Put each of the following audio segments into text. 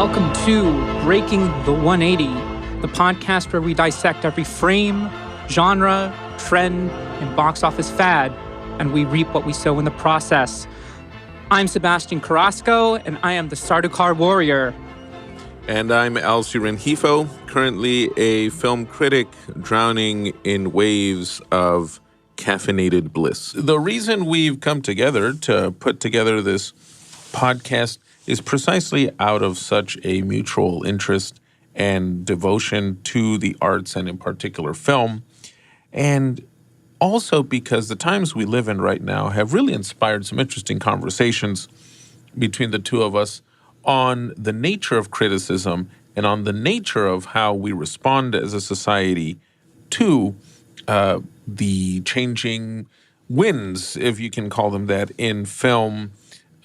Welcome to Breaking the 180, the podcast where we dissect every frame, genre, trend, and box office fad, and we reap what we sow in the process. I'm Sebastian Carrasco, and I am the Sardaukar warrior. And I'm Alci and Sebastian, currently a film critic drowning in waves of caffeinated bliss. The reason we've come together to put together this podcast is precisely out of such a mutual interest and devotion to the arts and in particular film. And also because the times we live in right now have really inspired some interesting conversations between the two of us on the nature of criticism and on the nature of how we respond as a society to the changing winds, if you can call them that, in film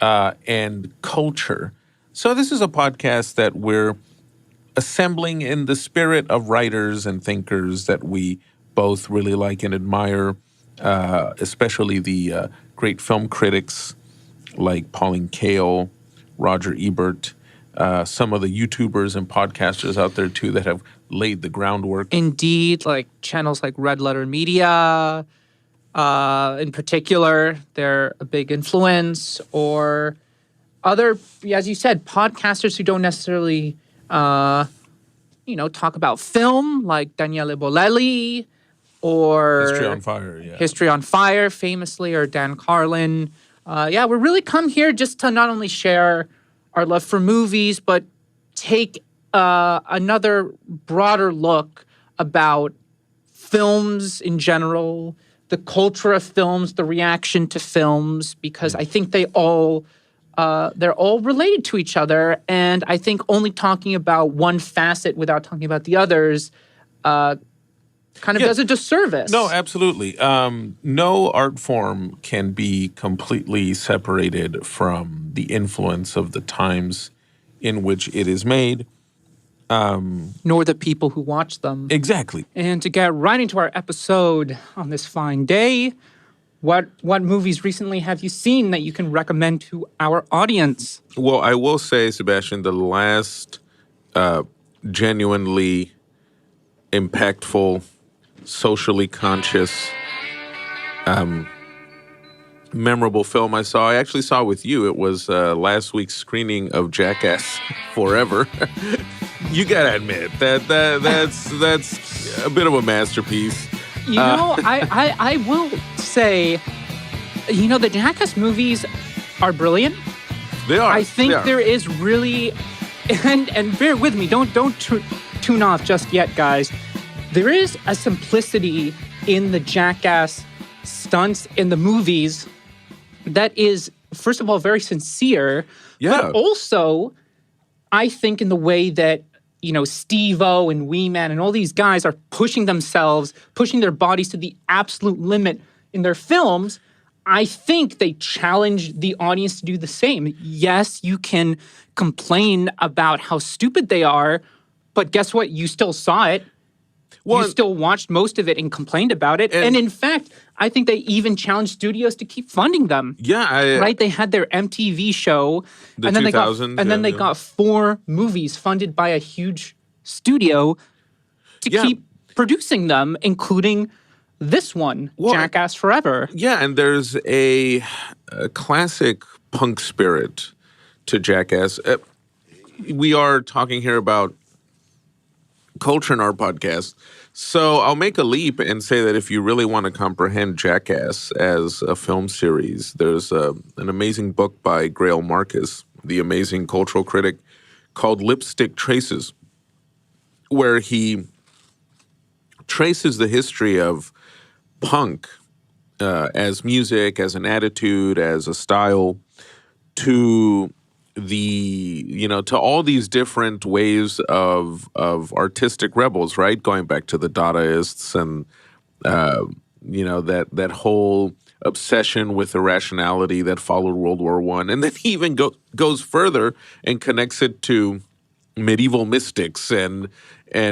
and culture. So this is a podcast that we're assembling in the spirit of writers and thinkers that we both really like and admire, especially the great film critics like Pauline Kael, Roger Ebert, some of the YouTubers and podcasters out there too that have laid the groundwork. Indeed, like channels like Red Letter Media, in particular, they're a big influence, or other, as you said, podcasters who don't necessarily, talk about film, like Daniele Bolelli, or History on Fire, yeah. History on Fire, famously, or Dan Carlin. We really come here just to not only share our love for movies, but take another broader look about films in general, the culture of films, the reaction to films, because I think they're all related to each other. And I think only talking about one facet without talking about the others does a disservice. No, absolutely. No art form can be completely separated from the influence of the times in which it is made. Nor the people who watch them. Exactly. And to get right into our episode on this fine day, what movies recently have you seen that you can recommend to our audience? Well, I will say, Sebastian, the last genuinely impactful, socially conscious, memorable film I saw, I actually saw with you. It was last week's screening of Jackass Forever. You gotta admit that's a bit of a masterpiece. I will say, the Jackass movies are brilliant. They are. I think there is really, and bear with me, don't tune off just yet, guys. There is a simplicity in the Jackass stunts in the movies that is, first of all, very sincere, but also, I think in the way that Steve-O and Wee Man and all these guys are pushing themselves, pushing their bodies to the absolute limit in their films, I think they challenge the audience to do the same. Yes, you can complain about how stupid they are, but guess what? You still saw it. You still watched most of it and complained about it. And in fact, I think they even challenged studios to keep funding them. Yeah. Right? They had their MTV show. And then they got 4 movies funded by a huge studio to keep producing them, including this one, Jackass Forever. Yeah, and there's a classic punk spirit to Jackass. We are talking here about culture in our podcast. So I'll make a leap and say that if you really want to comprehend Jackass as a film series, there's an amazing book by Grail Marcus, the amazing cultural critic, called Lipstick Traces, where he traces the history of punk as music, as an attitude, as a style, to to all these different ways of artistic rebels, right? Going back to the Dadaists and that whole obsession with irrationality that followed World War I, and then he even goes further and connects it to medieval mystics and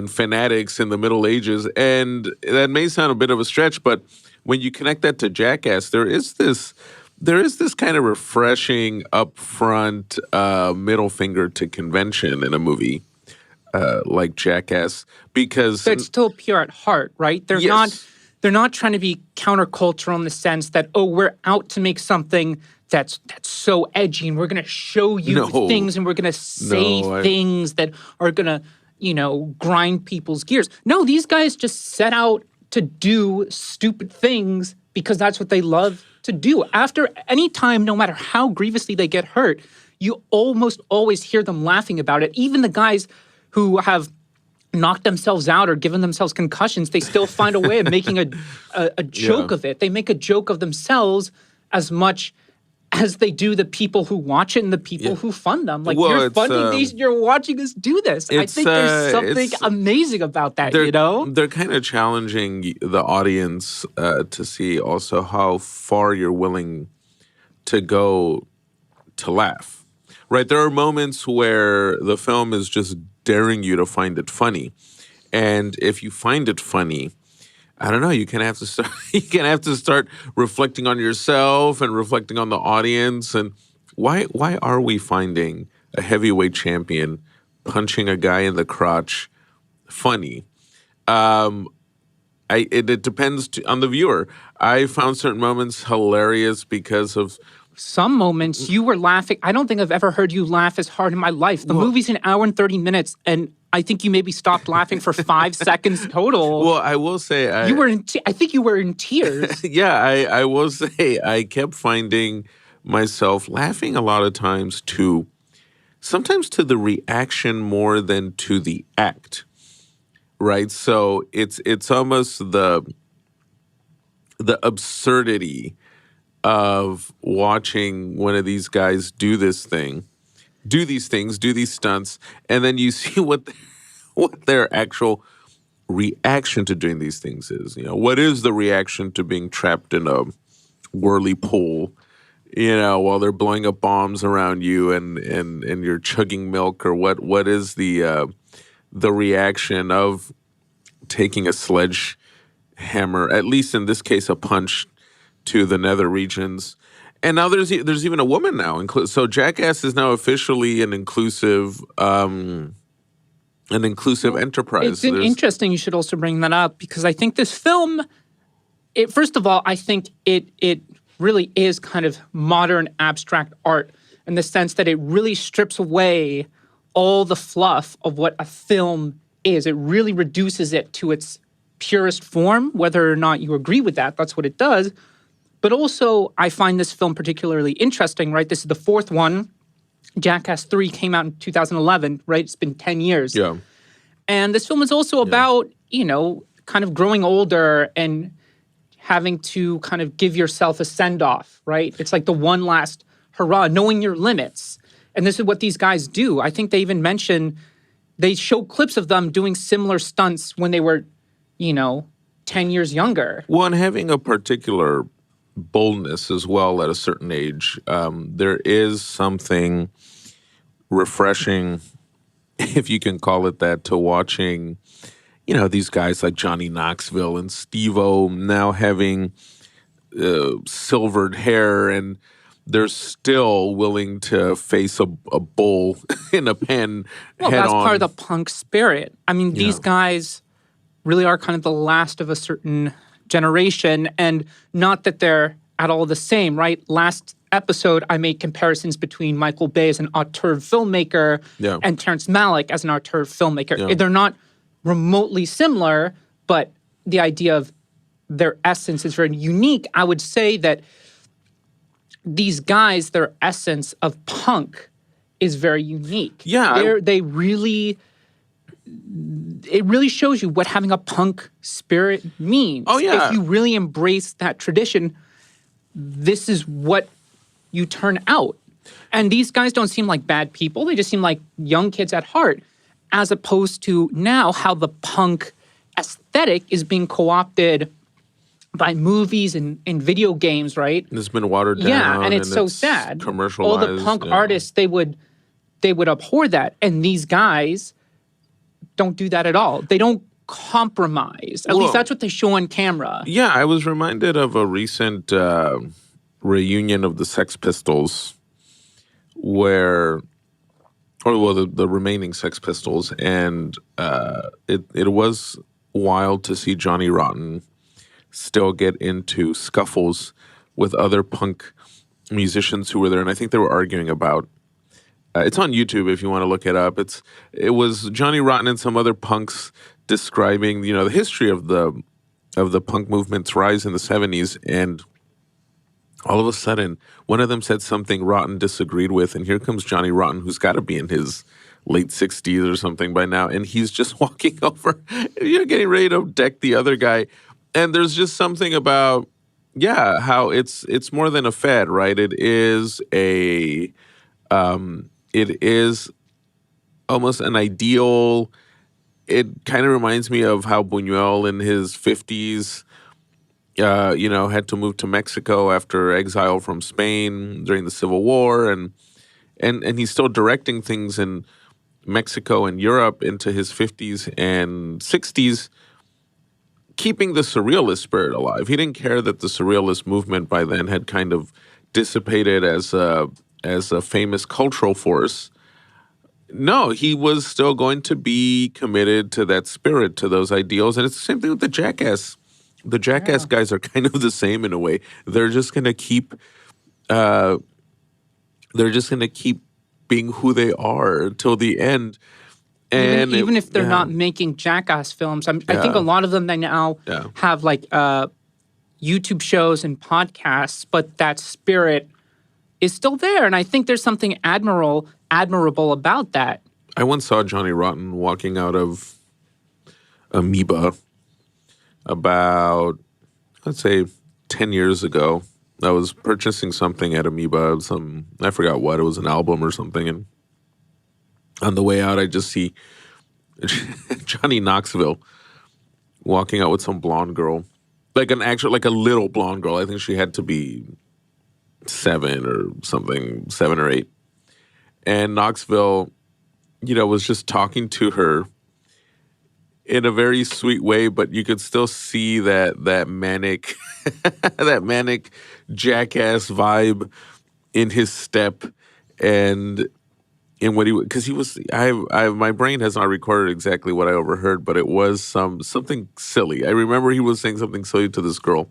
fanatics in the Middle Ages, and that may sound a bit of a stretch, but when you connect that to Jackass, there is this there is this kind of refreshing upfront middle finger to convention in a movie like Jackass, because They're still pure at heart, right? They're Yes. not trying to be countercultural in the sense that, oh, we're out to make something that's so edgy and we're going to show you No. things and we're going to say things that are going to, grind people's gears. No, these guys just set out to do stupid things because that's what they love to do. After any time, no matter how grievously they get hurt, you almost always hear them laughing about it. Even the guys who have knocked themselves out or given themselves concussions, they still find a way of making a joke of it. They make a joke of themselves as much as they do the people who watch it and the people who fund them. Like, you're funding these, you're watching us do this. I think there's something amazing about that, They're kind of challenging the audience to see also how far you're willing to go to laugh, right? There are moments where the film is just daring you to find it funny. And if you find it funny, I don't know, you can have to start reflecting on yourself and reflecting on the audience. And why are we finding a heavyweight champion punching a guy in the crotch funny? It depends on the viewer. I found certain moments hilarious because of some moments you were laughing. I don't think I've ever heard you laugh as hard in my life. The movie's an hour and 30 minutes, and I think you maybe stopped laughing for 5 seconds total. Well, I will say I think you were in tears. Yeah, I will say I kept finding myself laughing a lot of times sometimes to the reaction more than to the act, right? So it's almost the absurdity of watching one of these guys do these stunts, and then you see what their actual reaction to doing these things is. What is the reaction to being trapped in a whirly pool, while they're blowing up bombs around you and you're chugging milk, or what is the reaction of taking a sledgehammer, at least in this case, a punch to the nether regions. And now there's even a woman now. So Jackass is now officially an inclusive enterprise. It's interesting you should also bring that up, because I think this film, first of all, I think it really is kind of modern abstract art in the sense that it really strips away all the fluff of what a film is. It really reduces it to its purest form, whether or not you agree with that. That's what it does. But also, I find this film particularly interesting, right? This is the fourth one. Jackass 3 came out in 2011, right? It's been 10 years. Yeah. And this film is also about, kind of growing older and having to kind of give yourself a send-off, right? It's like the one last hurrah, knowing your limits. And this is what these guys do. I think they even they show clips of them doing similar stunts when they were, 10 years younger. Well, and having a particular boldness as well at a certain age. There is something refreshing, if you can call it that, to watching, these guys like Johnny Knoxville and Steve-O now having silvered hair, and they're still willing to face a bull in a pen head that's on. part of the punk spirit. I mean, these guys really are kind of the last of a certain generation, and not that they're at all the same, right? Last episode, I made comparisons between Michael Bay as an auteur filmmaker and Terrence Malick as an auteur filmmaker. Yeah. They're not remotely similar, but the idea of their essence is very unique. I would say that these guys, their essence of punk is very unique. Yeah. It really shows you what having a punk spirit means. Oh, yeah. If you really embrace that tradition, this is what you turn out. And these guys don't seem like bad people. They just seem like young kids at heart, as opposed to now how the punk aesthetic is being co-opted by movies and video games, right? And it's been watered down. Yeah, and it's so sad. Commercialized. All the punk artists, they would abhor that. And these guys don't do that at all. They don't compromise. At least that's what they show on camera. Yeah, I was reminded of a recent reunion of the Sex Pistols, the remaining Sex Pistols, and it was wild to see Johnny Rotten still get into scuffles with other punk musicians who were there, and I think they were arguing about. It's on YouTube if you want to look it up. It was Johnny Rotten and some other punks describing, the history of the punk movement's rise in the 70s, and all of a sudden, one of them said something Rotten disagreed with, and here comes Johnny Rotten, who's got to be in his late 60s or something by now, and he's just walking over, getting ready to deck the other guy. And there's just something about, how it's more than a fad, right? It is almost an ideal. It kind of reminds me of how Buñuel in his 50s, had to move to Mexico after exile from Spain during the Civil War, and he's still directing things in Mexico and Europe into his 50s and 60s, keeping the surrealist spirit alive. He didn't care that the surrealist movement by then had kind of dissipated as a famous cultural force. No, he was still going to be committed to that spirit, to those ideals, and it's the same thing with the Jackass. The Jackass guys are kind of the same in a way. They're just going to keep. They're just going to keep being who they are till the end. And even if they're not making Jackass films, I think a lot of them they now have like YouTube shows and podcasts, but that spirit is still there, and I think there's something admirable about that. I once saw Johnny Rotten walking out of Amoeba about, let's say, 10 years ago. I was purchasing something at Amoeba, I forgot what, it was an album or something, and on the way out, I just see Johnny Knoxville walking out with some blonde girl, like a little blonde girl. I think she had to be 7 or 8. And Knoxville, was just talking to her in a very sweet way, but you could still see that manic, that manic Jackass vibe in his step, and in what because he was. My brain has not recorded exactly what I overheard, but it was something silly. I remember he was saying something silly to this girl,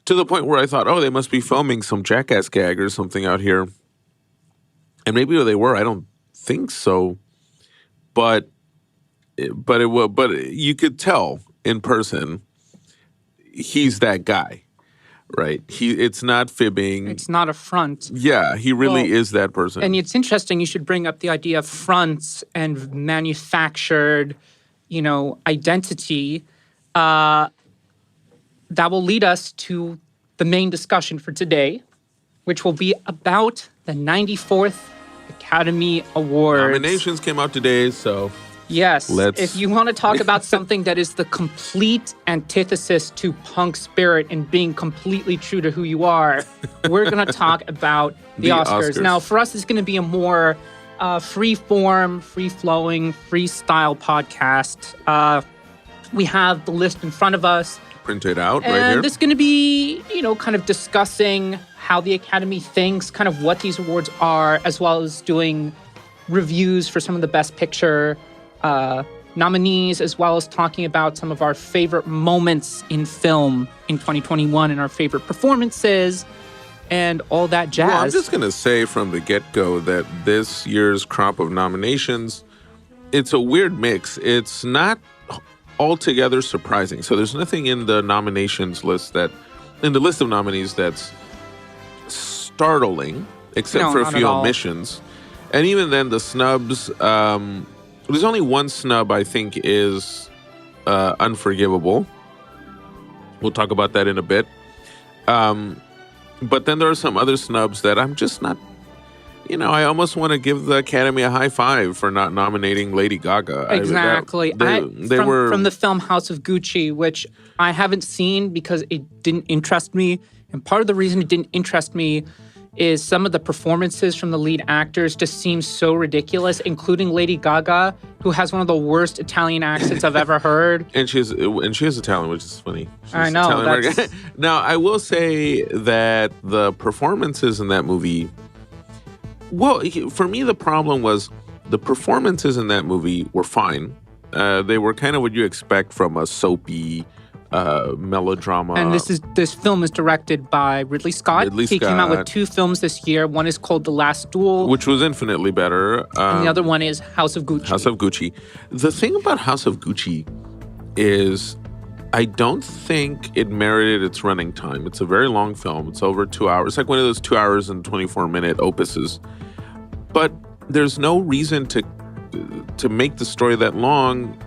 to the point where I thought, oh, they must be filming some Jackass gag or something out here. And maybe they were. I don't think so. But you could tell in person he's that guy, right? It's not fibbing. It's not a front. Yeah, he really is that person. And it's interesting. You should bring up the idea of fronts and manufactured, identity. That will lead us to the main discussion for today, which will be about the 94th Academy Awards. Nominations came out today, so yes. If you want to talk about something that is the complete antithesis to punk spirit and being completely true to who you are, we're going to talk about the Oscars. Now, for us, it's going to be a more free-form, free-flowing, freestyle podcast. We have the list in front of us. Printed out and right here. And it's going to be, kind of discussing how the Academy thinks, kind of what these awards are, as well as doing reviews for some of the Best Picture nominees, as well as talking about some of our favorite moments in film in 2021 and our favorite performances and all that jazz. Well, I'm just going to say from the get-go that this year's crop of nominations, it's a weird mix. It's not altogether surprising. So there's nothing in the nominations list in the list of nominees that's startling, except for a few omissions. And even then, the snubs, there's only one snub I think is unforgivable. We'll talk about that in a bit. But then there are some other snubs that I'm just not, I almost want to give the Academy a high five for not nominating Lady Gaga. Exactly. From the film House of Gucci, which I haven't seen because it didn't interest me. And part of the reason it didn't interest me is some of the performances from the lead actors just seem so ridiculous, including Lady Gaga, who has one of the worst Italian accents I've ever heard. And she is Italian, which is funny. I know. Now, I will say that the performances in that movie, well, for me, the problem was the performances in that movie were fine. They were kind of what you expect from a soapy melodrama. And this film is directed by Ridley Scott. He came out with 2 films this year. One is called The Last Duel, which was infinitely better. And the other one is House of Gucci. House of Gucci. The thing about House of Gucci is I don't think it merited its running time. It's a very long film. It's over 2 hours. It's like one of those 2 hours and 24-minute opuses. But there's no reason to make the story that long,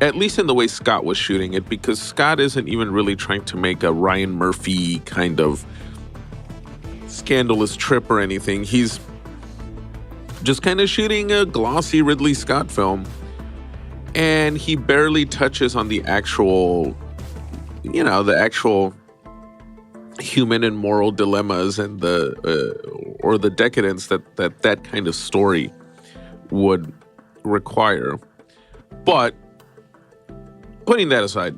at least in the way Scott was shooting it, because Scott isn't even really trying to make a Ryan Murphy kind of scandalous trip or anything. He's just kind of shooting a glossy Ridley Scott film. And he barely touches on the actual human and moral dilemmas and the decadence that kind of story would require. But putting that aside,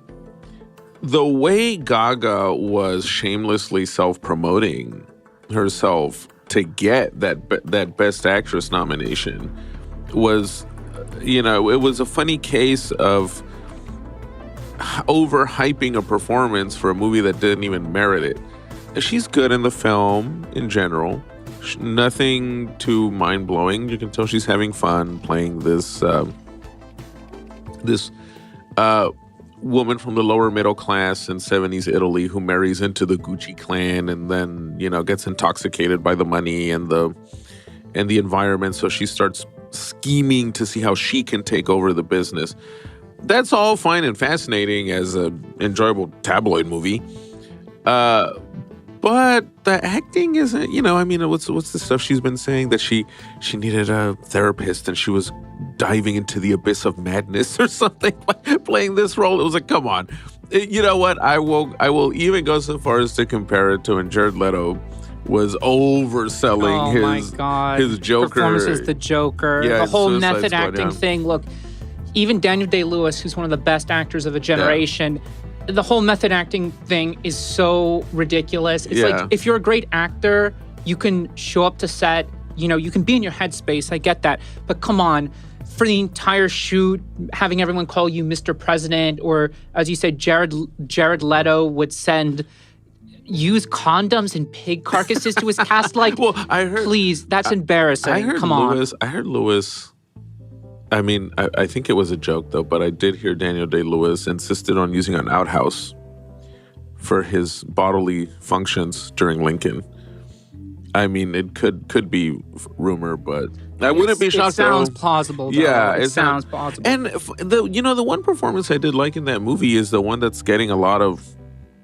the way Gaga was shamelessly self-promoting herself to get that Best Actress nomination was, it was a funny case of overhyping a performance for a movie that didn't even merit it. And she's good in the film in general. Nothing too mind-blowing. You can tell she's having fun playing this woman from the lower middle class in 70s Italy who marries into the Gucci clan and then, gets intoxicated by the money and the environment. So she starts scheming to see how she can take over the business. That's all fine and fascinating as an enjoyable tabloid movie. But the acting isn't, what's the stuff she's been saying that she needed a therapist and she was diving into the abyss of madness or something, like playing this role. It was like, come on. You know what? I will even go so far as to compare it to when Jared Leto was overselling his Joker. Performance as the Joker. Yeah, the whole Suicide method Squad, acting yeah. thing. Look, even Daniel Day-Lewis, who's one of the best actors of a generation, the whole method acting thing is so ridiculous. It's like, if you're a great actor, you can show up to set, you can be in your headspace. I get that. But come on, for the entire shoot, having everyone call you Mr. President, or as you said, Jared Leto would use condoms and pig carcasses to his cast. Like, well, please, that's embarrassing. I heard Lewis. I mean, I think it was a joke, though, but I did hear Daniel Day-Lewis insisted on using an outhouse for his bodily functions during Lincoln. I mean, it could be rumor, but I wouldn't be shocked. It sounds plausible, though. Yeah, it sounds plausible. And the one performance I did like in that movie is the one that's getting a lot of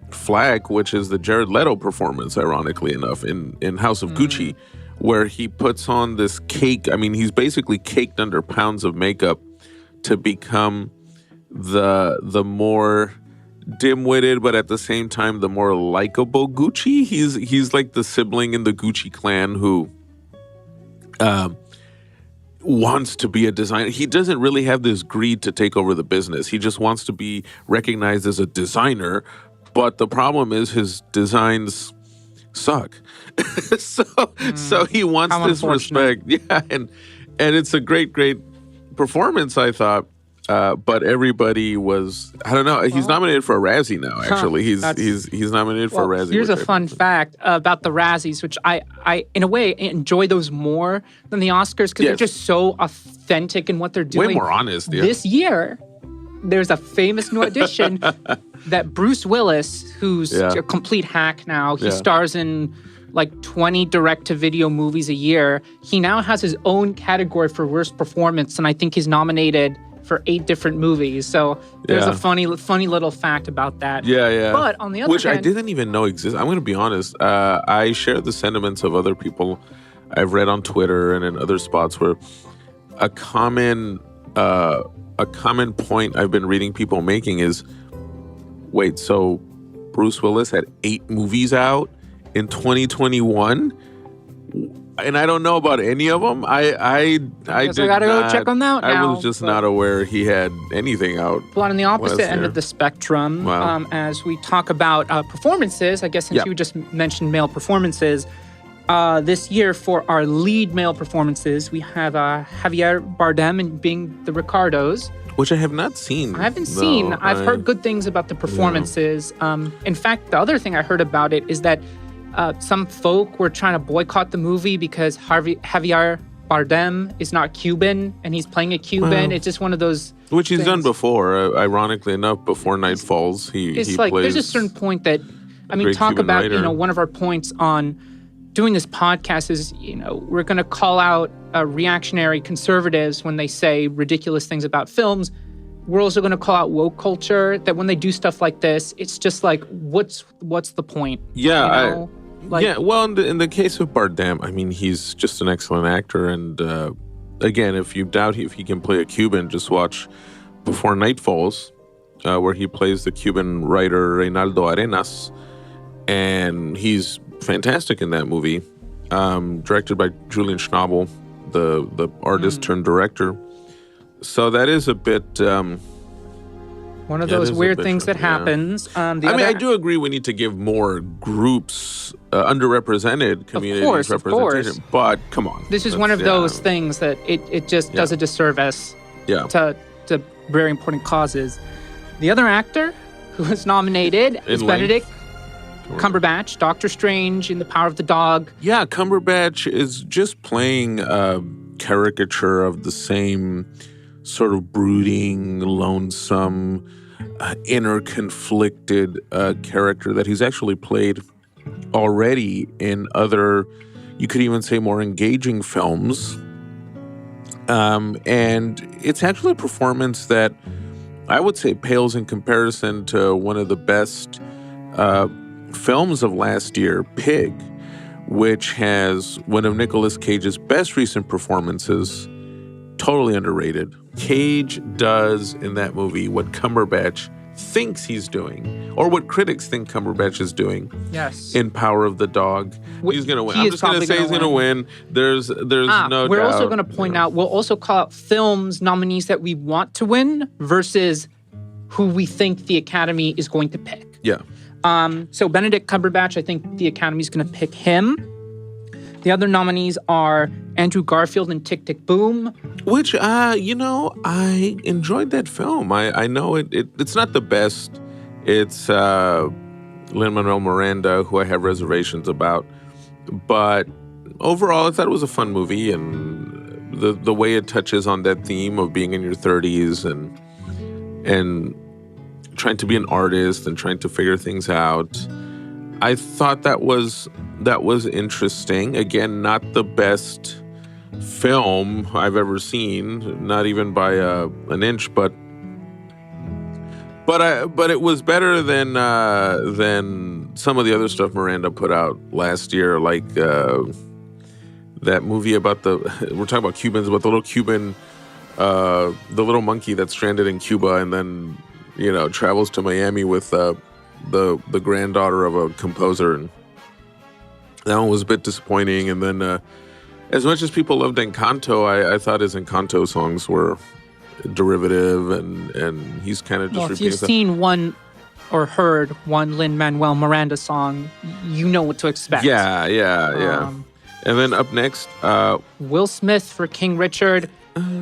flack, which is the Jared Leto performance, ironically enough, in House of Gucci, where he puts on this cake. I mean, he's basically caked under pounds of makeup to become the more dim-witted, but at the same time, the more likable Gucci. He's like the sibling in the Gucci clan who wants to be a designer. He doesn't really have this greed to take over the business. He just wants to be recognized as a designer, but the problem is his designs suck. so he wants this respect. Yeah, and it's a great performance, I thought. But everybody was, I don't know. He's nominated for a Razzie now. Actually, he's nominated for a Razzie. Here's a fun fact about the Razzies, which I in a way enjoy those more than the Oscars because they're just so authentic in what they're doing. Way more honest. Yeah. This year, there's a famous new addition that Bruce Willis, who's a complete hack now, he stars in like 20 direct-to-video movies a year. He now has his own category for worst performance, and I think he's nominated for 8 different movies. So there's a funny little fact about that. Yeah. But on the other hand, I didn't even know existed. I'm going to be honest. I share the sentiments of other people I've read on Twitter and in other spots where a common point I've been reading people making is, wait, so Bruce Willis had 8 movies out in 2021. And I don't know about any of them. I Guess did I gotta not, go check them out now. I was just not aware he had anything out. Well, on the opposite last end year. of the spectrum, Wow. as we talk about performances, I guess since you just mentioned male performances, this year for our lead male performances, we have Javier Bardem in being the Ricardos. Which I have not seen. I haven't seen. I've heard good things about the performances. In fact, the other thing I heard about it is that some folk were trying to boycott the movie because Javier Bardem is not Cuban and he's playing a Cuban. It's just one of those Which he's things. done before. Ironically enough, before Night Falls, he like plays. there's a certain point that, I mean, great talk Cuban about, writer. one of our points on doing this podcast is, we're going to call out reactionary conservatives when they say ridiculous things about films. We're also going to call out woke culture, that when they do stuff like this, it's just like, what's the point? Yeah, Like, well, in the case of Bardem, I mean, he's just an excellent actor. And again, if you doubt if he can play a Cuban, just watch Before Night Falls, where he plays the Cuban writer Reynaldo Arenas. And he's fantastic in that movie, directed by Julian Schnabel, the artist turned director. So that is a bit... one of those weird things that happens. I do agree we need to give more groups, underrepresented communities representation. But come on. This is one of those things that it just does a disservice to very important causes. The other actor who was nominated is Benedict Cumberbatch, Doctor Strange in The Power of the Dog. Yeah, Cumberbatch is just playing a caricature of the same sort of brooding, lonesome, inner conflicted character that he's actually played already in other, you could even say, more engaging films. And it's actually a performance that I would say pales in comparison to one of the best films of last year, Pig, which has one of Nicolas Cage's best recent performances, totally underrated. Cage does in that movie what Cumberbatch thinks he's doing, or what critics think Cumberbatch is doing. Yes. In Power of the Dog. He's going to win. I'm just going to say he's going to win. There's no doubt. We're also going to point out, we'll also call out films nominees that we want to win versus who we think the Academy is going to pick. Yeah. So Benedict Cumberbatch, I think the Academy is going to pick him. The other nominees are Andrew Garfield in Tick, Tick, Boom. Which, I enjoyed that film. I know it's not the best. It's Lin-Manuel Miranda, who I have reservations about. But overall, I thought it was a fun movie. And the way it touches on that theme of being in your 30s and trying to be an artist and trying to figure things out. I thought that was interesting. Again, not the best film I've ever seen, not even by an inch, but it was better than some of the other stuff Miranda put out last year, like that movie about we're talking about Cubans, about the little Cuban, the little monkey that's stranded in Cuba and then travels to Miami with the granddaughter of a composer, and that one was a bit disappointing. And then as much as people loved Encanto, I thought his Encanto songs were derivative, and he's kind of just Well, if repeating you've stuff. seen one or heard one Lin-Manuel Miranda song, you know what to expect. Yeah. And then up next, Will Smith for King Richard.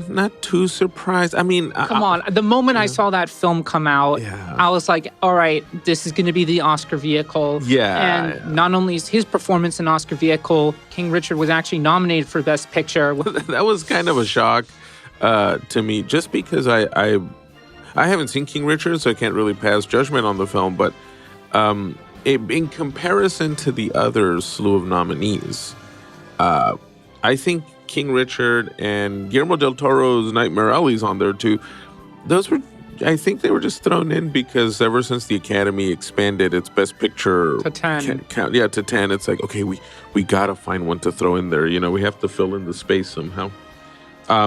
not too surprised. I mean, Come on. The moment I saw that film come out, I was like, all right, this is going to be the Oscar vehicle. And not only is his performance an Oscar vehicle, King Richard was actually nominated for Best Picture. That was kind of a shock to me, just because I haven't seen King Richard, so I can't really pass judgment on the film. But in comparison to the other slew of nominees, I think King Richard and Guillermo del Toro's Nightmare Alley's on there too. I think they were just thrown in because ever since the Academy expanded its Best Picture to 10. To 10, it's like, okay, we got to find one to throw in there. We have to fill in the space somehow.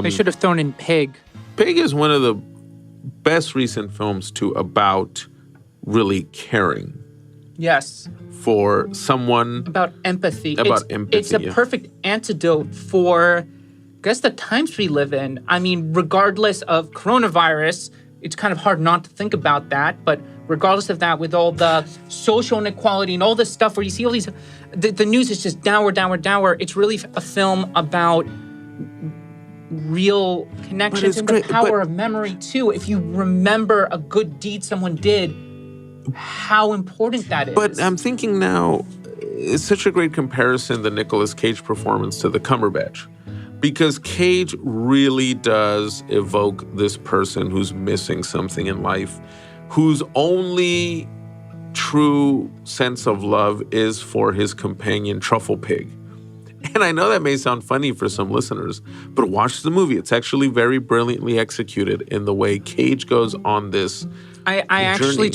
They should have thrown in Pig. Pig is one of the best recent films about really caring Yes. for someone. About empathy. Empathy. It's a perfect antidote for, I guess, the times we live in. I mean, regardless of coronavirus, it's kind of hard not to think about that. But regardless of that, with all the social inequality and all this stuff where you see all these, the news is just downward. It's really a film about real connections and the power of memory, too. If you remember a good deed someone did, how important that is. But I'm thinking now, it's such a great comparison, the Nicolas Cage performance to the Cumberbatch. Because Cage really does evoke this person who's missing something in life, whose only true sense of love is for his companion Truffle Pig. And I know that may sound funny for some listeners, but watch the movie. It's actually very brilliantly executed in the way Cage goes on this I actually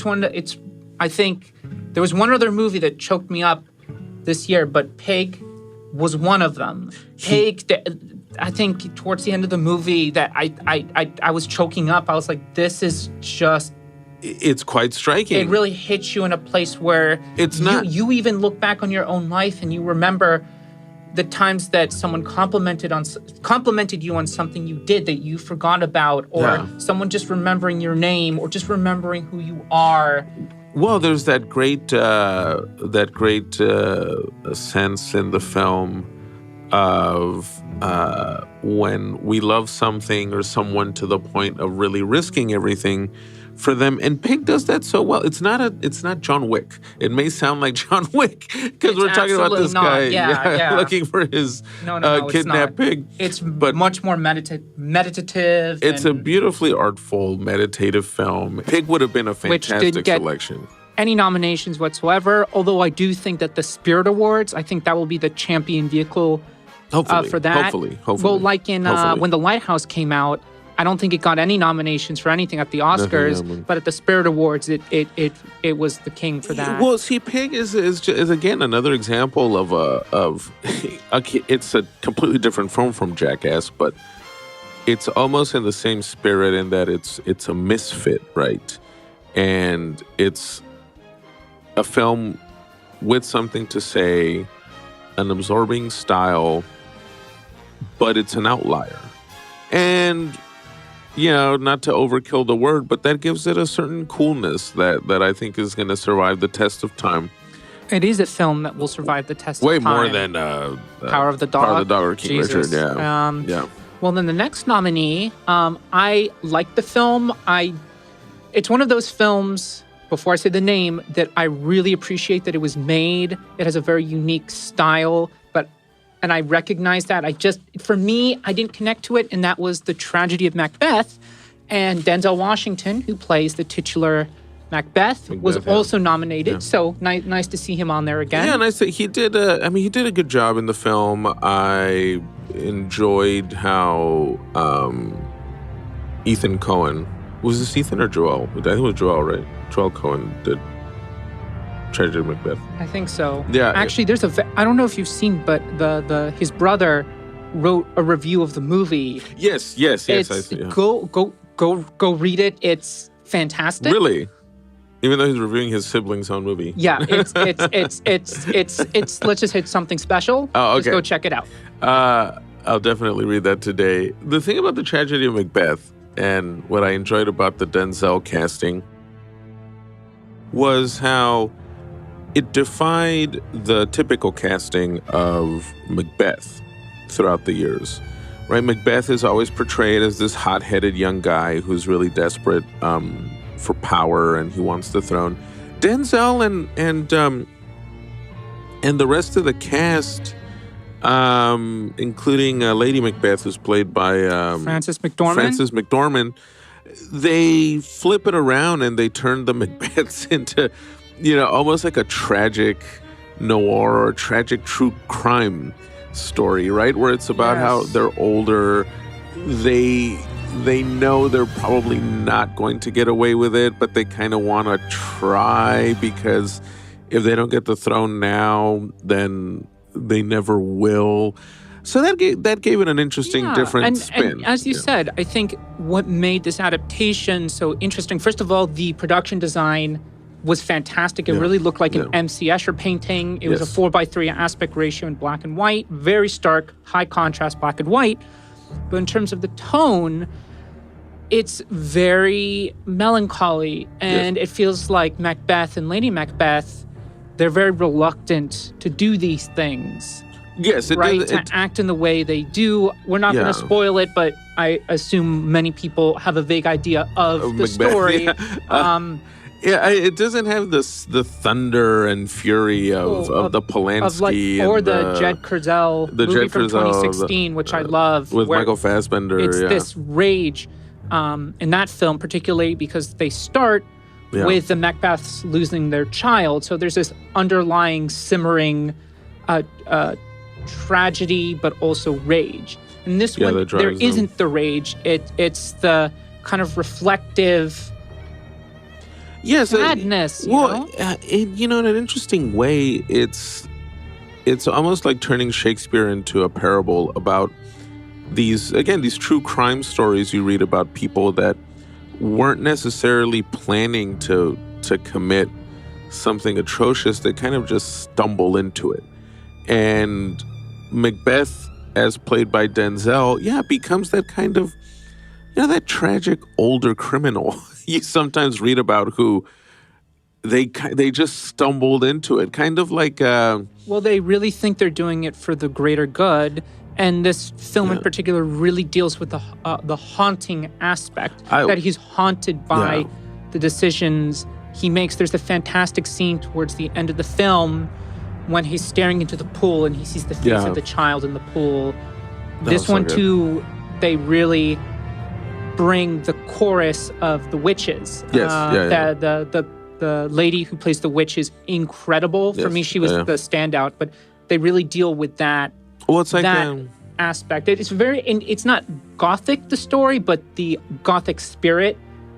I think there was one other movie that choked me up this year, but Pig was one of them. Pig, I think towards the end of the movie that I was choking up. I was like, this is just... It's quite striking. It really hits you in a place where you even look back on your own life and you remember the times that someone complimented you on something you did that you forgot about, or someone just remembering your name, or just remembering who you are. Well, there's that great sense in the film of when we love something or someone to the point of really risking everything for them, and Pig does that so well. It's not John Wick. It may sound like John Wick because we're talking about this guy looking for his kidnapped pig. It's much more meditative. It's a beautifully artful, meditative film. Pig would have been a fantastic selection. Any nominations whatsoever, although I do think that the Spirit Awards, I think that will be the champion vehicle for that. Hopefully. Well, like in when The Lighthouse came out, I don't think it got any nominations for anything at the Oscars, but at the Spirit Awards, it was the king for that. Well, see, Pig is again another example of it's a completely different film from Jackass, but it's almost in the same spirit in that it's a misfit, right? And it's a film with something to say, an absorbing style, but it's an outlier. And not to overkill the word, but that gives it a certain coolness that I think is going to survive the test of time. It is a film that will survive the test of time. Way more than Power of the Dog. Power of the Dog or King Richard, yeah. Well, then the next nominee, I like the film. It's one of those films, before I say the name, that I really appreciate that it was made. It has a very unique style, and I recognize that. For me, I didn't connect to it, and that was The Tragedy of Macbeth. And Denzel Washington, who plays the titular Macbeth, was also nominated. Yeah. So nice to see him on there again. Yeah, nice. He did a good job in the film. I enjoyed how Ethan Cohen, was this Ethan or Joel? I think it was Joel, right? Joel Cohen did Tragedy of Macbeth. I think so. Yeah. Actually, I don't know if you've seen, but his brother wrote a review of the movie. Yes. I see, yeah. Go read it. It's fantastic. Really? Even though he's reviewing his sibling's own movie. Yeah, it's let's just hit something special. Oh, okay. Just go check it out. I'll definitely read that today. The thing about The Tragedy of Macbeth, and what I enjoyed about the Denzel casting, was how it defied the typical casting of Macbeth throughout the years, right? Macbeth is always portrayed as this hot-headed young guy who's really desperate for power, and he wants the throne. Denzel and the rest of the cast, including Lady Macbeth, who's played by Frances McDormand, they flip it around and they turn the Macbeths into, almost like a tragic noir or a tragic true crime story, right? Where it's about how they're older, they know they're probably not going to get away with it, but they kind of want to try, because if they don't get the throne now, then they never will. So that gave it an interesting, different spin. And as you said, I think what made this adaptation so interesting, first of all, the production design was fantastic. It really looked like an M.C. Escher painting. It was a 4:3 aspect ratio in black and white, very stark, high contrast black and white. But in terms of the tone, it's very melancholy, and it feels like Macbeth and Lady Macbeth, they're very reluctant to do these things. Yes, to act in the way they do. We're not going to spoil it, but I assume many people have a vague idea of the Macbeth, story. It doesn't have the thunder and fury of the Polanski the Jed Kurzel movie from 2016, which I love, with Michael Fassbender. It's this rage in that film, particularly because they start with the Macbeths losing their child. So there's this underlying simmering tragedy, but also rage. In this one, there isn't the rage. It's the kind of reflective sadness. In an interesting way, it's almost like turning Shakespeare into a parable about these true crime stories you read about people that weren't necessarily planning to commit something atrocious. They kind of just stumble into it. And Macbeth, as played by Denzel, becomes that kind of, that tragic older criminal you sometimes read about who they just stumbled into it. Kind of like... they really think they're doing it for the greater good. And this film in particular really deals with the haunting aspect, that he's haunted by the decisions he makes. There's a fantastic scene towards the end of the film when he's staring into the pool and he sees the face of the child in the pool. This one, too, they really bring the chorus of the witches. The lady who plays the witch is incredible. For me, she was the standout. But they really deal with that. Well, it's like that aspect. It's not gothic, the story, but the gothic spirit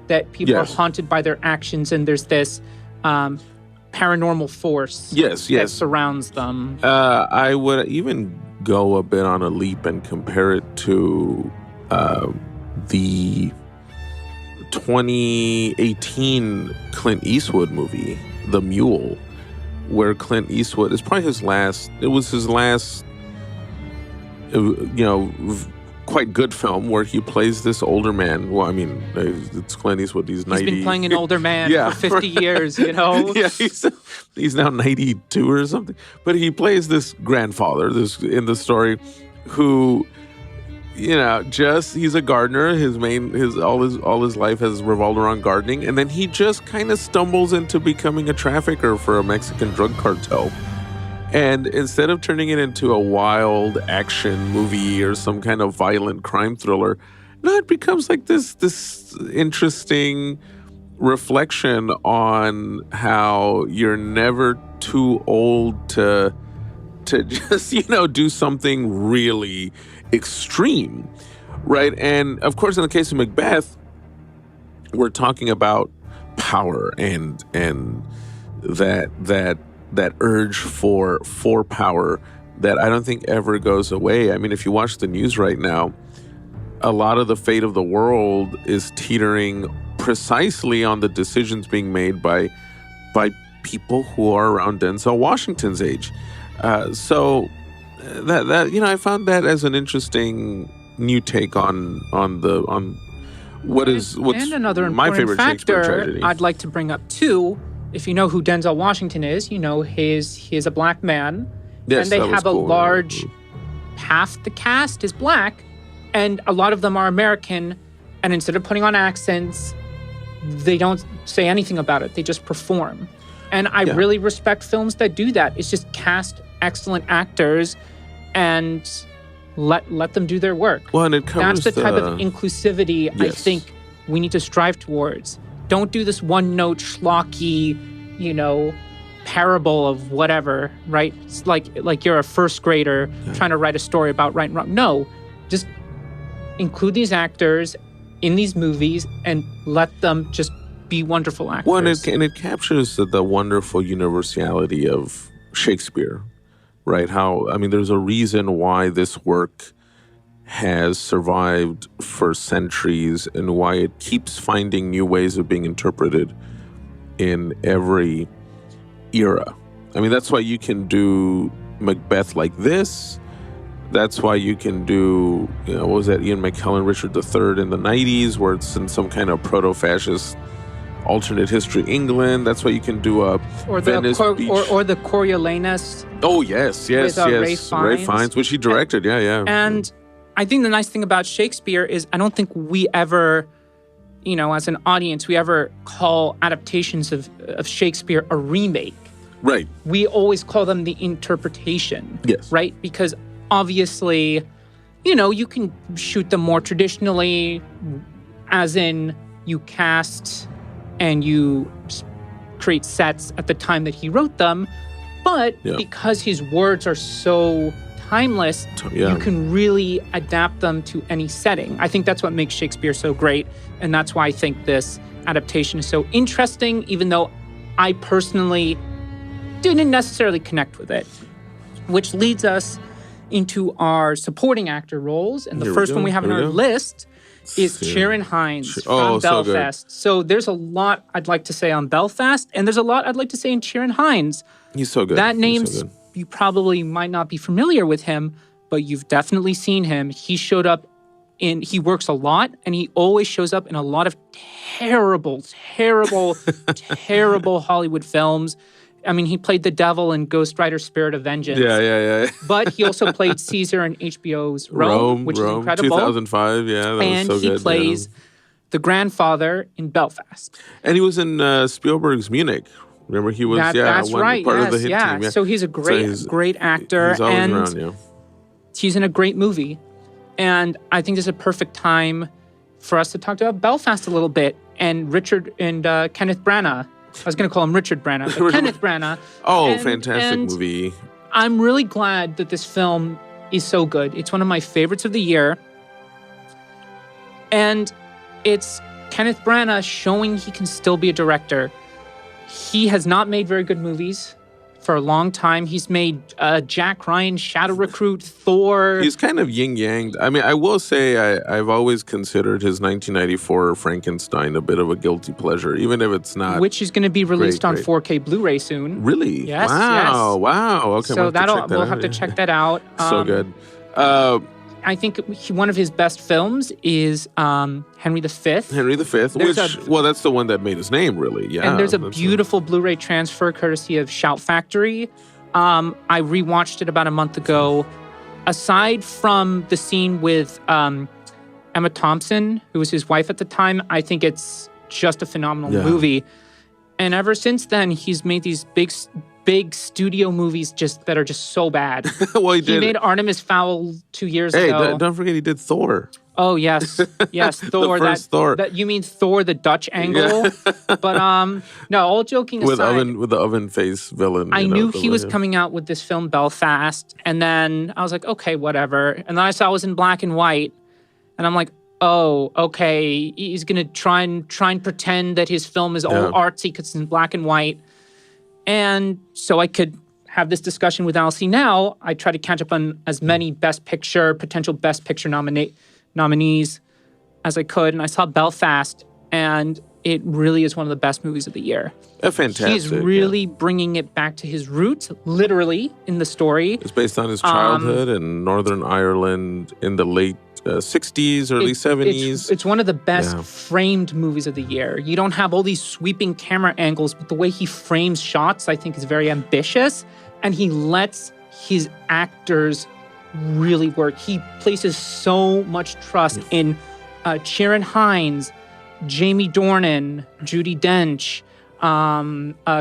that people are haunted by their actions, and there's this paranormal force that surrounds them. I would even go a bit on a leap and compare it to the 2018 Clint Eastwood movie, The Mule, where Clint Eastwood is probably his last quite good film, where he plays this older man. Well, I mean, it's Clint Eastwood. He's 90. He's been playing an older man for 50 years, he's now 92 or something. But he plays this grandfather, in the story, who, he's a gardener. All his life has revolved around gardening, and then he just kind of stumbles into becoming a trafficker for a Mexican drug cartel. And instead of turning it into a wild action movie or some kind of violent crime thriller, it becomes like this interesting reflection on how you're never too old to just, do something really extreme, right? And of course, in the case of Macbeth, we're talking about power and that urge for power that I don't think ever goes away. I mean, if you watch the news right now, a lot of the fate of the world is teetering precisely on the decisions being made by people who are around Denzel Washington's age. So I found that as an interesting new take on what's another my favorite Shakespeare factor tragedy. I'd like to bring up too. If you know who Denzel Washington is, he is a black man. Yes, and they have a large, half the cast is black, and a lot of them are American. And instead of putting on accents, they don't say anything about it. They just perform. And I really respect films that do that. It's just cast excellent actors and let them do their work. Well, and it covers That's the type of inclusivity I think we need to strive towards. Don't do this one-note schlocky, parable of whatever, right? It's like you're a first grader trying to write a story about right and wrong. No, just include these actors in these movies and let them just be wonderful actors. Well, and it captures the wonderful universality of Shakespeare, right? There's a reason why this work has survived for centuries and why it keeps finding new ways of being interpreted in every era. I mean, that's why you can do Macbeth like this. That's why you can do, what was that, Ian McKellen, Richard III in the 90s, where it's in some kind of proto-fascist alternate history England. That's why you can do a Venice Beach. Or the Coriolanus. Oh, yes. With, Ray Fiennes, which he directed, yeah. And I think the nice thing about Shakespeare is I don't think we ever, as an audience, we ever call adaptations of Shakespeare a remake. Right. We always call them the interpretation. Yes. Right? Because obviously, you can shoot them more traditionally, as in you cast and you create sets at the time that he wrote them. But because his words are so timeless, you can really adapt them to any setting. I think that's what makes Shakespeare so great. And that's why I think this adaptation is so interesting, even though I personally didn't necessarily connect with it. Which leads us into our supporting actor roles. And the first one we have on our list is Ciarán Hinds from Belfast. So there's a lot I'd like to say on Belfast, and there's a lot I'd like to say in Ciarán Hinds. He's so good. That name's, you probably might not be familiar with him, but you've definitely seen him. He showed up he works a lot, and he always shows up in a lot of terrible Hollywood films. I mean, he played the devil in Ghost Rider Spirit of Vengeance. Yeah. But he also played Caesar in HBO's Rome, which is incredible. 2005, that was so good. And he plays the grandfather in Belfast. And he was in Spielberg's Munich. Remember, he was, part of the hit team. Yeah. So he's a great actor. He's always around, he's in a great movie. And I think this is a perfect time for us to talk about Belfast a little bit. And Kenneth Branagh. I was going to call him Richard Branagh, but Kenneth Branagh. Oh, fantastic movie. I'm really glad that this film is so good. It's one of my favorites of the year. And it's Kenneth Branagh showing he can still be a director. He has not made very good movies for a long time. He's made Jack Ryan, Shadow Recruit, Thor. He's kind of yin-yang. I mean, I will say I've always considered his 1994 Frankenstein a bit of a guilty pleasure, even if it's not. Which is going to be released on 4K Blu-ray soon. Really? Yes. Wow. Okay, so we'll have to check that out. So good. I think one of his best films is Henry V. Henry V, that's the one that made his name, really. Yeah. And there's a beautiful Blu-ray transfer courtesy of Shout Factory. I rewatched it about a month ago. Aside from the scene with Emma Thompson, who was his wife at the time, I think it's just a phenomenal movie. And ever since then, he's made these big studio movies that are just so bad. Well, he made Artemis Fowl 2 years ago. Hey, don't forget he did Thor. Oh, yes, Thor. The first Thor. You mean Thor, the Dutch angle? But no, all joking aside. With the oven face villain. I knew he was coming out with this film Belfast, and then I was like, okay, whatever. And then I saw it was in black and white, and I'm like, oh, okay, he's gonna try and pretend that his film is all artsy because it's in black and white. And so I could have this discussion with Alci now. I try to catch up on as many potential Best Picture nominees as I could. And I saw Belfast, and it really is one of the best movies of the year. Fantastic. He's really bringing it back to his roots, literally, in the story. It's based on his childhood in Northern Ireland in the late 60s, early 70s. It's one of the best framed movies of the year. You don't have all these sweeping camera angles, but the way he frames shots, I think, is very ambitious. And he lets his actors really work. He places so much trust in Ciarán Hinds, Jamie Dornan, Judi Dench,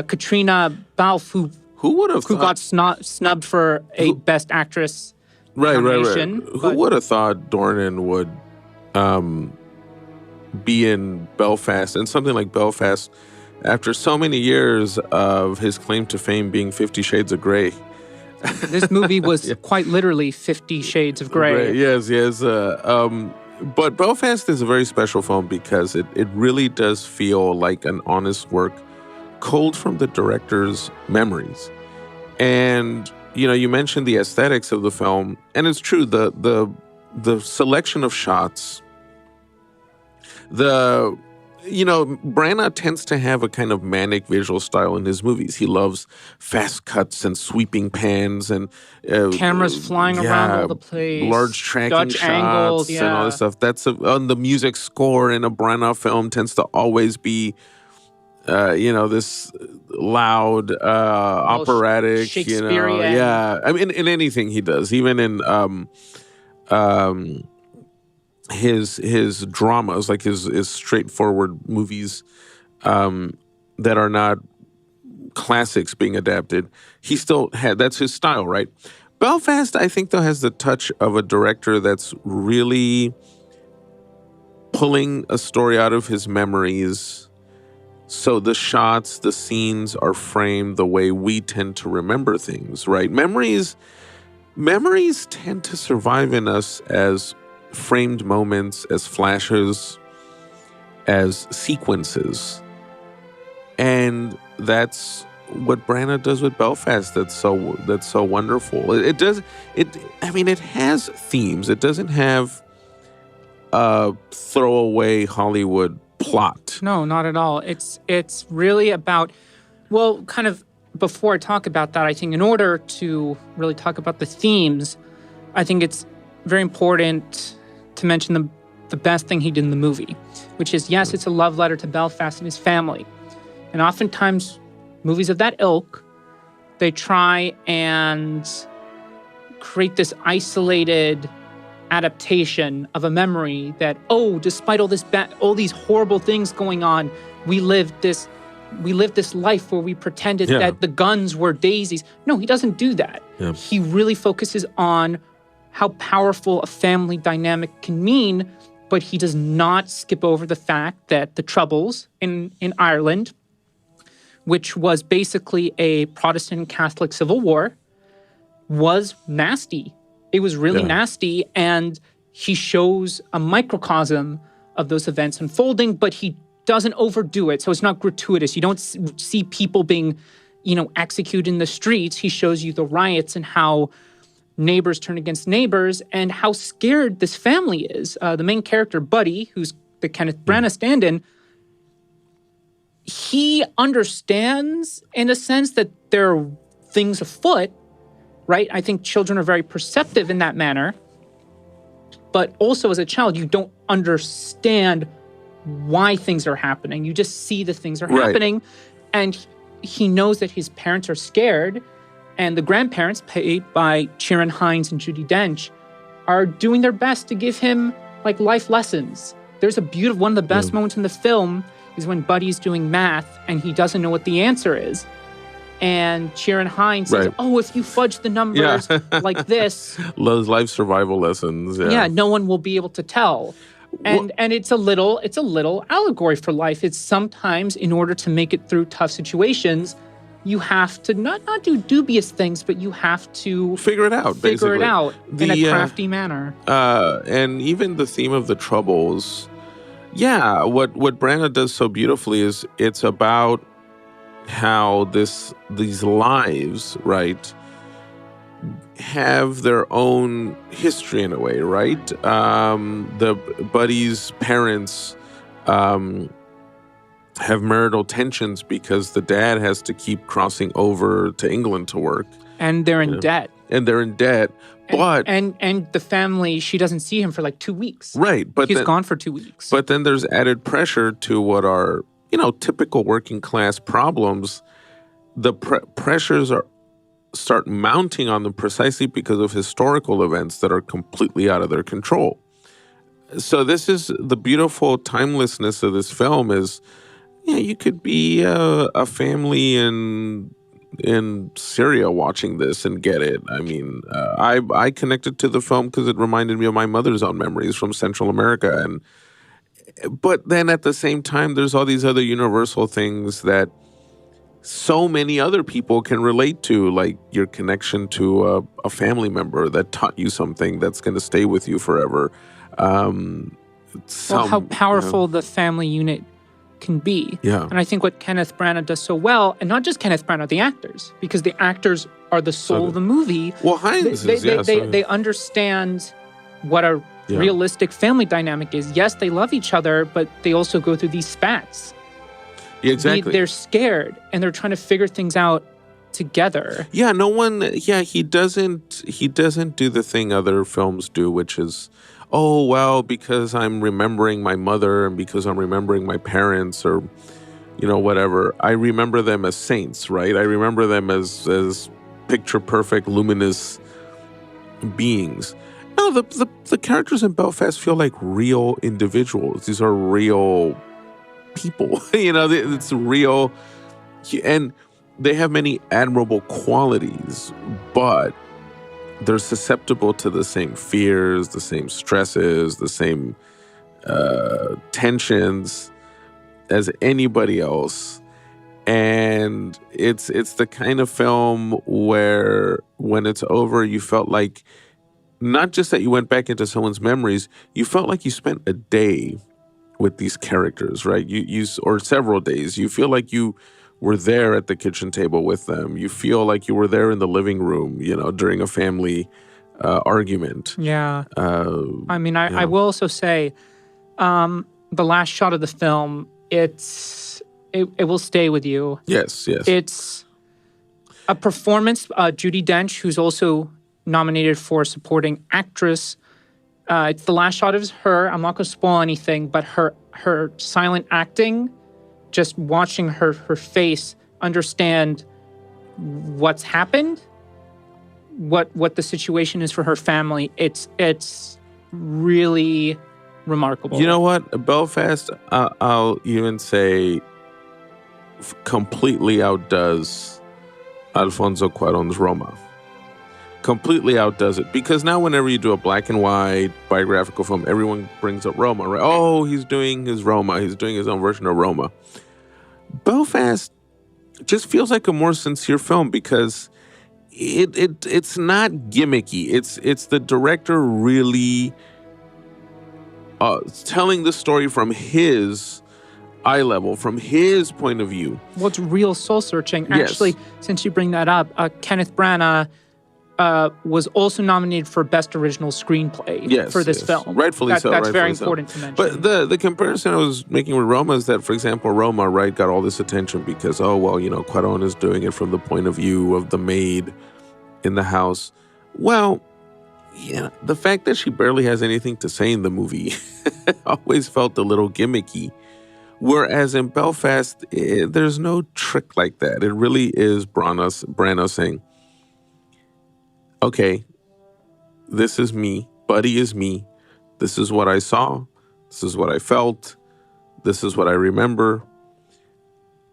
Katrina Balfe, who got snubbed for a Best Actress. Right. Who would have thought Dornan would be in Belfast, and something like Belfast, after so many years of his claim to fame being 50 Shades of Grey? This movie was quite literally 50 Shades of Grey. Yes. But Belfast is a very special film because it really does feel like an honest work, culled from the director's memories. And you mentioned the aesthetics of the film, and it's true. The selection of shots, the Branagh tends to have a kind of manic visual style in his movies. He loves fast cuts and sweeping pans and cameras flying around all the place, large tracking Dutch shots angles, and all this stuff. That's on the music score in a Branagh film tends to always be, this loud, operatic, Shakespearean. yeah. I mean, in anything he does, even in his dramas, like his straightforward movies that are not classics being adapted, he still had, that's his style, right? Belfast, I think, though, has the touch of a director that's really pulling a story out of his memories. So the shots, the scenes are framed the way we tend to remember things, right? Memories tend to survive in us as framed moments, as flashes, as sequences. And that's what Branagh does with Belfast. That's so wonderful. It has themes. It doesn't have a throwaway Hollywood plot. No, not at all. It's really about, well, kind of before I talk about that, I think in order to really talk about the themes, I think it's very important to mention the best thing he did in the movie, which is, yes, it's a love letter to Belfast and his family. And oftentimes, movies of that ilk, they try and create this isolated adaptation of a memory that, despite all these horrible things going on, we lived this life where we pretended that the guns were daisies. No, he doesn't do that. Yeah. He really focuses on how powerful a family dynamic can mean, but he does not skip over the fact that the Troubles in Ireland, which was basically a Protestant Catholic civil war, was nasty. It was really nasty, and he shows a microcosm of those events unfolding, but he doesn't overdo it, so it's not gratuitous. You don't see people being, executed in the streets. He shows you the riots and how neighbors turn against neighbors and how scared this family is. The main character, Buddy, who's the Kenneth Branagh stand-in, he understands, in a sense, that there are things afoot, right? I think children are very perceptive in that manner. But also as a child, you don't understand why things are happening. You just see the things are happening. And he knows that his parents are scared. And the grandparents, played by Ciarán Hinds and Judi Dench, are doing their best to give him, life lessons. There's one of the best moments in the film is when Buddy's doing math and he doesn't know what the answer is. And Ciarán Hinds says, if you fudge the numbers like this... Those life survival lessons. Yeah, no one will be able to tell. And it's a little allegory for life. It's sometimes, in order to make it through tough situations, you have to not do dubious things, but you have to... Figure it out, basically. In a crafty manner. And even the theme of the Troubles... Yeah, what Branagh does so beautifully is it's about how these lives, right, have their own history in a way, right? The Buddy's parents have marital tensions because the dad has to keep crossing over to England to work. And they're in debt. And they're in debt. But and the family, she doesn't see him for 2 weeks. Right. But he's gone for 2 weeks. But then there's added pressure to what are, typical working class problems. The pressures start mounting on them precisely because of historical events that are completely out of their control. So this is the beautiful timelessness of this film is, you could be a family in Syria watching this and get it. I mean, I connected to the film because it reminded me of my mother's own memories from Central America. But then at the same time, there's all these other universal things that so many other people can relate to, like your connection to a family member that taught you something that's going to stay with you forever. How powerful the family unit can be. Yeah. And I think what Kenneth Branagh does so well, and not just Kenneth Branagh, the actors, because the actors are the soul of the movie. Well, Hinds they understand what a Yeah. realistic family dynamic is. Yes, they love each other, but they also go through these spats. Yeah, exactly. They're scared and they're trying to figure things out together. Yeah, no one. Yeah, he doesn't do the thing other films do, which is, oh well, because I'm remembering my mother and because I'm remembering my parents, or whatever. I remember them as saints, right? I remember them as picture perfect, luminous beings. No, the characters in Belfast feel like real individuals. These are real people. It's real, and they have many admirable qualities, but they're susceptible to the same fears, the same stresses, the same tensions as anybody else. And it's the kind of film where when it's over, you felt like not just that you went back into someone's memories, you felt like you spent a day with these characters, right? You or several days. You feel like you were there at the kitchen table with them. You feel like you were there in the living room, during a family argument. Yeah. I will also say, the last shot of the film, it will stay with you. Yes. It's a performance. Judi Dench, who's also nominated for supporting actress. It's the last shot of her. I'm not going to spoil anything, but her silent acting, just watching her face understand what's happened, what the situation is for her family. It's really remarkable. You know what? Belfast, I'll even say, completely outdoes Alfonso Cuarón's Roma. Completely outdoes it. Because now whenever you do a black and white biographical film, everyone brings up Roma, right? Oh, he's doing his Roma. He's doing his own version of Roma. Belfast just feels like a more sincere film because it's not gimmicky. It's the director really telling the story from his eye level, from his point of view. What's real soul-searching? Yes. Actually, since you bring that up, Kenneth Branagh was also nominated for Best Original Screenplay for this film. Rightfully so. That's very so. important to mention. But the comparison I was making with Roma is that, for example, Roma, right, got all this attention because, Cuarón is doing it from the point of view of the maid in the house. Well, the fact that she barely has anything to say in the movie always felt a little gimmicky. Whereas in Belfast, there's no trick like that. It really is Branagh saying, okay, this is me. Buddy is me. This is what I saw. This is what I felt. This is what I remember.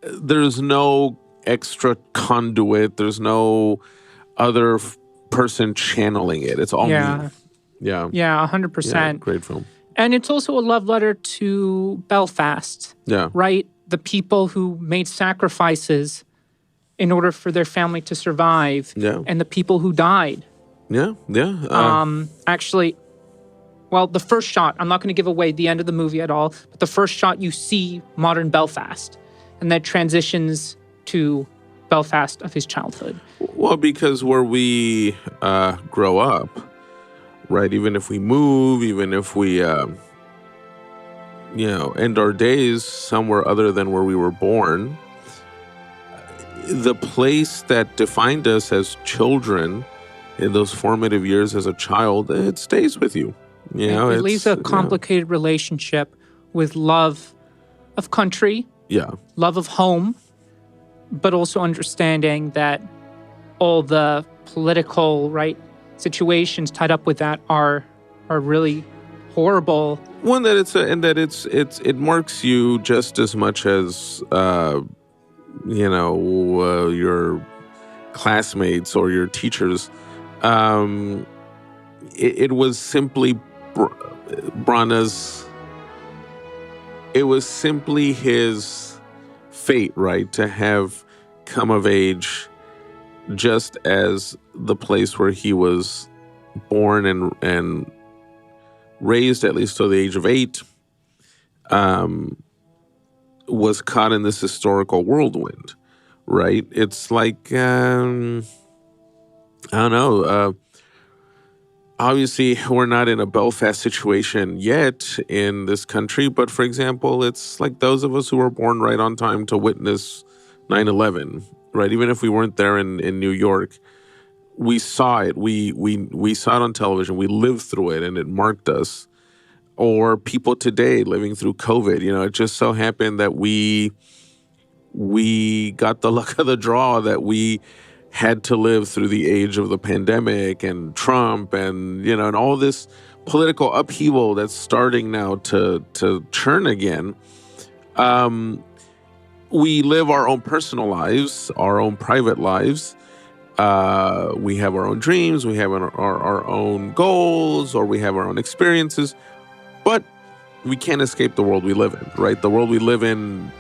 There's no extra conduit. There's no other person channeling it. It's all me. Yeah. Yeah, 100%. Yeah, great film. And it's also a love letter to Belfast. Yeah. Right? The people who made sacrifices in order for their family to survive. Yeah. And the people who died. Yeah. Actually, well, the first shot, I'm not going to give away the end of the movie at all, but the first shot you see modern Belfast. And that transitions to Belfast of his childhood. Well, because where we grow up, right, even if we move, even if we, end our days somewhere other than where we were born, the place that defined us as children in those formative years as a child, it stays with you. It leaves a complicated relationship with love of country, love of home, but also understanding that all the political, situations tied up with that are really horrible. One that it marks you just as much as your classmates or your teachers. It was simply Branagh's. It was simply his fate, right, to have come of age just as the place where he was born and raised, at least till the age of 8, was caught in this historical whirlwind, right? It's like, I don't know, obviously, we're not in a Belfast situation yet in this country. But for example, it's like those of us who were born right on time to witness 9/11, right? Even if we weren't there in New York, we saw it. We saw it on television. We lived through it, and it marked us. Or people today living through COVID. It just so happened that we got the luck of the draw that we had to live through the age of the pandemic and Trump and and all this political upheaval that's starting now to churn again. We live our own personal lives, our own private lives. We have our own dreams, we have our own goals, or we have our own experiences. But we can't escape the world we live in, right? The world we live in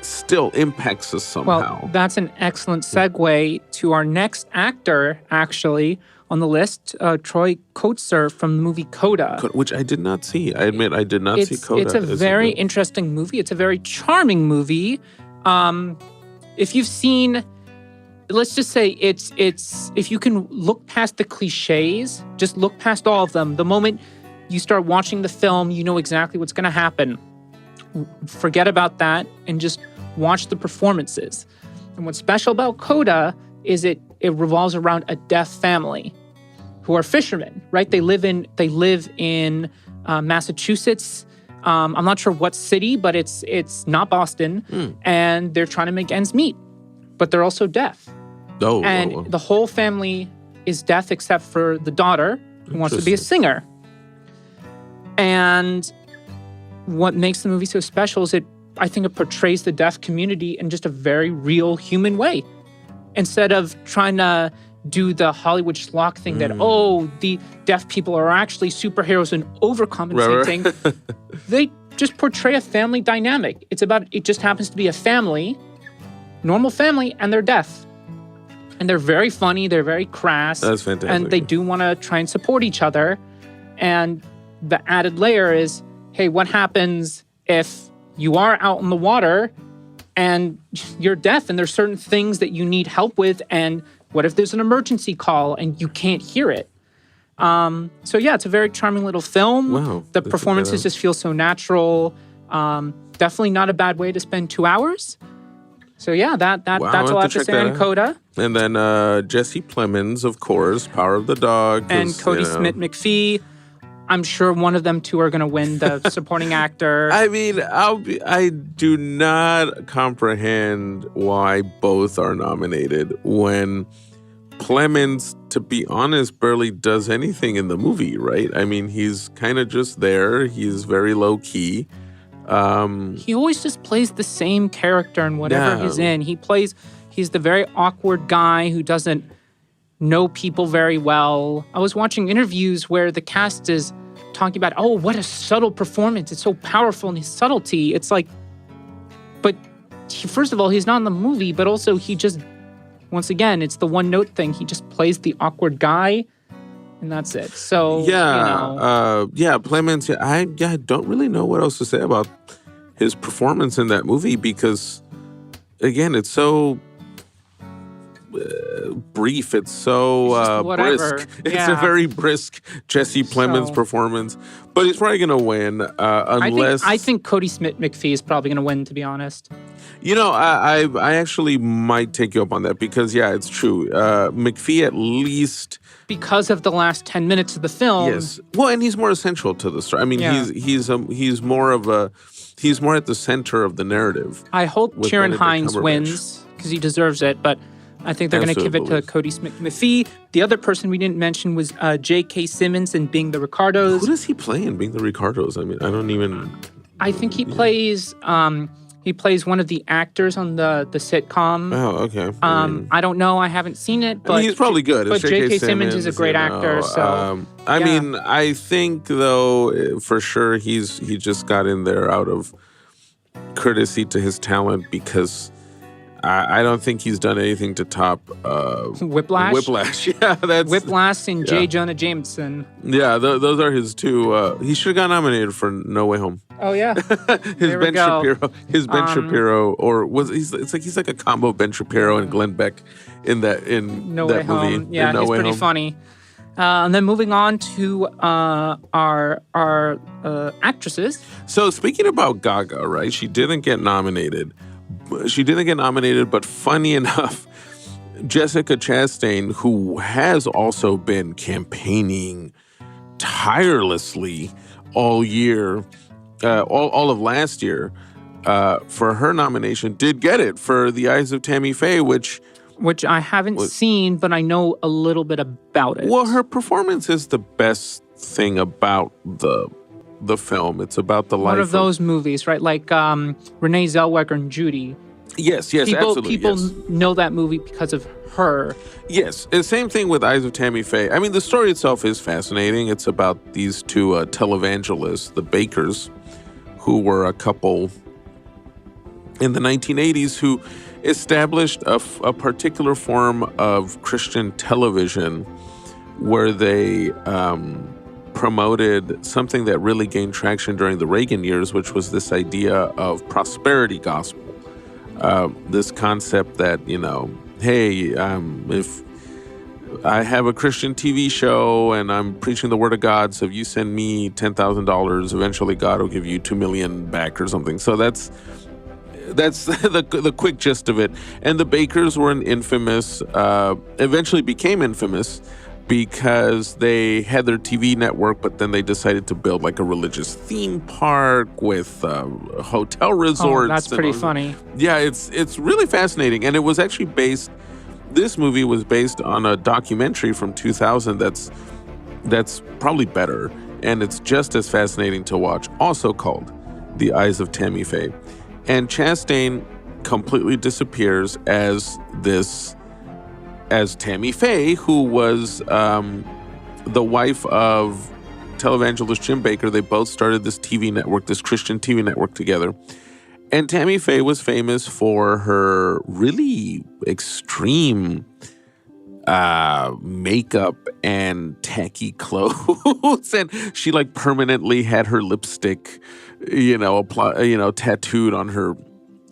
still impacts us somehow. Well, that's an excellent segue to our next actor, actually, on the list, Troy Kotsur from the movie Coda. Which I did not see. I admit I did not see Coda. It's a very interesting movie. It's a very charming movie. If you've seen, let's just say it's if you can look past the cliches, just look past all of them. The moment you start watching the film, you know exactly what's going to happen. Forget about that and just watch the performances. And what's special about Coda is it revolves around a deaf family who are fishermen, right? They live in Massachusetts. I'm not sure what city, but it's not Boston. And they're trying to make ends meet, but they're also deaf. And the whole family is deaf except for the daughter who wants to be a singer. And what makes the movie so special is I think it portrays the deaf community in just a very real human way. Instead of trying to do the Hollywood schlock thing that, the deaf people are actually superheroes and overcompensating. Right. They just portray a family dynamic. It just happens to be a family, normal family, and they're deaf. And they're very funny, they're very crass. That's fantastic. And they do want to try and support each other. And the added layer is, hey, what happens if you are out in the water and you're deaf and there's certain things that you need help with, and what if there's an emergency call and you can't hear it? So yeah, it's a very charming little film. Wow. The performances just feel so natural. Definitely not a bad way to spend 2 hours. So yeah, that's all I have to say on Coda. And then Jesse Plemons, of course, Power of the Dog. And Cody Smith-McPhee. I'm sure one of them two are going to win the supporting actor. I mean, I do not comprehend why both are nominated when Plemons, to be honest, barely does anything in the movie, right? I mean, he's kind of just there. He's very low key. He always just plays the same character in whatever he's in. He's the very awkward guy who doesn't know people very well. I was watching interviews where the cast is talking about, what a subtle performance. It's so powerful in his subtlety. It's like, but first of all, he's not in the movie, but also he just, once again, it's the one note thing. He just plays the awkward guy, and that's it. So, Plemons, I don't really know what else to say about his performance in that movie because, again, it's so brief. It's so brisk. It's a very brisk Jesse Plemons performance. But he's probably going to win unless... I think Cody Smith-McPhee is probably going to win, to be honest. I actually might take you up on that because, it's true. McPhee at least... Because of the last 10 minutes of the film. Yes. Well, and he's more essential to the story. I mean, he's more at the center of the narrative. I hope Kieran Hines wins because he deserves it, but I think they're going to give it to Cody Smith-McPhee. The other person we didn't mention was J.K. Simmons in Being the Ricardos. Who does he play in Being the Ricardos? I mean, I don't even... I think he plays one of the actors on the sitcom. Oh, okay. I don't know. I haven't seen it, but he's probably good. But J.K. Simmons is a great actor. So I mean, I think though for sure he just got in there out of courtesy to his talent because I don't think he's done anything to top Whiplash. Whiplash, yeah, that's Whiplash and J. Jonah Jameson. Yeah, those are his two. He should have got nominated for No Way Home. Oh yeah, his Ben Shapiro, or he's like a combo Ben Shapiro and Glenn Beck in No Way movie. Home. Yeah, he's pretty funny. And then moving on to our actresses. So speaking about Gaga, right? She didn't get nominated. But funny enough, Jessica Chastain, who has also been campaigning tirelessly all year, all of last year, for her nomination, did get it for The Eyes of Tammy Faye, which I haven't seen, but I know a little bit about it. Well, her performance is the best thing about the film. It's about the life one of those movies, right? Like Renee Zellweger and Judy. Yes, absolutely. People know that movie because of her. Yes, the same thing with Eyes of Tammy Faye. I mean, the story itself is fascinating. It's about these two televangelists, the Bakers, who were a couple in the 1980s who established a particular form of Christian television where they promoted something that really gained traction during the Reagan years, which was this idea of prosperity gospel. This concept that, hey, if I have a Christian TV show and I'm preaching the word of God, so if you send me $10,000, eventually God will give you $2 million back or something. So that's the quick gist of it. And the Bakers were eventually became infamous because they had their TV network, but then they decided to build like a religious theme park with hotel resorts. Oh, that's pretty funny. Yeah, it's really fascinating. And it was actually this movie was based on a documentary from 2000 that's probably better. And it's just as fascinating to watch, also called The Eyes of Tammy Faye. And Chastain completely disappears as Tammy Faye, who was the wife of televangelist Jim Bakker. They both started this TV network, this Christian TV network together. And Tammy Faye was famous for her really extreme makeup and tacky clothes. And she like permanently had her lipstick, tattooed on her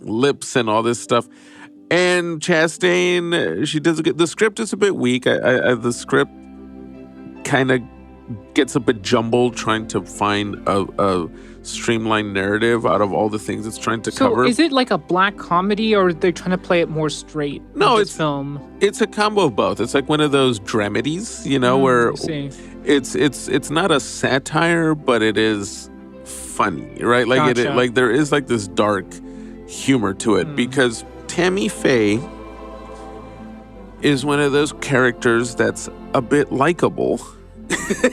lips and all this stuff. And Chastain, she does the script is a bit weak. The script kind of gets a bit jumbled trying to find a streamlined narrative out of all the things it's trying to cover. So is it like a black comedy or are they trying to play it more straight? No, it's film. It's a combo of both. It's like one of those dramedies, where it's not a satire, but it is funny, right? Like Gotcha. there is like this dark humor to it because Tammy Faye is one of those characters that's a bit likable.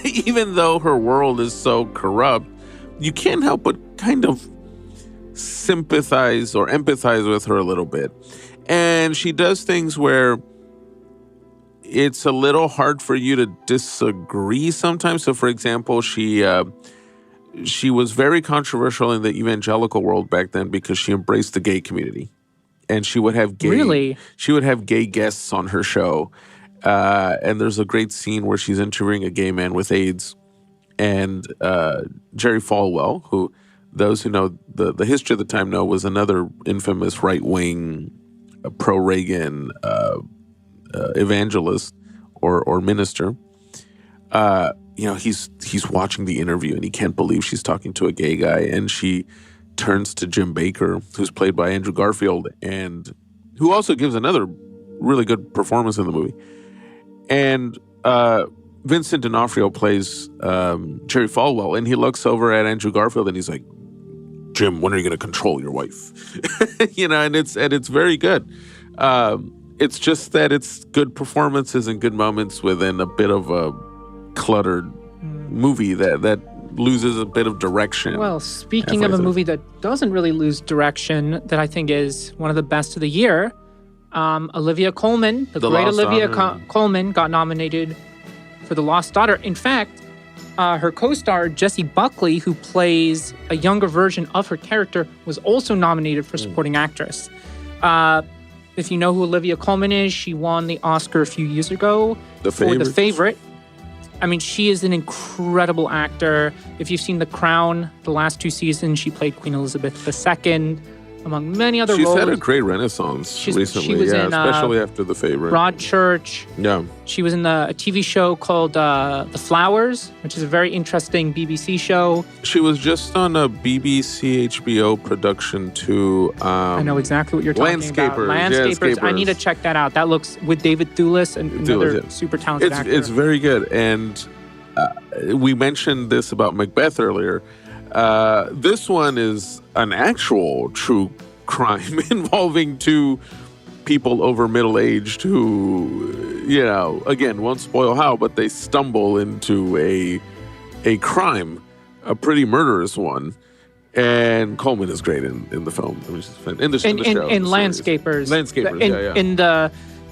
Even though her world is so corrupt, you can't help but kind of sympathize or empathize with her a little bit. And she does things where it's a little hard for you to disagree sometimes. So, for example, she was very controversial in the evangelical world back then because she embraced the gay community. And she would have gay guests on her show. And there's a great scene where she's interviewing a gay man with AIDS. And Jerry Falwell, who those who know the history of the time know was another infamous right-wing pro-Reagan evangelist or minister. He's watching the interview and he can't believe she's talking to a gay guy. And she turns to Jim Bakker, who's played by Andrew Garfield, and who also gives another really good performance in the movie. And Vincent D'Onofrio plays Jerry Falwell, and he looks over at Andrew Garfield and he's like, "Jim, when are you going to control your wife?" And it's very good. It's just that it's good performances and good moments within a bit of a cluttered movie that loses a bit of direction. Well, speaking of a movie that doesn't really lose direction, that I think is one of the best of the year, Olivia Colman, the great Olivia Colman, got nominated for The Lost Daughter. In fact, her co-star, Jessie Buckley, who plays a younger version of her character, was also nominated for supporting actress. If you know who Olivia Colman is, she won the Oscar a few years ago for The Favorite. I mean, she is an incredible actor. If you've seen The Crown, the last 2 seasons, she played Queen Elizabeth II. among many other She's roles. had a great renaissance recently. She was in, especially after The Favorite. Broadchurch. Yeah. She was in a TV show called The Flowers, which is a very interesting BBC show. She was just on a BBC HBO production too. I know exactly what you're talking about. Landscapers. I need to check that out. That looks with David Thewlis and another super talented actor. It's very good. And we mentioned this about Macbeth earlier. This one is an actual true crime involving two people over middle-aged who, again, won't spoil how, but they stumble into a crime, a pretty murderous one. And Coleman is great in the film. I mean, in the show. In Landscapers.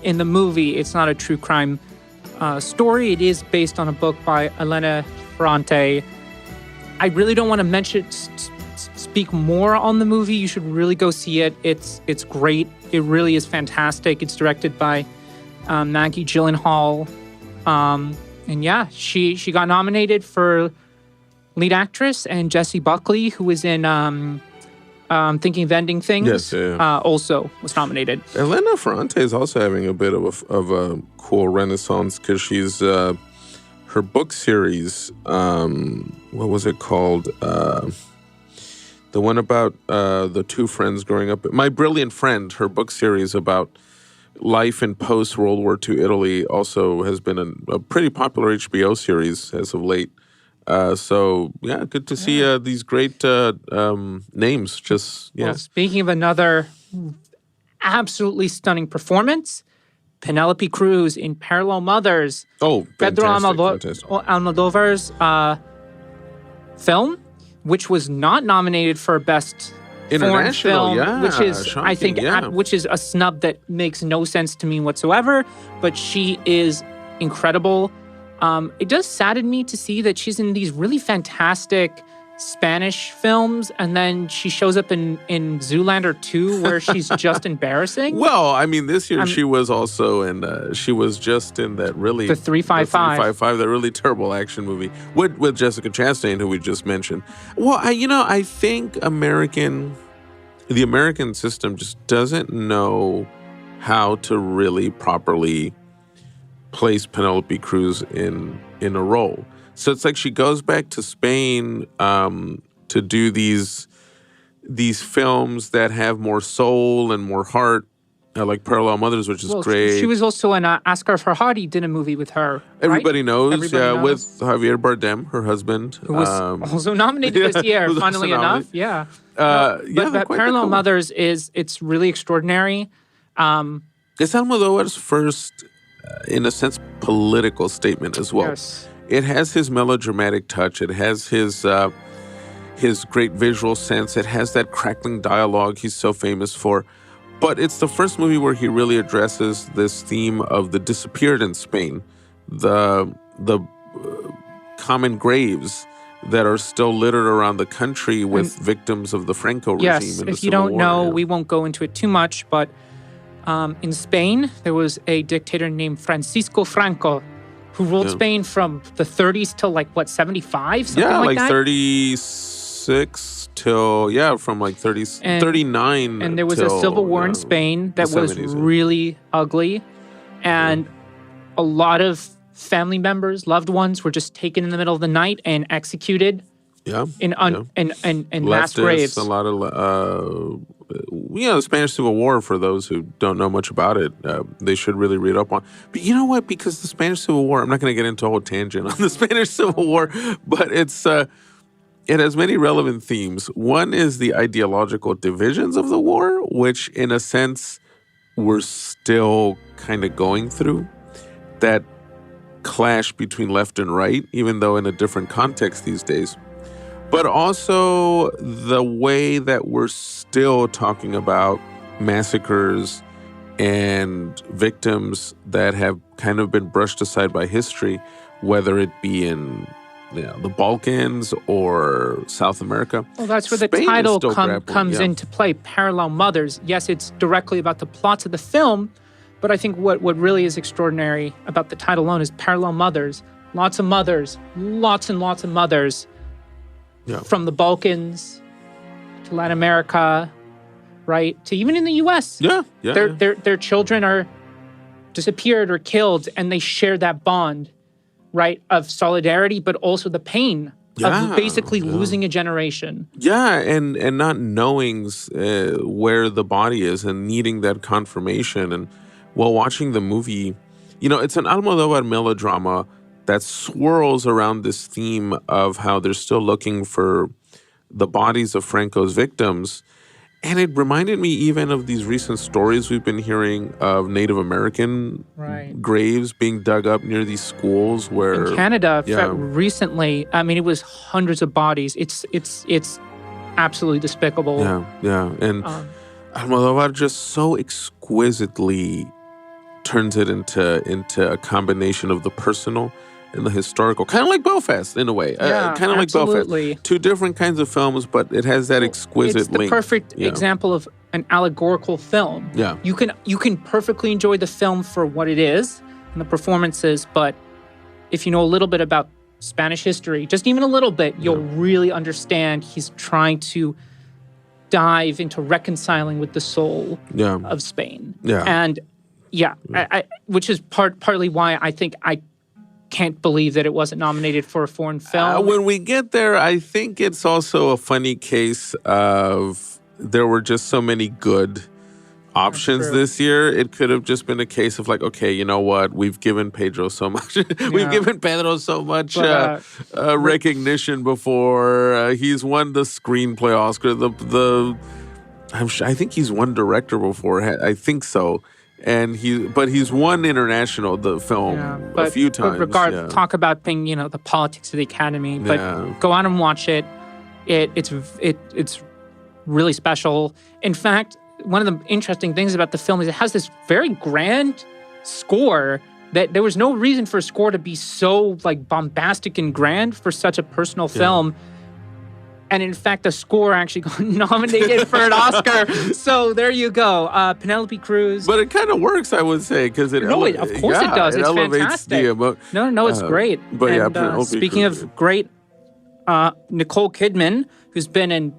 In the movie, it's not a true crime story. It is based on a book by Elena Ferrante. I really don't want to speak more on the movie. You should really go see it. It's great. It really is fantastic. It's directed by Maggie Gyllenhaal. And yeah, she got nominated for lead actress, and Jessie Buckley, who was in Thinking of Ending Things, also was nominated. Elena Ferrante is also having a bit of a cool renaissance because she's her book series. What was it called? The one about the two friends growing up. My Brilliant Friend, her book series about life in post-World War II Italy, also has been a pretty popular HBO series as of late. So, yeah, good to see these great names. Well, speaking of another absolutely stunning performance, Penelope Cruz in Parallel Mothers. Oh, Pedro fantastic. Almodovar's film, which was not nominated for Best Foreign Film, which is, shocking, I think, which is a snub that makes no sense to me whatsoever. But she is incredible. It does sadden me to see that she's in these really fantastic Spanish films, and then she shows up in Zoolander 2, where she's just embarrassing. Well, I mean, this year she was also in. She was just in that really the 355, that really terrible action movie with Jessica Chastain, who we just mentioned. Well, I think the American system just doesn't know how to really properly place Penelope Cruz in a role. So it's like she goes back to Spain to do these films that have more soul and more heart, like Parallel Mothers, which is great. She was also in Asghar Farhadi did a movie with her. Everybody right? knows, Everybody with Javier Bardem, her husband, who was also nominated this year. Funnily enough, but Parallel Mothers it's really extraordinary. It's Almodovar's first, in a sense, political statement as well. Yes. It has his melodramatic touch. It has his great visual sense. It has that crackling dialogue he's so famous for. But it's the first movie where he really addresses this theme of the disappeared in Spain, the common graves that are still littered around the country with victims of the Franco regime. Yes, if you don't know, we won't go into it too much, but in Spain, there was a dictator named Francisco Franco, who ruled Spain from the 30s till 75, something like that? 36 till, from 39. And there was a civil war in Spain that was really ugly. And a lot of family members, loved ones, were just taken in the middle of the night and executed in mass graves. A lot of, the Spanish Civil War, for those who don't know much about it, they should really read up on. But you know what? Because the Spanish Civil War, I'm not going to get into a whole tangent on the Spanish Civil War, but it has many relevant themes. One is the ideological divisions of the war, which in a sense we're still kind of going through. That clash between left and right, even though in a different context these days. But also the way that we're still talking about massacres and victims that have kind of been brushed aside by history, whether it be in the Balkans or South America. Well, that's where the title comes into play, Parallel Mothers. Yes, it's directly about the plots of the film, but I think what really is extraordinary about the title alone is Parallel Mothers. Lots and lots of mothers. From the Balkans to Latin America, right? To even in the U.S., their children are disappeared or killed, and they share that bond, right, of solidarity, but also the pain of basically losing a generation. Yeah, and not knowing where the body is and needing that confirmation. And while watching the movie, it's an Almodovar melodrama that swirls around this theme of how they're still looking for the bodies of Franco's victims. And it reminded me even of these recent stories we've been hearing of Native American graves being dug up near these schools where... In Canada, recently, I mean, it was hundreds of bodies. It's absolutely despicable. Yeah. And Almodovar just so exquisitely turns it into a combination of the personal and the historical, kind of like Belfast in a way. Kind of like Belfast. Two different kinds of films, but it has that exquisite link. It's the perfect example of an allegorical film. Yeah. You can perfectly enjoy the film for what it is and the performances, but if you know a little bit about Spanish history, just even a little bit, you'll really understand he's trying to dive into reconciling with the soul of Spain. Yeah. And I which is partly why I think I can't believe that it wasn't nominated for a foreign film. When we get there, I think it's also a funny case of there were just so many good options this year. It could have just been a case of like, okay, you know what? We've given Pedro so much. We've given Pedro so much recognition before. He's won the screenplay Oscar. I think he's won director before. I think so. And he's won international the film a few times. Talk about the politics of the Academy. But go out and watch it. It's really special. In fact, one of the interesting things about the film is it has this very grand score that there was no reason for a score to be so like bombastic and grand for such a personal film. And in fact, the score actually got nominated for an Oscar. So there you go. Penelope Cruz. But it kind of works, I would say, because it... of course it does. It's fantastic. It's great. But Penelope speaking Cruz. of great, Nicole Kidman, who's been in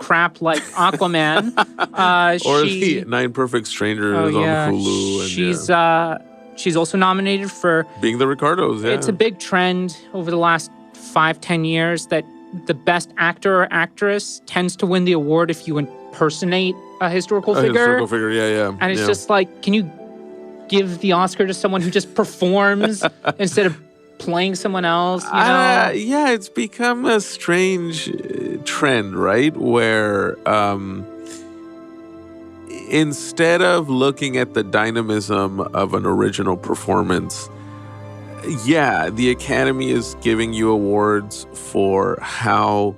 crap like Aquaman. The Nine Perfect Strangers on Hulu. And, she's also nominated for... Being the Ricardos, It's a big trend over the last 5-10 years that the best actor or actress tends to win the award if you impersonate a historical figure. And it's just like, can you give the Oscar to someone who just performs instead of playing someone else? It's become a strange trend, right? Where instead of looking at the dynamism of an original performance, the Academy is giving you awards for how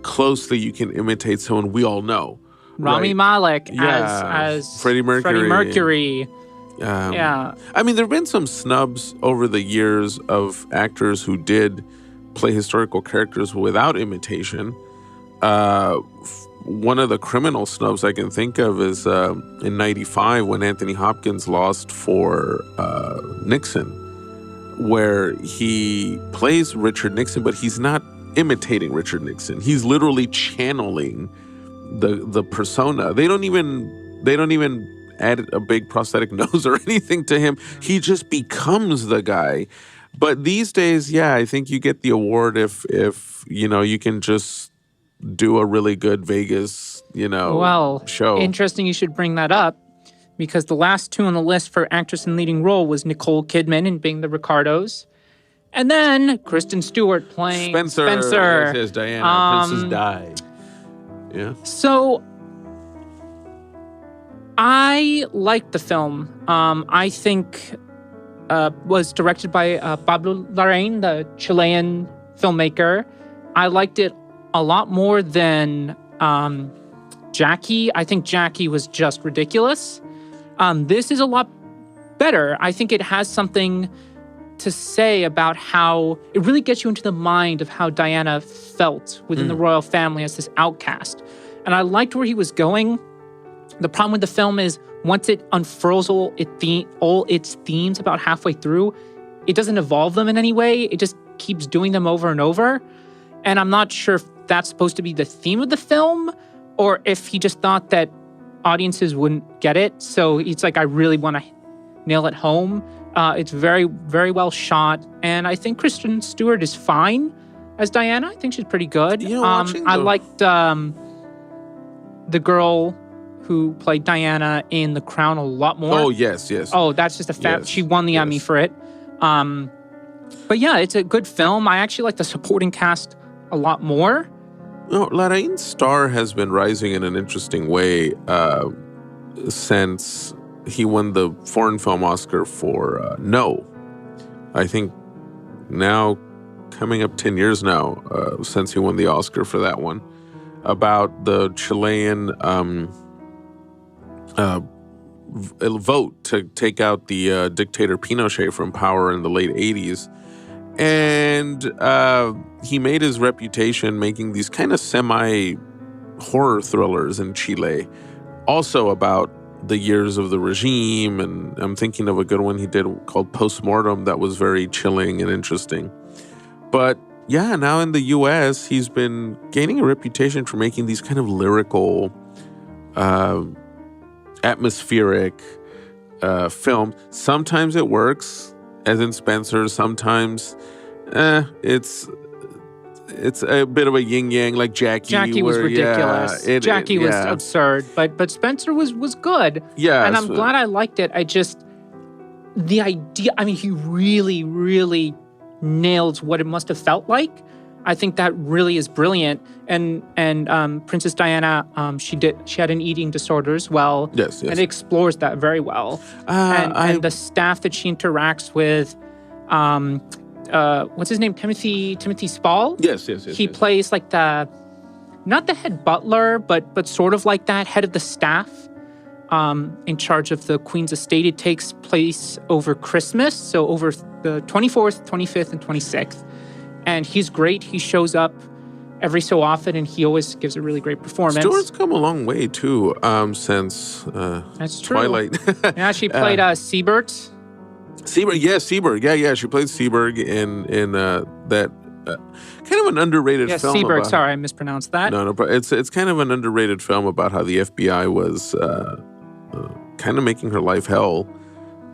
closely you can imitate someone we all know. Rami Malek as Freddie Mercury. I mean, there have been some snubs over the years of actors who did play historical characters without imitation. One of the criminal snubs I can think of is in 95 when Anthony Hopkins lost for Nixon, where he plays Richard Nixon, but he's not imitating Richard Nixon. He's literally channeling the persona. They don't even add a big prosthetic nose or anything to him. He just becomes the guy. But these days, I think you get the award if you can just do a really good Vegas, show. Interesting you should bring that up, because the last two on the list for actress in leading role was Nicole Kidman in Being the Ricardos, and then Kristen Stewart playing Spencer. Yes, Diana, Princess Di. Yeah. So I liked the film. I think was directed by Pablo Larraín, the Chilean filmmaker. I liked it a lot more than Jackie. I think Jackie was just ridiculous. This is a lot better. I think it has something to say about how it really gets you into the mind of how Diana felt within the royal family as this outcast. And I liked where he was going. The problem with the film is once it unfurls all its themes about halfway through, it doesn't evolve them in any way. It just keeps doing them over and over. And I'm not sure if that's supposed to be the theme of the film or if he just thought that audiences wouldn't get it. So it's like, I really want to nail it home. It's very, very well shot. And I think Kristen Stewart is fine as Diana. I think she's pretty good. I liked the girl who played Diana in The Crown a lot more. Oh, yes. Oh, that's just a fact. Yes, she won the Emmy for it. But yeah, it's a good film. I actually like the supporting cast a lot more. No, Larraín's star has been rising in an interesting way since he won the foreign film Oscar for No. I think now, coming up 10 years now since he won the Oscar for that one, about the Chilean vote to take out the dictator Pinochet from power in the late 80s. And he made his reputation making these kind of semi-horror thrillers in Chile, also about the years of the regime. And I'm thinking of a good one he did called Postmortem that was very chilling and interesting. But yeah, now in the U.S., he's been gaining a reputation for making these kind of lyrical, atmospheric films. Sometimes it works, as in Spencer. Sometimes it's a bit of a yin-yang, like Jackie. Jackie was ridiculous. Jackie was absurd, but Spencer was good. Yeah. And I'm glad I liked it. The idea, I mean, he really, really nails what it must have felt like. I think that really is brilliant. And Princess Diana, she had an eating disorder as well. Yes. And it explores that very well. And the staff that she interacts with, what's his name? Timothy Spall? Yes. He plays like not the head butler, but sort of like that, head of the staff in charge of the Queen's estate. It takes place over Christmas, so over the 24th, 25th, and 26th. And he's great. He shows up every so often, and he always gives a really great performance. Stewart's come a long way, too, since That's true. Twilight. Yeah, she played Siebert. Seberg, yeah. She played Seberg in that kind of an underrated film. Yeah, Seberg. Sorry, I mispronounced that. No, but it's kind of an underrated film about how the FBI was kind of making her life hell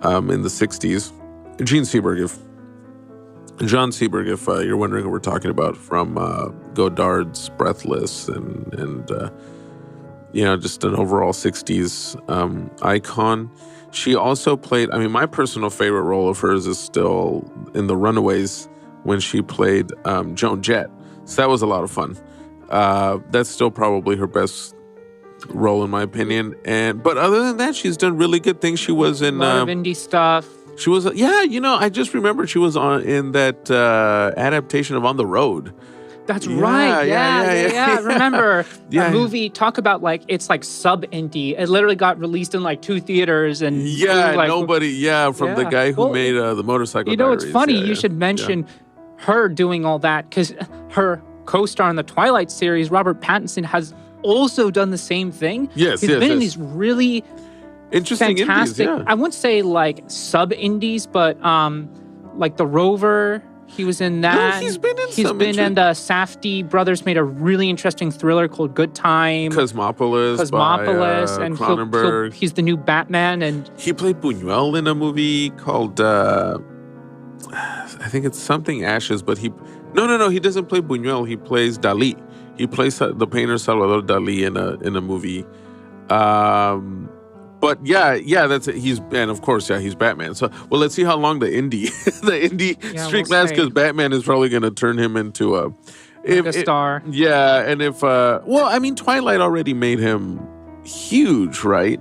in the 60s. John Seberg, if you're wondering who we're talking about, from Godard's Breathless and just an overall 60s icon. She also played, my personal favorite role of hers is still in The Runaways when she played Joan Jett. So that was a lot of fun. That's still probably her best role in my opinion. But other than that, she's done really good things. She was in... a lot of indie stuff. She was, I just remembered she was in that adaptation of On the Road. That's right. Yeah. Remember that movie? Talk about it's like sub-indie. It literally got released in 2 theaters. And from the guy who made the Motorcycle Diaries. It's funny. You should mention her doing all that because her co-star in the Twilight series, Robert Pattinson, has also done the same thing. He's been in these really... interesting fantastic indies, I wouldn't say sub indies, but The Rover, he was in that. No, he's been in the Safdie brothers made a really interesting thriller called Good Time. Cosmopolis by and Cronenberg. He's the new Batman, and he played Buñuel in a movie called I think it's something Ashes, but he doesn't play Buñuel. He plays Dalí. He plays the painter Salvador Dalí in a movie. But that's it. He's Batman. So let's see how long the indie streak lasts, because Batman is probably going to turn him into a star. Yeah, and if Twilight already made him huge, right?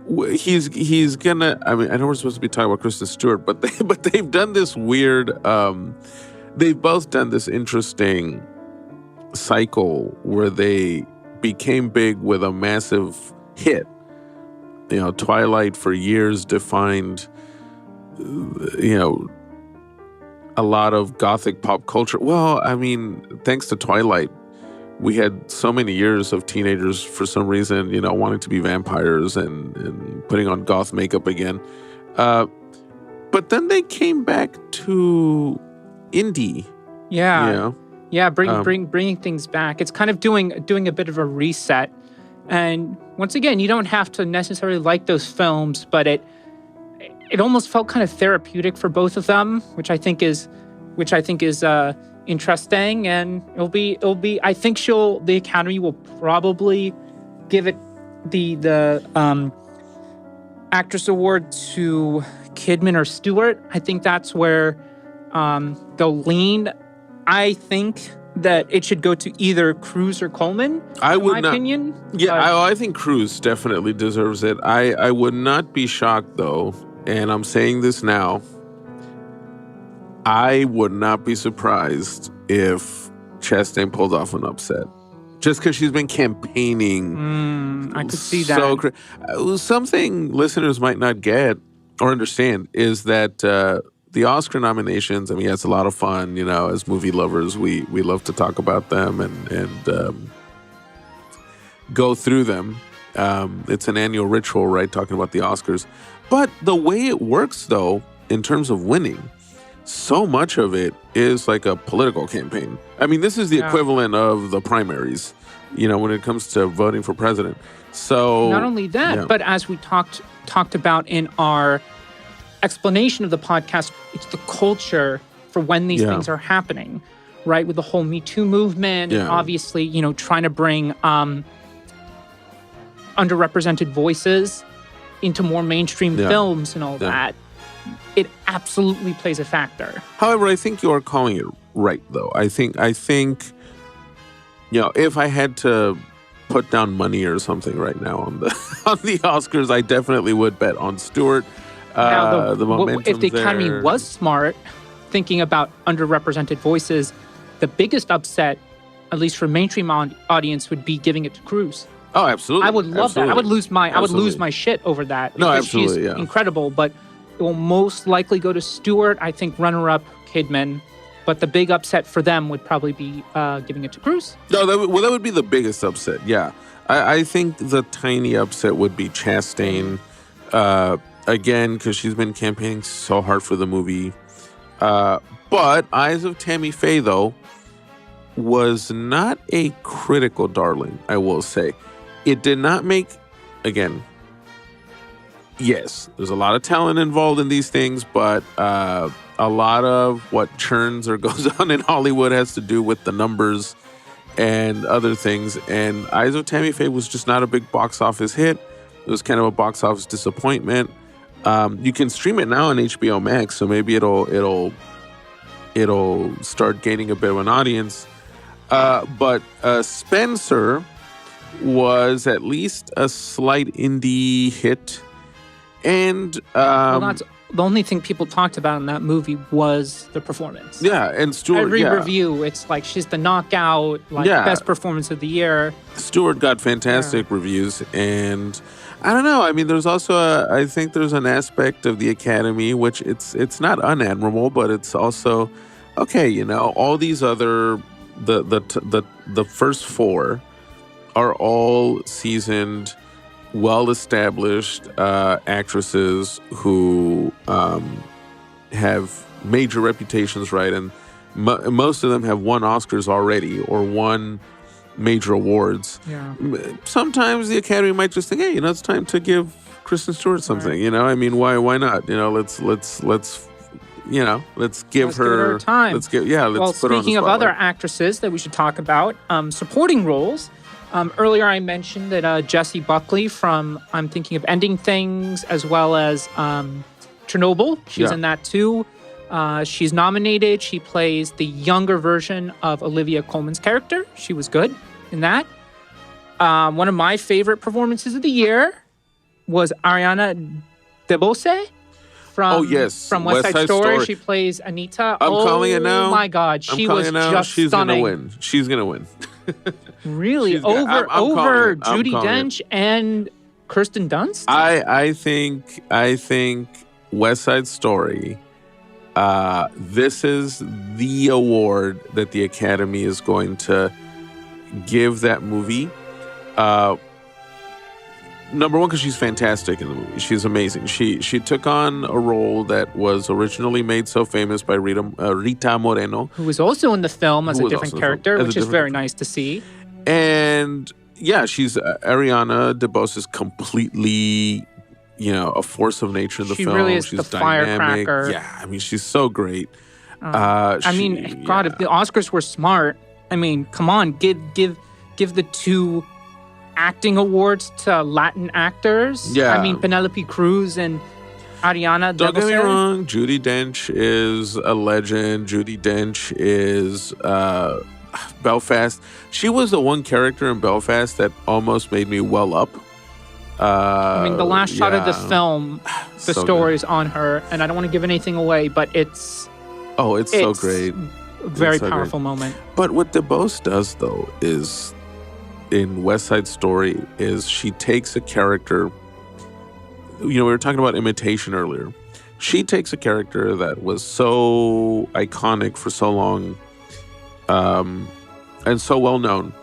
He's gonna. I know we're supposed to be talking about Kristen Stewart, but they've done this weird. They've both done this interesting cycle where they became big with a massive hit. Twilight for years defined, a lot of gothic pop culture. Well, thanks to Twilight, we had so many years of teenagers, for some reason, wanting to be vampires and putting on goth makeup again. But then they came back to indie. Yeah. Yeah, bringing things back. It's kind of doing a bit of a reset. And once again, you don't have to necessarily like those films, but it almost felt kind of therapeutic for both of them, which I think is interesting. And it'll be. I think the Academy will probably give it the actress award to Kidman or Stewart. I think that's where they'll lean. I think that it should go to either Cruise or Coleman, in my opinion. Yeah, I think Cruise definitely deserves it. I would not be shocked, though, and I'm saying this now, I would not be surprised if Chastain pulled off an upset. Just because she's been campaigning. I could see that. Something listeners might not get or understand is that the Oscar nominations, I mean, it's a lot of fun. As movie lovers, we love to talk about them and go through them. It's an annual ritual, right, talking about the Oscars. But the way it works, though, in terms of winning, so much of it is like a political campaign. I mean, this is the equivalent of the primaries, when it comes to voting for president. So not only that, but as we talked about in our explanation of the podcast, it's the culture for when these things are happening, right? With the whole Me Too movement, and obviously, trying to bring underrepresented voices into more mainstream films and all that. It absolutely plays a factor. However, I think you are calling it right, though. I think if I had to put down money or something right now on the Oscars, I definitely would bet on Stewart. Now, the momentum if the Academy was smart, thinking about underrepresented voices, the biggest upset, at least for mainstream audience, would be giving it to Cruise. Oh, absolutely! I would love that. I would lose my shit over that. No, absolutely, she's incredible, but it will most likely go to Stewart. I think runner-up Kidman, but the big upset for them would probably be giving it to Cruise. No, that would be the biggest upset. Yeah, I think the tiny upset would be Chastain. Again, because she's been campaigning so hard for the movie. But Eyes of Tammy Faye, though, was not a critical darling, I will say. It did not make, again, yes, there's a lot of talent involved in these things, but a lot of what churns or goes on in Hollywood has to do with the numbers and other things. And Eyes of Tammy Faye was just not a big box office hit. It was kind of a box office disappointment. You can stream it now on HBO Max, so maybe it'll start gaining a bit of an audience. But Spencer was at least a slight indie hit, and that's the only thing people talked about in that movie was the performance. Yeah, and Stewart. Every review, it's like she's the knockout, best performance of the year. Stewart got fantastic reviews, and I don't know. I mean, there's also I think there's an aspect of the Academy which it's not unadmirable, but it's also okay. All these other the first four are all seasoned, well-established actresses who have major reputations, right? And most of them have won Oscars already or won major awards. Yeah. Sometimes the Academy might just think, hey, it's time to give Kristen Stewart something. Right. I mean, why not? Let's give her time. Let's put her on the spotlight. Speaking of other actresses that we should talk about, supporting roles. Earlier I mentioned that Jessie Buckley from I'm Thinking of Ending Things, as well as Chernobyl. She's in that too. She's nominated. She plays the younger version of Olivia Colman's character. She was good in that. One of my favorite performances of the year was Ariana DeBose from West Side Story. She plays Anita. I'm calling it now. Oh my God, she was just She's stunning. She's gonna win. Really? Over Judi Dench and Kirsten Dunst? I think West Side Story. This is the award that the Academy is going to give that movie. Number one, because she's fantastic in the movie. She's amazing. She took on a role that was originally made so famous by Rita Moreno, who was also in the film as a different character, which is very nice to see. And Yeah, she's Ariana DeBose is completely, a force of nature in the film. She really is she's the dynamic. firecracker. Yeah, I mean, she's so great. God, if the Oscars were smart, I mean, come on, give the 2 acting awards to Latin actors. Yeah. I mean, Penelope Cruz and Ariana. Don't get me wrong, Judi Dench is a legend. Judi Dench is Belfast. She was the one character in Belfast that almost made me well up. I mean, the last shot of the film, the So story is on her, and I don't want to give anything away, but it's so great. A very so powerful moment. But what DeBose does, though, is in West Side Story, is she takes a character. We were talking about imitation earlier. She takes a character that was so iconic for so long, and so well known,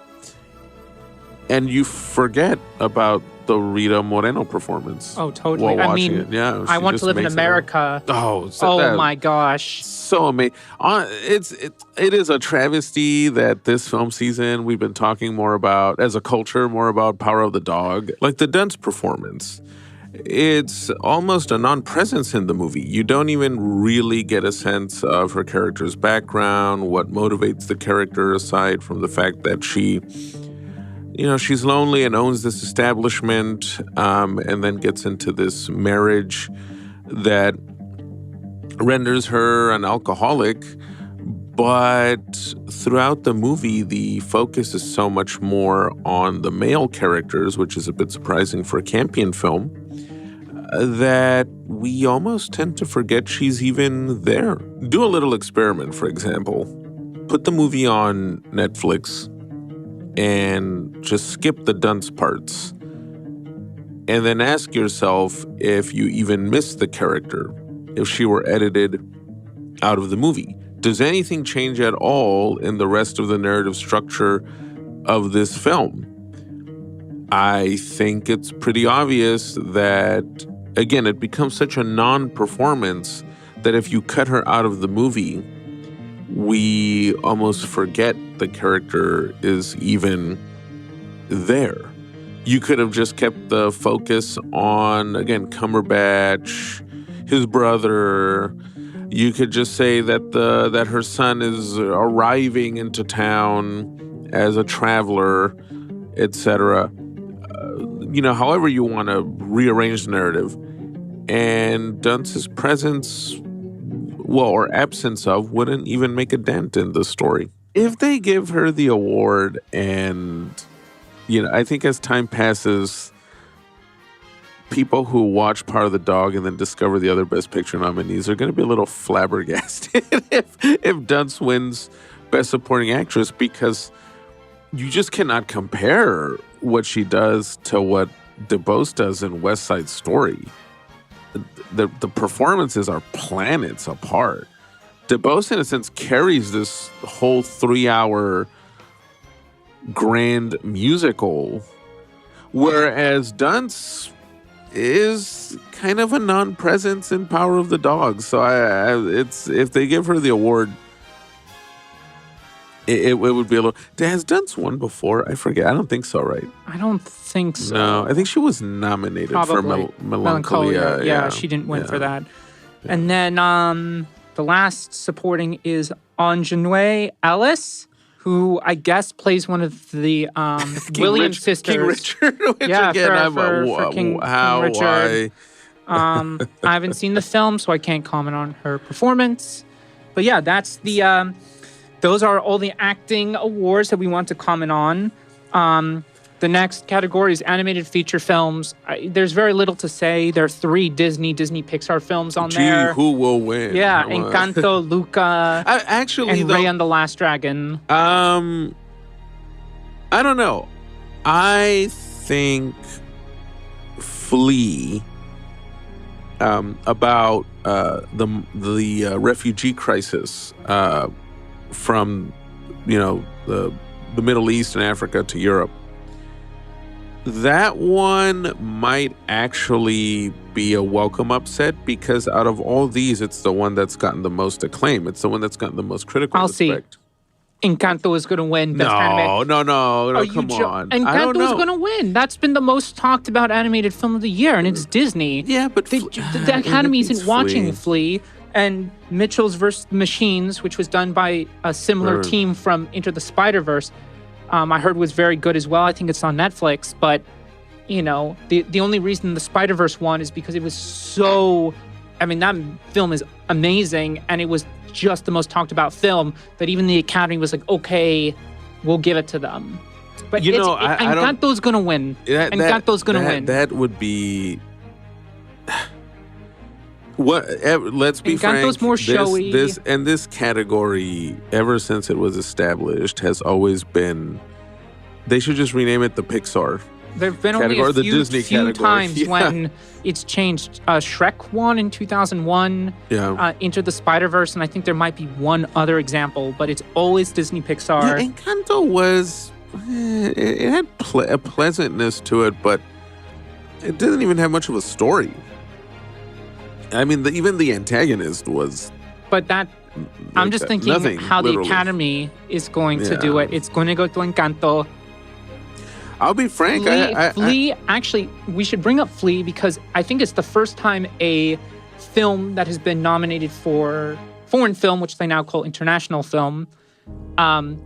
and you forget about the Rita Moreno performance. Oh, totally. While watching I mean, it. Yeah, I Want to Live in America. Oh my gosh. So amazing. It is a travesty that this film season we've been talking more about, as a culture, more about Power of the Dog. Like the Dunst performance. It's almost a non-presence in the movie. You don't even really get a sense of her character's background, what motivates the character, aside from the fact that she's lonely and owns this establishment, and then gets into this marriage that renders her an alcoholic. But throughout the movie, the focus is so much more on the male characters, which is a bit surprising for a Campion film, that we almost tend to forget she's even there. Do a little experiment, for example. Put the movie on Netflix and just skip the Dunst parts. And then ask yourself if you even missed the character, if she were edited out of the movie. Does anything change at all in the rest of the narrative structure of this film? I think it's pretty obvious that, again, it becomes such a non-performance that if you cut her out of the movie, we almost forget the character is even there. You could have just kept the focus on, again, Cumberbatch, his brother. You could just say that her son is arriving into town as a traveler, etc. However you want to rearrange the narrative. And Dunst's presence, or absence of, wouldn't even make a dent in the story. If they give her the award, and, I think as time passes, people who watch Part of the Dog and then discover the other Best Picture nominees are going to be a little flabbergasted if Dunst wins Best Supporting Actress, because you just cannot compare what she does to what DeBose does in West Side Story. The performances are planets apart. DeBose, in a sense, carries this whole 3-hour grand musical, whereas Dunst is kind of a non-presence in Power of the Dog. So if they give her the award, it would be a little. Has Dunst won before? I forget. I don't think so, right? I don't think so. No, I think she was nominated for Melancholia. Yeah, she didn't win for that. Yeah. And then the last supporting is Anjanue Ellis, who I guess plays one of the Williams sisters. King Richard. Which again, for King Richard. I haven't seen the film, so I can't comment on her performance. But yeah, that's the. Those are all the acting awards that we want to comment on. The next category is animated feature films. There's very little to say. There are 3 Disney Pixar films on there. Who will win? Yeah, Encanto, Luca, and Raya and the Last Dragon. I don't know. I think Flea, about the refugee crisis from the Middle East and Africa to Europe. That one might actually be a welcome upset, because out of all these, it's the one that's gotten the most acclaim. It's the one that's gotten the most critical respect Encanto is going to win Best Animated. No, come on. I don't Encanto is know. going to win. That's been the most talked about animated film of the year, and it's Disney. Yeah, but the Academy it's isn't watching Flea. And Mitchell's vs. the Machines, which was done by a similar team from Into the Spider-Verse, I heard was very good as well. I think it's on Netflix, but the only reason the Spider-Verse won is because it was so... I mean, that film is amazing, and it was just the most talked about film that even the Academy was like, okay, we'll give it to them. But Encanto's going to win. Encanto's going to win. That would be... Let's be Encanto's frank. more showy. This category, ever since it was established, has always been... They should just rename it the Pixar There've been only category, a the few, Disney category. times when it's changed. Shrek won in 2001. Yeah. Into the Spider-Verse, and I think there might be one other example, but it's always Disney Pixar. Yeah, Encanto was... it had a pleasantness to it, but it didn't even have much of a story. I mean, even the antagonist was... But that... I'm just thinking how the Academy is going to do it. It's going to go to Encanto. I'll be frank. Flea, actually, we should bring up Flea because I think it's the first time a film that has been nominated for foreign film, which they now call international film,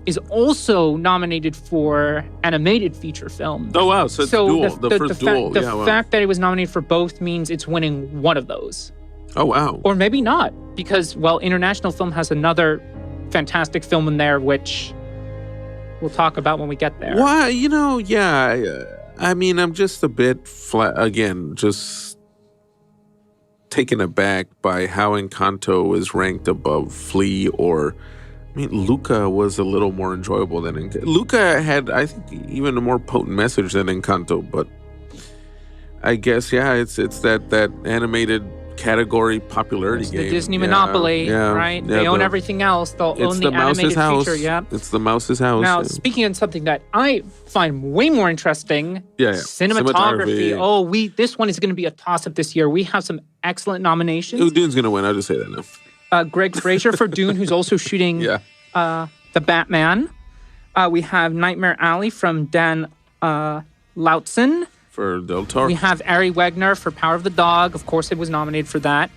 is also nominated for animated feature film. Oh, wow. So it's dual. The first dual. The fact that it was nominated for both means it's winning one of those. Oh, wow. Or maybe not, because, well, international film has another fantastic film in there, which... we'll talk about when we get there. Well, yeah. I mean, I'm just a bit just taken aback by how Encanto is ranked above Flea Luca was a little more enjoyable than Encanto. Luca had, I think, even a more potent message than Encanto, but I guess, it's that animated category popularity game. The Disney monopoly, right? Yeah, they own everything else. They'll own the animated feature. Yeah, it's the mouse's house. Now, speaking of something that I find way more interesting, cinematography. Oh, this one is going to be a toss-up this year. We have some excellent nominations. Dune's going to win. I'll just say that now. Greg Fraser for Dune, who's also shooting the Batman. We have Nightmare Alley from Dan Lautzen. For Del Toro. We have Ari Wegner for Power of the Dog. Of course, it was nominated for that.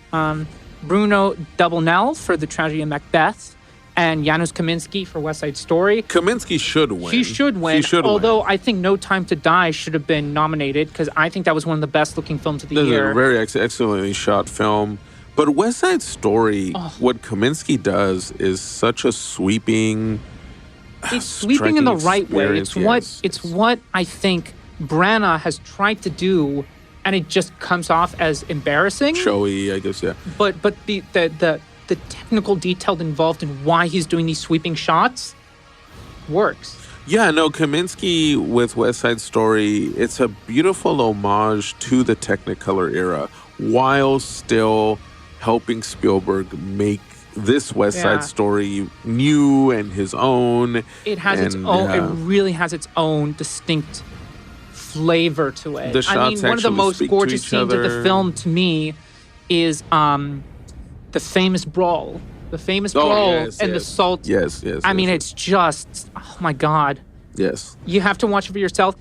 Bruno Doublenel for The Tragedy of Macbeth. And Janusz Kaminski for West Side Story. Kaminski should win. He should win. Although I think No Time to Die should have been nominated because I think that was one of the best-looking films of the year. It's a very excellently shot film. But West Side Story, what Kaminski does is such a sweeping... It's sweeping in the right way. It's what I think... Branagh has tried to do, and it just comes off as embarrassing. Showy, I guess, yeah. But the technical detail involved in why he's doing these sweeping shots works. Yeah, no, Kaminski with West Side Story, it's a beautiful homage to the Technicolor era, while still helping Spielberg make this West Side Story new and his own. It has its own. It really has its own distinct flavor to it. The shots one of the most gorgeous scenes of the film to me is the famous brawl. The famous brawl and the salt. Yes. I mean, it's just, oh my God. Yes. You have to watch it for yourself.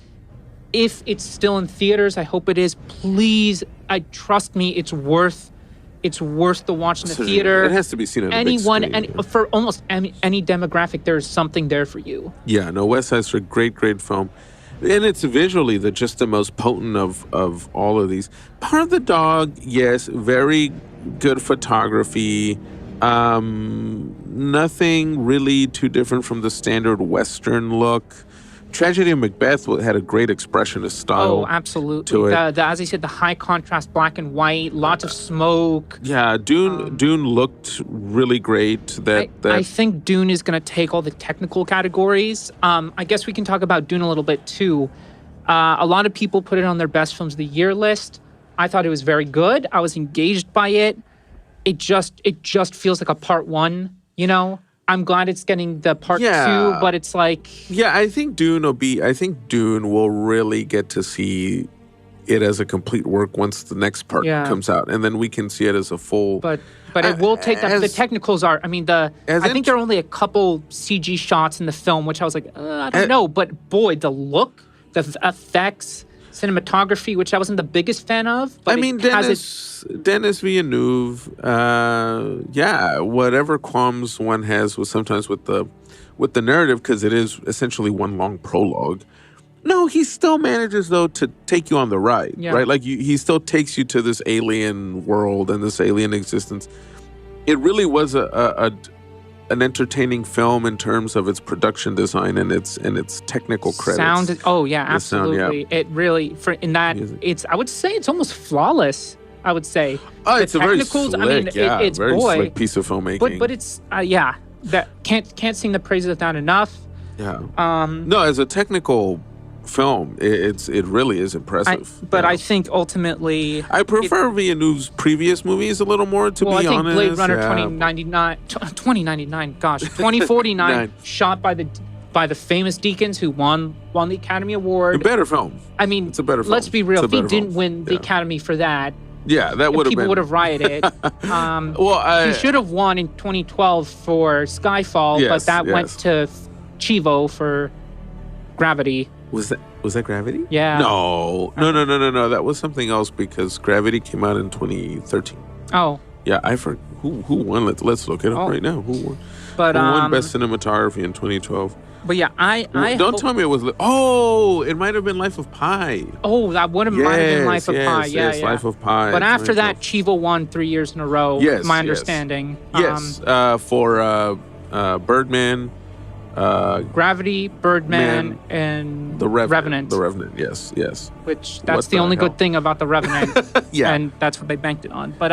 If it's still in theaters, I hope it is. Please, trust me, it's worth the watch in the theater. It has to be seen on a big screen. And for almost any demographic, there's something there for you. Yeah, no, West Side Story, great film. And it's visually the most potent of all of these. Power of the Dog, yes, very good photography. Nothing really too different from the standard Western look. Tragedy of Macbeth had a great expressionist style. Oh, absolutely. As I said, the high contrast black and white, lots of smoke. Yeah, Dune looked really great. I think Dune is going to take all the technical categories. I guess we can talk about Dune a little bit too. A lot of people put it on their best films of the year list. I thought it was very good. I was engaged by it. It just feels like a part one, I'm glad it's getting the part two, but it's like... Yeah, I think Dune will really get to see it as a complete work once the next part comes out, and then we can see it as a full. But it will take up. The technicals are. I mean, I think there are only a couple CG shots in the film, which I was like, I don't know. But boy, the look, the effects, cinematography, which I wasn't the biggest fan of. But I mean, Denis Villeneuve. Whatever qualms one has sometimes with the narrative, because it is essentially one long prologue. No, he still manages, though, to take you on the ride, right? Like, he still takes you to this alien world and this alien existence. It really was an entertaining film in terms of its production design and its technical credits. Sound, absolutely. It really, I would say it's almost flawless, I would say. Oh, it's a very slick, it's very slick piece of filmmaking. But it's, that can't sing the praises of that enough. Yeah. No, as a technical film, it really is impressive. I think ultimately I prefer Villeneuve's previous movies a little more, to be honest. I think Blade Runner 2049 shot by the famous Deakins, who won the Academy Award. A better film. I mean, it's a better film. Let's be real. If he didn't win the Academy for that, that would have people would have rioted. He should have won in 2012 for Skyfall, but that went to Chivo for Gravity. Was that Gravity? Yeah. No. That was something else, because Gravity came out in 2013. Oh. Yeah, I forgot who won. Let's look it up right now. Who won? Who won Best Cinematography in 2012? But yeah, don't tell me it was. Oh, it might have been Life of Pi. Oh, that might have been Life of Pi. Yes, Life of Pi. But after that, Chivo won 3 years in a row. Yes, my understanding. Yes, for Birdman. Gravity, Birdman, and The Revenant. The Revenant, yes. Which, that's the only good thing about The Revenant. And that's what they banked it on. But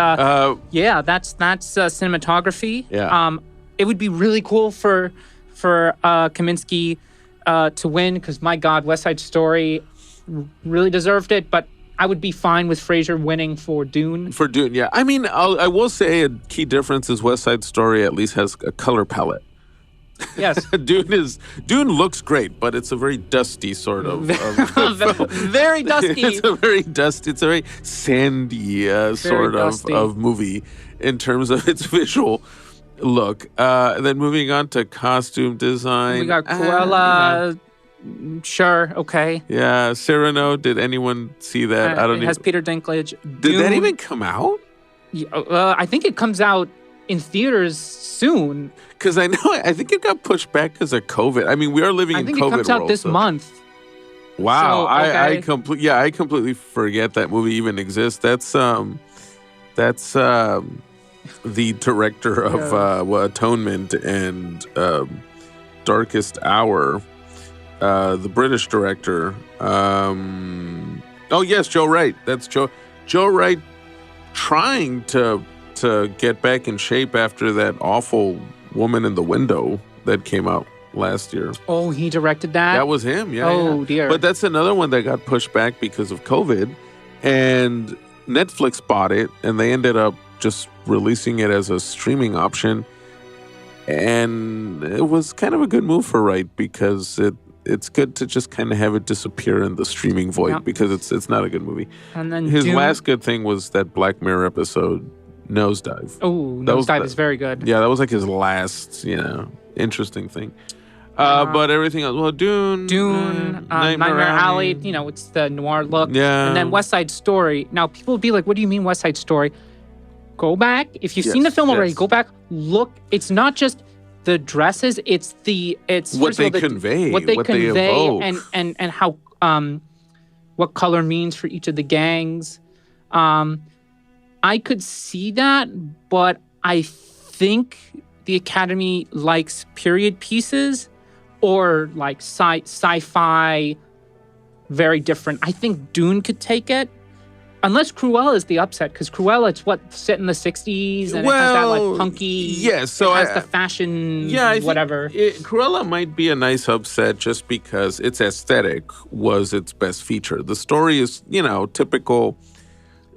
that's cinematography. Yeah. It would be really cool for Kaminsky to win, because my God, West Side Story really deserved it. But I would be fine with Fraser winning for Dune. For Dune, yeah. I mean, I will say a key difference is West Side Story at least has a color palette. Yes. Dune looks great, but it's a very dusty sort of very dusty. It's a very sandy sort of movie in terms of its visual look. Then moving on to costume design. We got Cruella. Sure, okay. Yeah, Cyrano. Did anyone see that? It has Peter Dinklage. Did that even come out? I think it comes out in theaters soon. Because I think it got pushed back because of COVID. I mean, we are living in COVID world. I think it comes out this month. Wow, I completely forget that movie even exists. That's the director of Atonement and Darkest Hour, the British director. Oh yes, Joe Wright. That's Joe Wright trying to get back in shape after that awful Woman in the Window that came out last year. Oh, he directed that? That was him, yeah. Oh, dear. But that's another one that got pushed back because of COVID, and Netflix bought it, and they ended up just releasing it as a streaming option, and it was kind of a good move for Wright, because it's good to just kind of have it disappear in the streaming void, because it's not a good movie. And then his last good thing was that Black Mirror episode, Nosedive. Oh, Nosedive is very good. Yeah, that was like his last, interesting thing. But everything else, well, Dune, Nightmare Alley, it's the noir look. Yeah. And then West Side Story. Now, people will be like, what do you mean West Side Story? Go back. If you've seen the film already, go back, look. It's not just the dresses, it's what they convey. What they evoke. and how, what color means for each of the gangs. I could see that, but I think the Academy likes period pieces or like sci-fi, very different. I think Dune could take it. Unless Cruella is the upset, because Cruella, it's set in the 60s, and it has that like punky. Yes, so it has the fashion, whatever. Cruella might be a nice upset just because its aesthetic was its best feature. The story is, typical.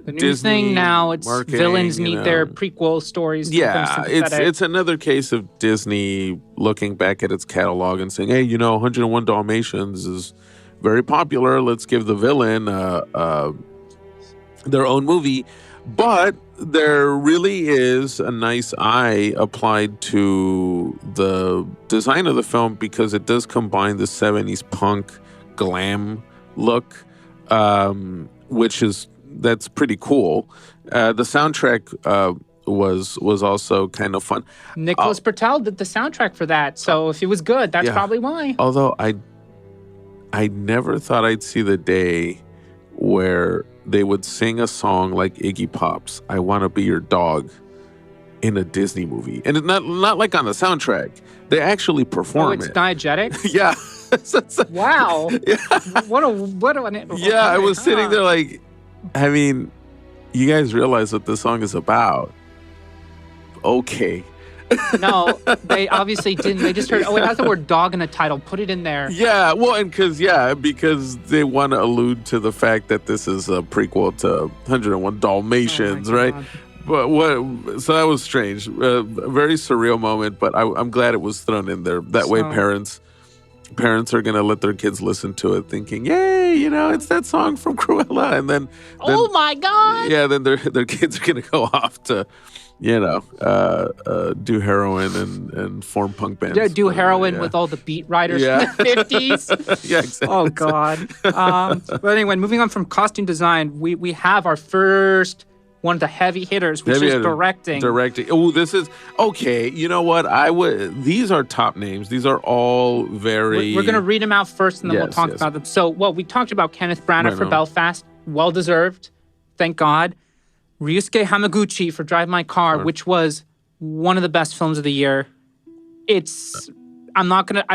The new Disney thing now, it's villains need their prequel stories. Yeah, it's another case of Disney looking back at its catalog and saying, hey, 101 Dalmatians is very popular. Let's give the villain their own movie. But there really is a nice eye applied to the design of the film because it does combine the 70s punk glam look, that's pretty cool. The soundtrack was also kind of fun. Nicholas Bertel did the soundtrack for that, so if it was good, that's probably why. Although I never thought I'd see the day where they would sing a song like Iggy Pop's "I Want to Be Your Dog" in a Disney movie, and it's not like on the soundtrack. They actually perform it's diegetic. Yeah. Wow. Yeah. What a yeah. I was sitting there like, I mean, you guys realize what this song is about? Okay. No, they obviously didn't. They just heard, it has the word dog in the title. Put it in there. Yeah, well, and because they want to allude to the fact that this is a prequel to 101 Dalmatians, right? But so that was strange. A very surreal moment, but I'm glad it was thrown in there. That way parents are going to let their kids listen to it thinking, yay, it's that song from Cruella. And then oh my God. Yeah, then their kids are going to go off to, do heroin and form punk bands. Yeah, do heroin with all the beat writers from the 50s. Yeah, exactly. Oh, God. But anyway, moving on from costume design, we have our first one of the heavy hitters, which is directing. Oh, this is okay. You know what? These are top names. These are all very. We're going to read them out first, and then we'll talk about them. So, we talked about Kenneth Branagh for Belfast, well deserved, thank God. Ryusuke Hamaguchi for Drive My Car, which was one of the best films of the year. I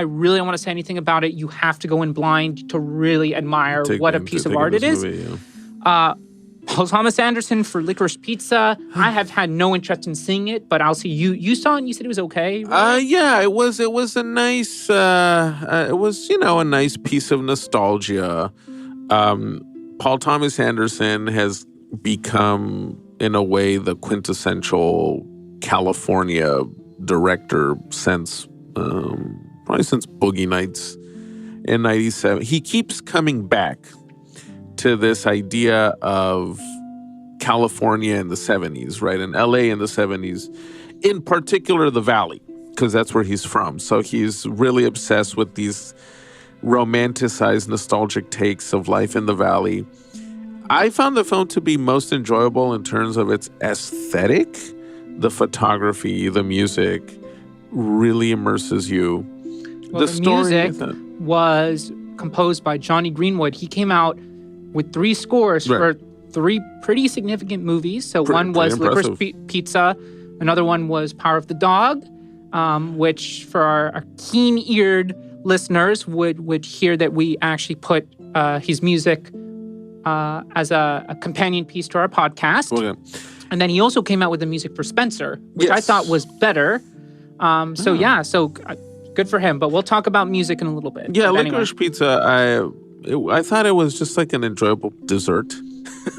really don't want to say anything about it. You have to go in blind to really admire what a piece of art it is. Movie, Paul Thomas Anderson for Licorice Pizza. I have had no interest in seeing it, but Alci, you saw it and you said it was okay. Right? Yeah, it was a nice a nice piece of nostalgia. Paul Thomas Anderson has become, in a way, the quintessential California director since Boogie Nights in '97. He keeps coming back to this idea of California in the 70s, right? And LA in the 70s, in particular the Valley, because that's where he's from. So he's really obsessed with these romanticized, nostalgic takes of life in the Valley. I found the film to be most enjoyable in terms of its aesthetic. The photography, the music really immerses you. Well, the music was composed by Johnny Greenwood. He came out with 3 scores for 3 pretty significant movies. So one was Licorice Pizza. Another one was Power of the Dog, which for our keen-eared listeners would hear that we actually put his music as a companion piece to our podcast. Okay. And then he also came out with the music for Spencer, which I thought was better. So good for him. But we'll talk about music in a little bit. Yeah, Licorice Pizza, I thought it was just like an enjoyable dessert.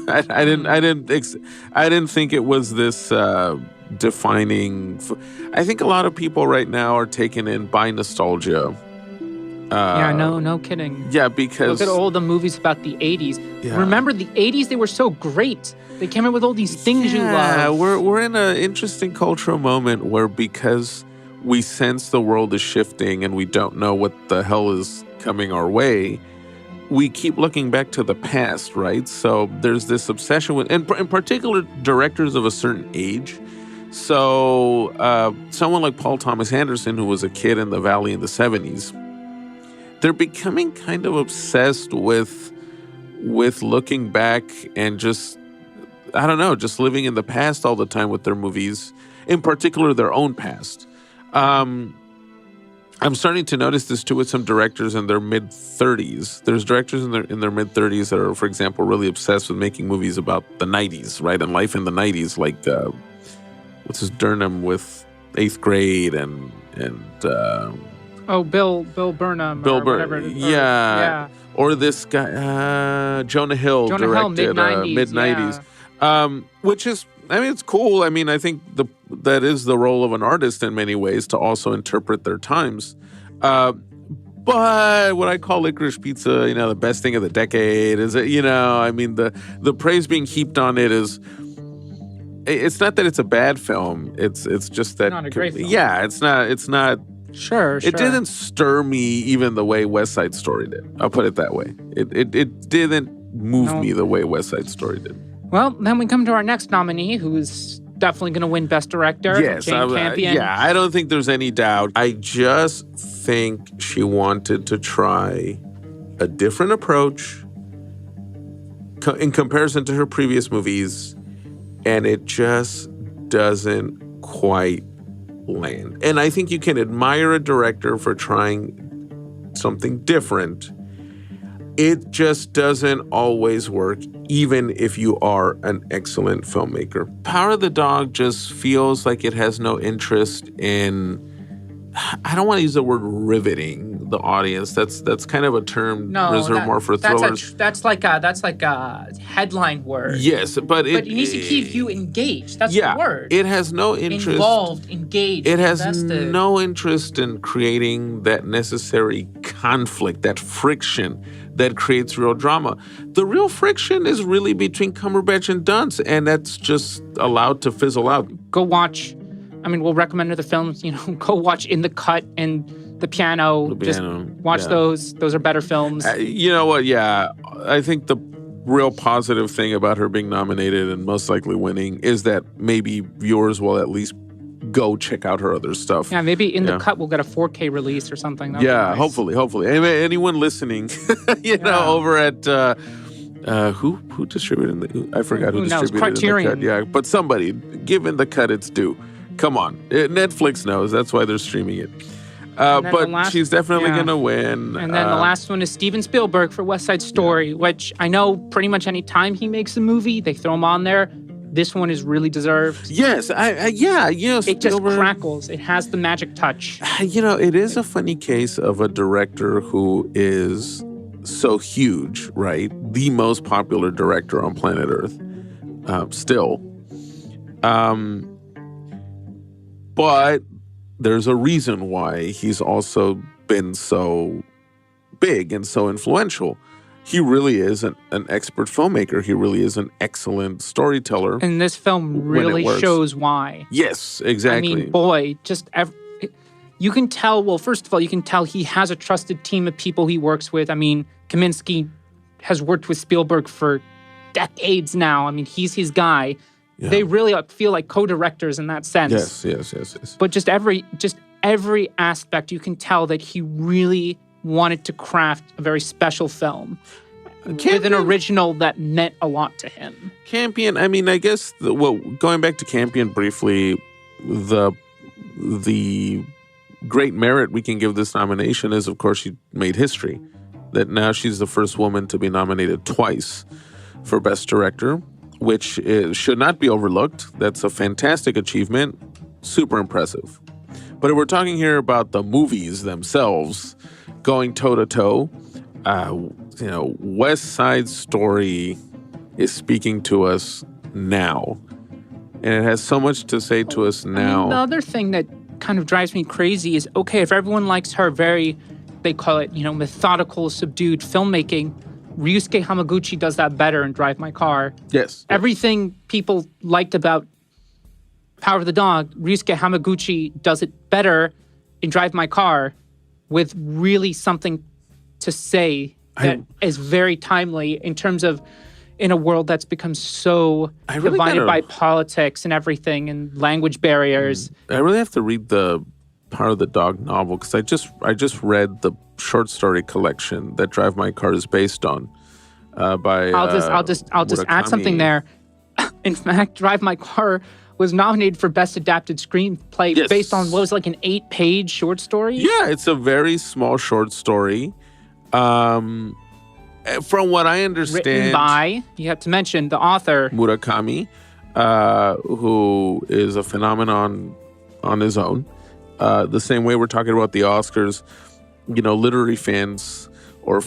I didn't think it was this defining. I think a lot of people right now are taken in by nostalgia. No kidding. Yeah, because look at all the movies about the 80s. Yeah. Remember the 80s? They were so great. They came in with all these things you love. We're in an interesting cultural moment where, because we sense the world is shifting and we don't know what the hell is coming our way, we keep looking back to the past, right? So there's this obsession with, and in particular, directors of a certain age. So someone like Paul Thomas Anderson, who was a kid in the Valley in the 70s, they're becoming kind of obsessed with looking back and just living in the past all the time with their movies, in particular their own past. I'm starting to notice this too with some directors in their mid-30s. There's directors in their mid-30s that are, for example, really obsessed with making movies about the 90s, right? And life in the 90s, like what's his Durham with 8th Grade and Bill Burnham. Bill Burnham. Yeah. Or this guy, Jonah Hill directed mid-90s. Yeah. Which is, it's cool. I think that is the role of an artist in many ways, to also interpret their times. But what I call Licorice Pizza, the best thing of the decade is, the praise being heaped on it is, it's not that it's a bad film. It's just that, not a great film. Yeah, it's not. Sure. It didn't stir me even the way West Side Story did. I'll put it that way. It didn't move me the way West Side Story did. Well, then we come to our next nominee, who is definitely going to win Best Director. Yes, Jane Campion. I don't think there's any doubt. I just think she wanted to try a different approach in comparison to her previous movies, and it just doesn't quite land. And I think you can admire a director for trying something different. It just doesn't always work, even if you are an excellent filmmaker. Power of the Dog just feels like it has no interest in, I don't want to use the word riveting the audience. That's kind of a term reserved more for thrillers. That's like a headline word. Yes, but it needs to keep you engaged. That's the word. It has no interest. Involved, engaged, It has invested. no interest in creating that necessary conflict, that friction that creates real drama. The real friction is really between Cumberbatch and Dunst, and that's just allowed to fizzle out. Go watch. We'll recommend other films. Go watch In the Cut and The Piano. Just watch those. Those are better films. You know what? Yeah, I think the real positive thing about her being nominated and most likely winning is that maybe viewers will at least go check out her other stuff. Yeah, maybe In the Cut will get a 4K release or something. That'd be nice. Hopefully. Anyone listening, over at who distributed I forgot who distributed Criterion. In the Cut. Yeah, but somebody, give In the Cut its due. Come on. Netflix knows. That's why they're streaming it. But she's definitely going to win. And then the last one is Steven Spielberg for West Side Story, which I know pretty much any time he makes a movie, they throw him on there. This one is really deserved. Yes, it just crackles. It has the magic touch. It is a funny case of a director who is so huge, right? The most popular director on planet Earth, still. But there's a reason why he's also been so big and so influential. He really is an expert filmmaker. He really is an excellent storyteller. And this film really shows why. Yes, exactly. You can tell, well, first of all, you can tell he has a trusted team of people he works with. Kaminsky has worked with Spielberg for decades now. He's his guy. Yeah. They really feel like co-directors in that sense. Yes. But just every aspect, you can tell that he really wanted to craft a very special film with an original that meant a lot to him. Campion, I guess, going back to Campion briefly, the great merit we can give this nomination is, of course, she made history. That now she's the first woman to be nominated twice for Best Director, which should not be overlooked. That's a fantastic achievement, super impressive. But if we're talking here about the movies themselves, going toe-to-toe, West Side Story is speaking to us now. And it has so much to say to us now. The other thing that kind of drives me crazy is, okay, if everyone likes her very, they call it, methodical, subdued filmmaking, Ryusuke Hamaguchi does that better in Drive My Car. Yes. Everything people liked about Power of the Dog, Ryusuke Hamaguchi does it better in Drive My Car with really something to say that is very timely in terms of in a world that's become so divided by politics and everything and language barriers. I really have to read the Power of the Dog novel because I just read the short story collection that Drive My Car is based on by I'll just add something there. In fact, Drive My Car was nominated for Best Adapted Screenplay based on what was like an 8-page short story. Yeah, it's a very small short story. From what I understand, written by, you have to mention the author Murakami, who is a phenomenon on his own. The same way we're talking about the Oscars, literary fans or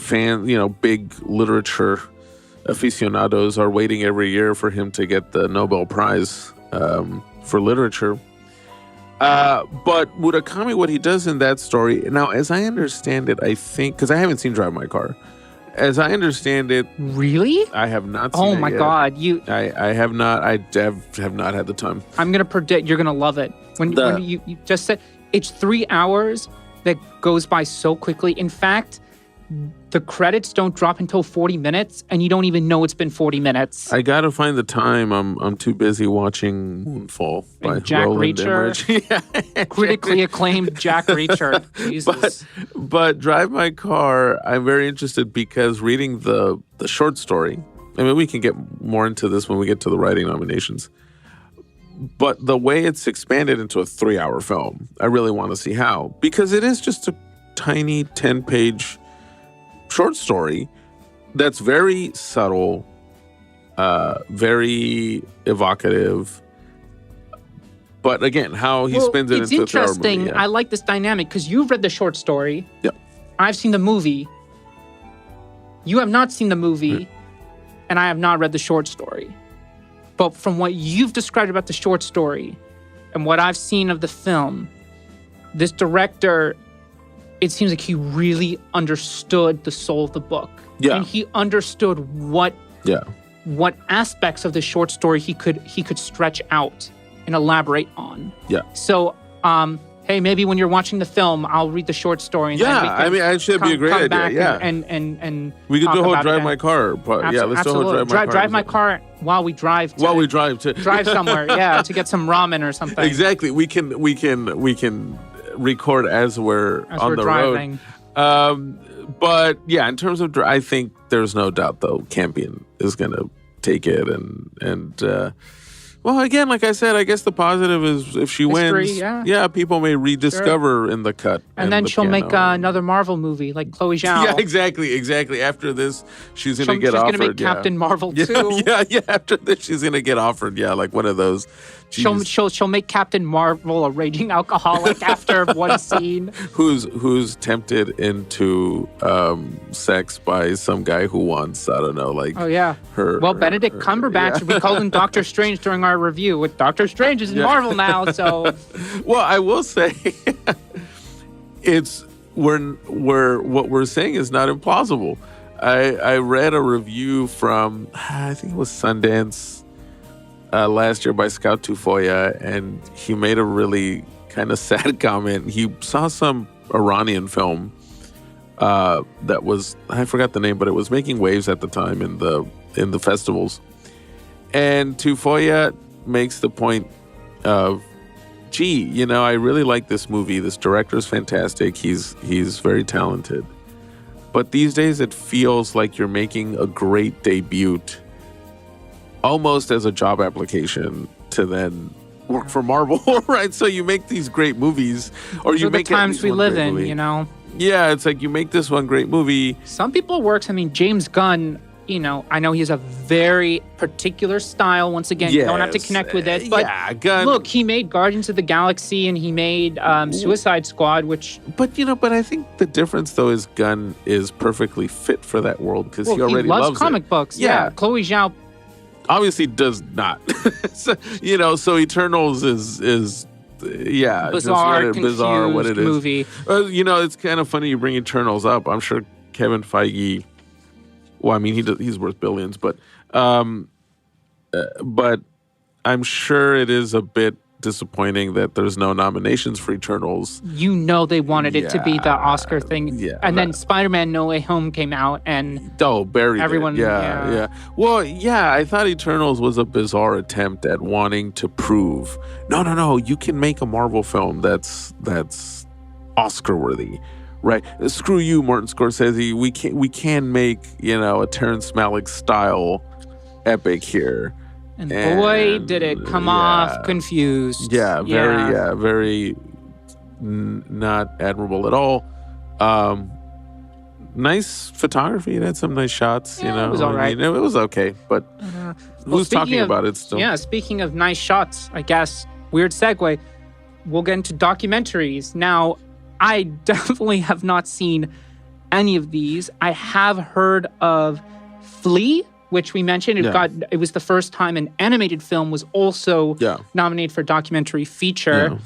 big literature aficionados are waiting every year for him to get the Nobel Prize for literature. But Murakami, what he does in that story, now, as I understand it, I think, because I haven't seen Drive My Car. As I understand it, Really? I have not seen it. Oh my yet. God! I have not. I have not had the time. I'm gonna predict you're gonna love it. When you just said it's 3 hours that goes by so quickly. In fact, the credits don't drop until 40 minutes, and you don't even know it's been 40 minutes. I gotta find the time. I'm too busy watching Moonfall by And Jack Roland Reacher. Emmerich. Critically acclaimed Jack Reacher. Jesus. But Drive My Car, I'm very interested because reading the short story. I mean, we can get more into this when we get to the writing nominations. But the way it's expanded into a 3-hour film, I really want to see how, because it is just a tiny 10-page short story that's very subtle, very evocative. But again, how he spins it into a 3-hour movie. It's interesting. I like this dynamic because you've read the short story. Yeah. I've seen the movie. You have not seen the movie, and I have not read the short story. But from what you've described about the short story and what I've seen of the film, this director, it seems like he really understood the soul of the book. Yeah. And he understood what aspects of the short story he could stretch out and elaborate on. Yeah. So, hey, maybe when you're watching the film, I'll read the short story. And then we can it should be a great idea. Yeah. And we could do a whole Drive My My Car. Yeah, let's do a whole Drive My Car while we drive. Drive somewhere, to get some ramen or something. Exactly. We can record as we're on the driving. Road. But yeah, in terms of, I think there's no doubt though, Campion is going to take it, and well, again, like I said, I guess the positive is if she wins, people may rediscover in the cut. And then she'll make another Marvel movie like Chloe Zhao. Yeah, exactly. After this, she's going to get offered. She's going to make Captain Marvel too. Yeah. After this, she's going to get offered. Yeah, like one of those. She'll make Captain Marvel a raging alcoholic after one scene. Who's tempted into sex by some guy who wants, I don't know, like Benedict Cumberbatch. We called him Doctor Strange during our review. With Doctor Strange is in Marvel now, so. Well, I will say, what we're saying is not implausible. I read a review from, I think it was Sundance. Last year by Scout Tufoya, and he made a really kind of sad comment. He saw some Iranian film that was, I forgot the name, but it was making waves at the time in the festivals. And Tufoya makes the point of, gee, I really like this movie. This director's fantastic. He's very talented. But these days it feels like you're making a great debut almost as a job application to then work for Marvel, right? So you make these great movies, or you make the times we live in, Yeah, it's like you make this one great movie. Some people works. I mean, James Gunn. I know he has a very particular style. Once again, you don't have to connect with it. But Gunn. Look, he made Guardians of the Galaxy and he made Suicide Squad, which. But I think the difference though is Gunn is perfectly fit for that world because he already loves comic books. Yeah, Chloe Zhao. Obviously does not. so Eternals is bizarre what it is. Movie. It's kind of funny you bring Eternals up. I'm sure Kevin Feige, well, I mean he's worth billions, but I'm sure it is a bit disappointing that there's no nominations for Eternals. They wanted it to be the Oscar thing. Yeah, and then Spider-Man No Way Home came out and buried everyone. Yeah. Well, I thought Eternals was a bizarre attempt at wanting to prove, no, you can make a Marvel film that's Oscar worthy. Right? Screw you, Martin Scorsese. We can make, a Terrence Malick style epic here. And boy, did it come off confused. Yeah, very not admirable at all. Nice photography. It had some nice shots, It was all right. It was okay, but who's talking about it still? Yeah, speaking of nice shots, I guess, weird segue, we'll get into documentaries. Now, I definitely have not seen any of these. I have heard of Flea, which we mentioned. It was the first time an animated film was also nominated for documentary feature.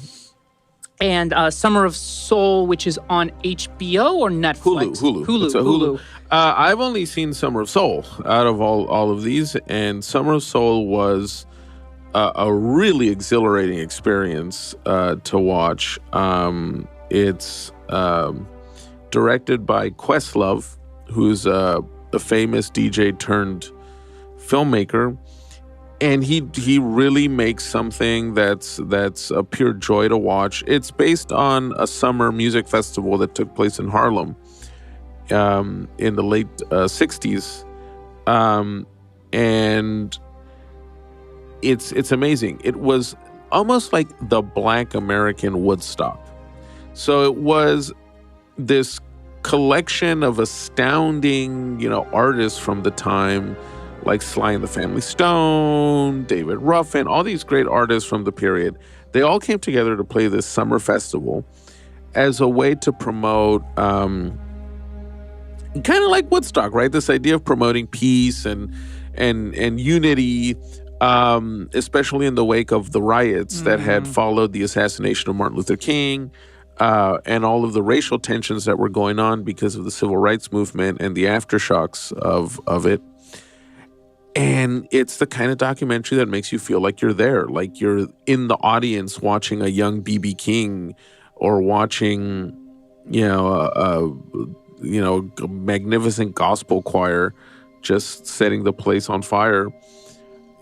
and Summer of Soul, which is on HBO or Netflix? Hulu. It's a Hulu. I've only seen Summer of Soul out of all of these, and Summer of Soul was a really exhilarating experience to watch. It's directed by Questlove, who's a famous DJ turned filmmaker, and he really makes something that's a pure joy to watch. It's based on a summer music festival that took place in Harlem in the late 60s, and it's amazing. It was almost like the Black American Woodstock. So it was this collection of astounding, artists from the time, like Sly and the Family Stone, David Ruffin, all these great artists from the period. They all came together to play this summer festival as a way to promote, kind of like Woodstock, right? This idea of promoting peace and unity, especially in the wake of the riots that had followed the assassination of Martin Luther King, and all of the racial tensions that were going on because of the civil rights movement and the aftershocks of it. And it's the kind of documentary that makes you feel like you're there, like you're in the audience watching a young B.B. King or watching, a magnificent gospel choir just setting the place on fire.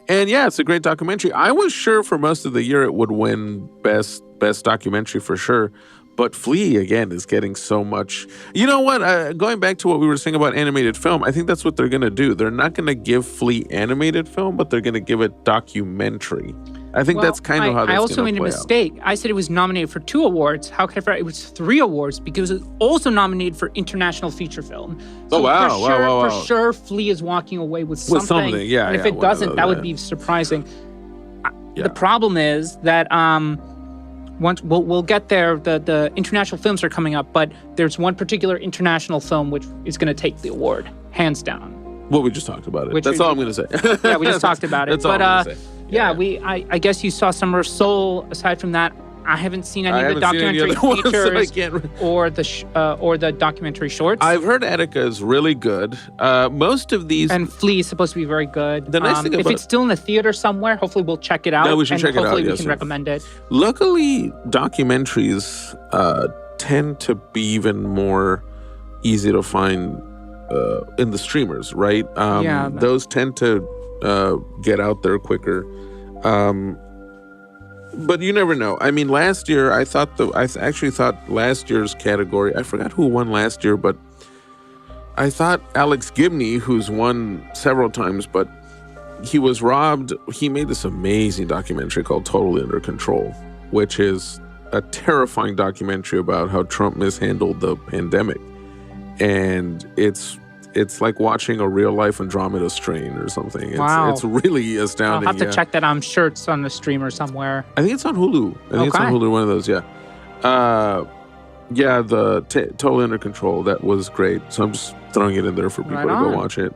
And yeah, it's a great documentary. I was sure for most of the year it would win best documentary for sure. But Flea, again, is getting so much. You know what? Going back to what we were saying about animated film, I think that's what they're going to do. They're not going to give Flea animated film, but they're going to give it documentary. I think that's kind of how that's going to play out. I also made a mistake. I said it was nominated for 2 awards. How could I forget? It was 3 awards because it was also nominated for International Feature Film. So wow. For sure, Flea is walking away with something. Yeah. And if it doesn't, that would be surprising. The problem is that once we'll get there, the international films are coming up, but there's one particular international film which is going to take the award, hands down. Well, we just talked about it. That's all I'm going to say. Yeah, we just talked about it. That's all I'm going to say. I guess you saw Summer of Soul. Aside from that, I haven't seen any of the documentary features or the documentary shorts. I've heard Attica is really good. Most of these... And Flea is supposed to be very good. The nice thing if it's still in the theater somewhere, hopefully we'll check it out. Yeah, we should check it out. Hopefully we can recommend it. Luckily, documentaries tend to be even more easy to find in the streamers, right? Those tend to get out there quicker. But you never know. I mean, last year, I actually thought last year's category, I forgot who won last year, but I thought Alex Gibney, who's won several times, but he was robbed. He made this amazing documentary called Totally Under Control, which is a terrifying documentary about how Trump mishandled the pandemic. And it's like watching a real-life Andromeda strain or something. It's really astounding. I'll have to check that. I'm sure it's on the streamer somewhere. I think it's on Hulu. It's on Hulu, one of those, yeah. Totally Under Control. That was great. So I'm just throwing it in there for people to go watch it.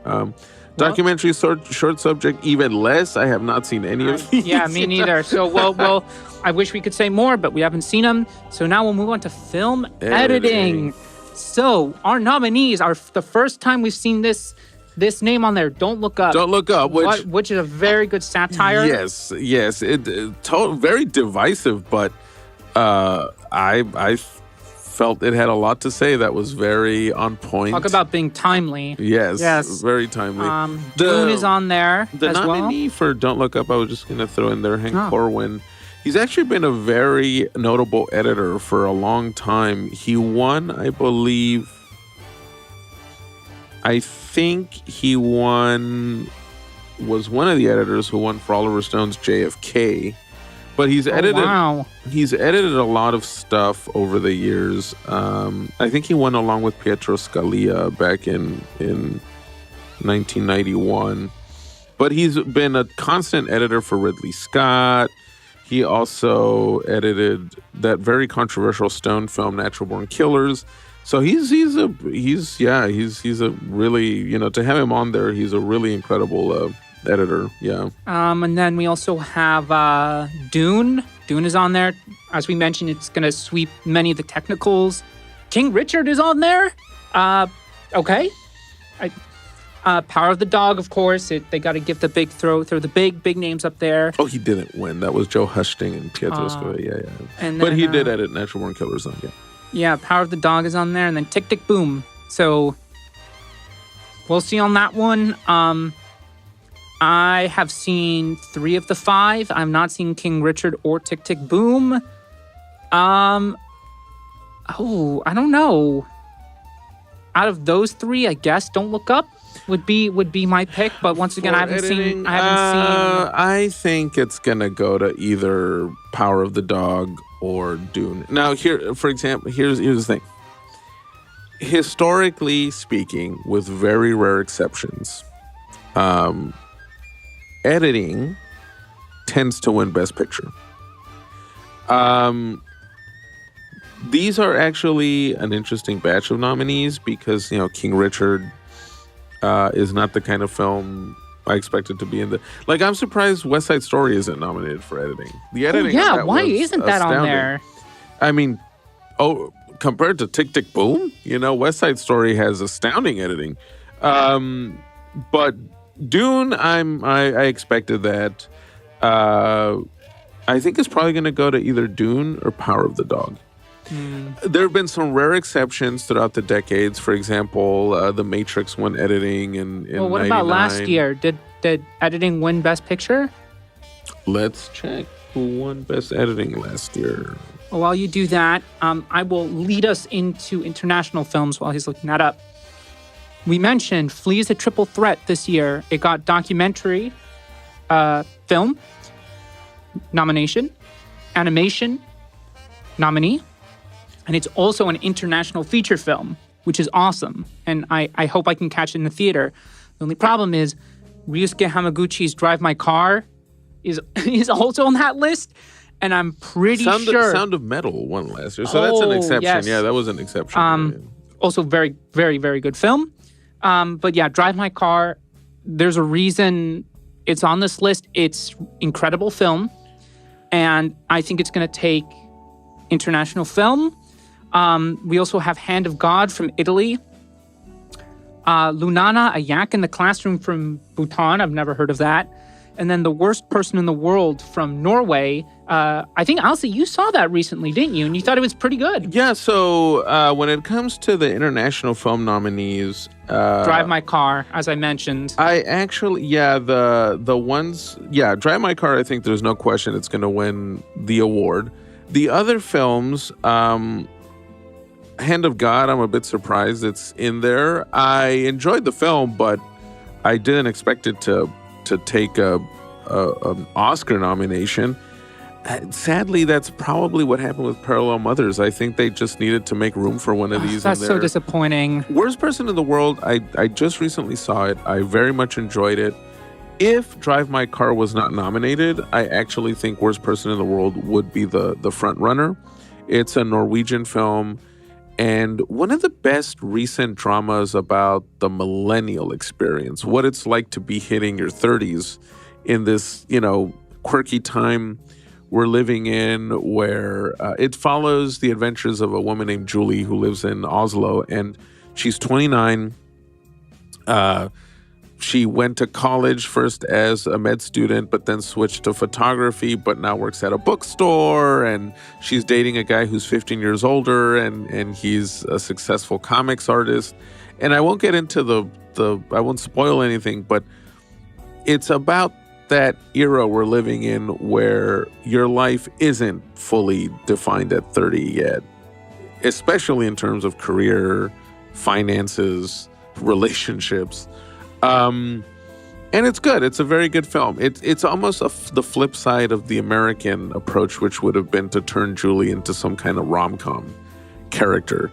Documentary, short subject, even less. I have not seen any of these. Yeah, me neither. So, well, I wish we could say more, but we haven't seen them. So now we'll move on to film editing. So our nominees are the first time we've seen this name on there. Don't Look Up. Don't Look Up, which is a very good satire. Yes. Very divisive, but I felt it had a lot to say that was very on point. Talk about being timely. Yes, very timely. Dune is on there the as well. The nominee for Don't Look Up, I was just going to throw in there, Hank Corwin. He's actually been a very notable editor for a long time. He won, I think he was one of the editors who won for Oliver Stone's JFK. But he's edited a lot of stuff over the years. I think he won along with Pietro Scalia back in 1991. But he's been a constant editor for Ridley Scott. He also edited that very controversial Stone film, Natural Born Killers. So he's a really, to have him on there, he's a really incredible editor. Yeah. And then we also have Dune. Dune is on there. As we mentioned, it's going to sweep many of the technicals. King Richard is on there. Okay. Power of the Dog, of course. They got to give the big throw the big names up there. Oh, he didn't win. That was Joe Hushting and Pietro Scalia. Yeah. But he did edit Natural Born Killers on. Yeah. Yeah, Power of the Dog is on there, and then Tick Tick Boom. So we'll see on that one. I have seen 3 of the 5. I've not seen King Richard or Tick Tick Boom. I don't know. Out of those 3, I guess Don't Look Up would be my pick. But once again, I haven't seen. I think it's gonna go to either Power of the Dog or Dune. Now, here, for example, here's the thing. Historically speaking, with very rare exceptions, editing tends to win Best Picture. These are actually an interesting batch of nominees because, King Richard is not the kind of film I expected to be in the... Like, I'm surprised West Side Story isn't nominated for editing. The editing why isn't that astounding. On there? I mean, compared to Tick Tick Boom, West Side Story has astounding editing. But Dune, I expected that. I think it's probably going to go to either Dune or Power of the Dog. There have been some rare exceptions throughout the decades. For example, The Matrix won editing in Well, what 99. about last year? Did editing win Best Picture? Let's check who won Best Editing last year. Well, while you do that, I will lead us into international films while he's looking that up. We mentioned Flea is a triple threat this year. It got documentary film nomination, animation nominee, and it's also an international feature film, which is awesome. And I hope I can catch it in the theater. The only problem is Ryusuke Hamaguchi's Drive My Car is also on that list. And I'm pretty sure... Sound of Metal won last year, so that's an exception. Yes. Yeah, that was an exception. Also very, very, very good film. But yeah, Drive My Car, there's a reason it's on this list. It's incredible film. And I think it's going to take international film. We also have Hand of God from Italy. Lunana, a yak in the classroom from Bhutan. I've never heard of that. And then The Worst Person in the World from Norway. I think, Alci, you saw that recently, didn't you? And you thought it was pretty good. Yeah, so when it comes to the international film nominees... Drive My Car, as I mentioned. I actually, the ones... Yeah, Drive My Car, I think there's no question it's going to win the award. The other films... Hand of God, I'm a bit surprised it's in there. I enjoyed the film, but I didn't expect it to take an Oscar nomination. Sadly, that's probably what happened with Parallel Mothers. I think they just needed to make room for one of these. That's in there. So disappointing. Worst Person in the World, I just recently saw it. I very much enjoyed it. If Drive My Car was not nominated, I actually think Worst Person in the World would be the front runner. It's a Norwegian film. And one of the best recent dramas about the millennial experience, what it's like to be hitting your 30s in this, quirky time we're living in, where it follows the adventures of a woman named Julie who lives in Oslo, and she's 29. She went to college first as a med student, but then switched to photography, but now works at a bookstore, and she's dating a guy who's 15 years older, and he's a successful comics artist. And I won't get into I won't spoil anything, but it's about that era we're living in where your life isn't fully defined at 30 yet, especially in terms of career, finances, relationships. And it's good. It's a very good film. It's almost the flip side of the American approach, which would have been to turn Julie into some kind of rom-com character.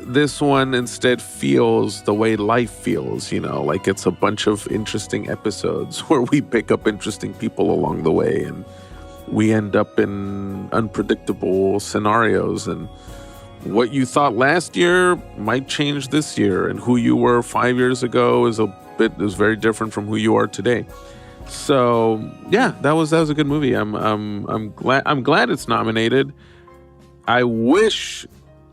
This one instead feels the way life feels, like it's a bunch of interesting episodes where we pick up interesting people along the way, and we end up in unpredictable scenarios, and what you thought last year might change this year, and who you were 5 years ago is a was very different from who you are today. So yeah, that was a good movie. I'm glad it's nominated. I wish,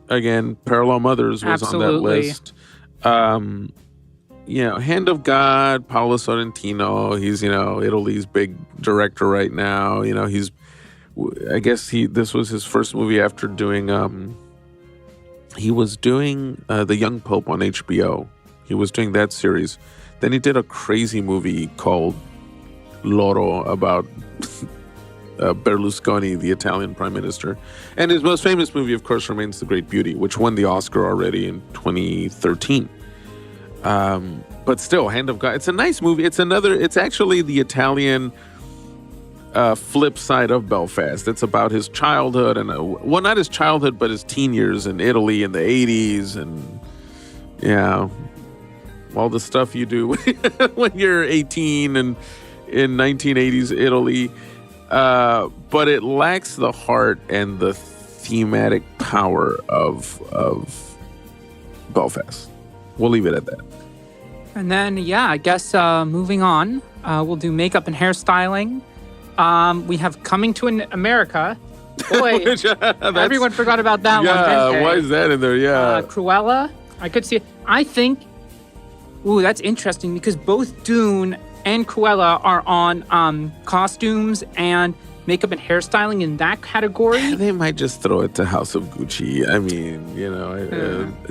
again, Parallel Mothers was on that list. Hand of God, Paolo Sorrentino. He's Italy's big director right now. This was his first movie after doing. He was doing The Young Pope on HBO. He was doing that series. Then he did a crazy movie called Loro about Berlusconi, the Italian prime minister. And his most famous movie, of course, remains The Great Beauty, which won the Oscar already in 2013. But still, Hand of God. It's a nice movie. It's actually the Italian flip side of Belfast. It's about his childhood not his childhood, but his teen years in Italy in the 80s. And all the stuff you do when you're 18 and in 1980s Italy. But it lacks the heart and the thematic power of Belfast. We'll leave it at that. And then, I guess moving on, we'll do makeup and hairstyling. We have Coming to America. Boy, everyone forgot about that one. Yeah, why is that in there? Yeah. Cruella. I could see it. I think, that's interesting because both Dune and Cruella are on costumes and makeup and hairstyling in that category. They might just throw it to House of Gucci. I mean,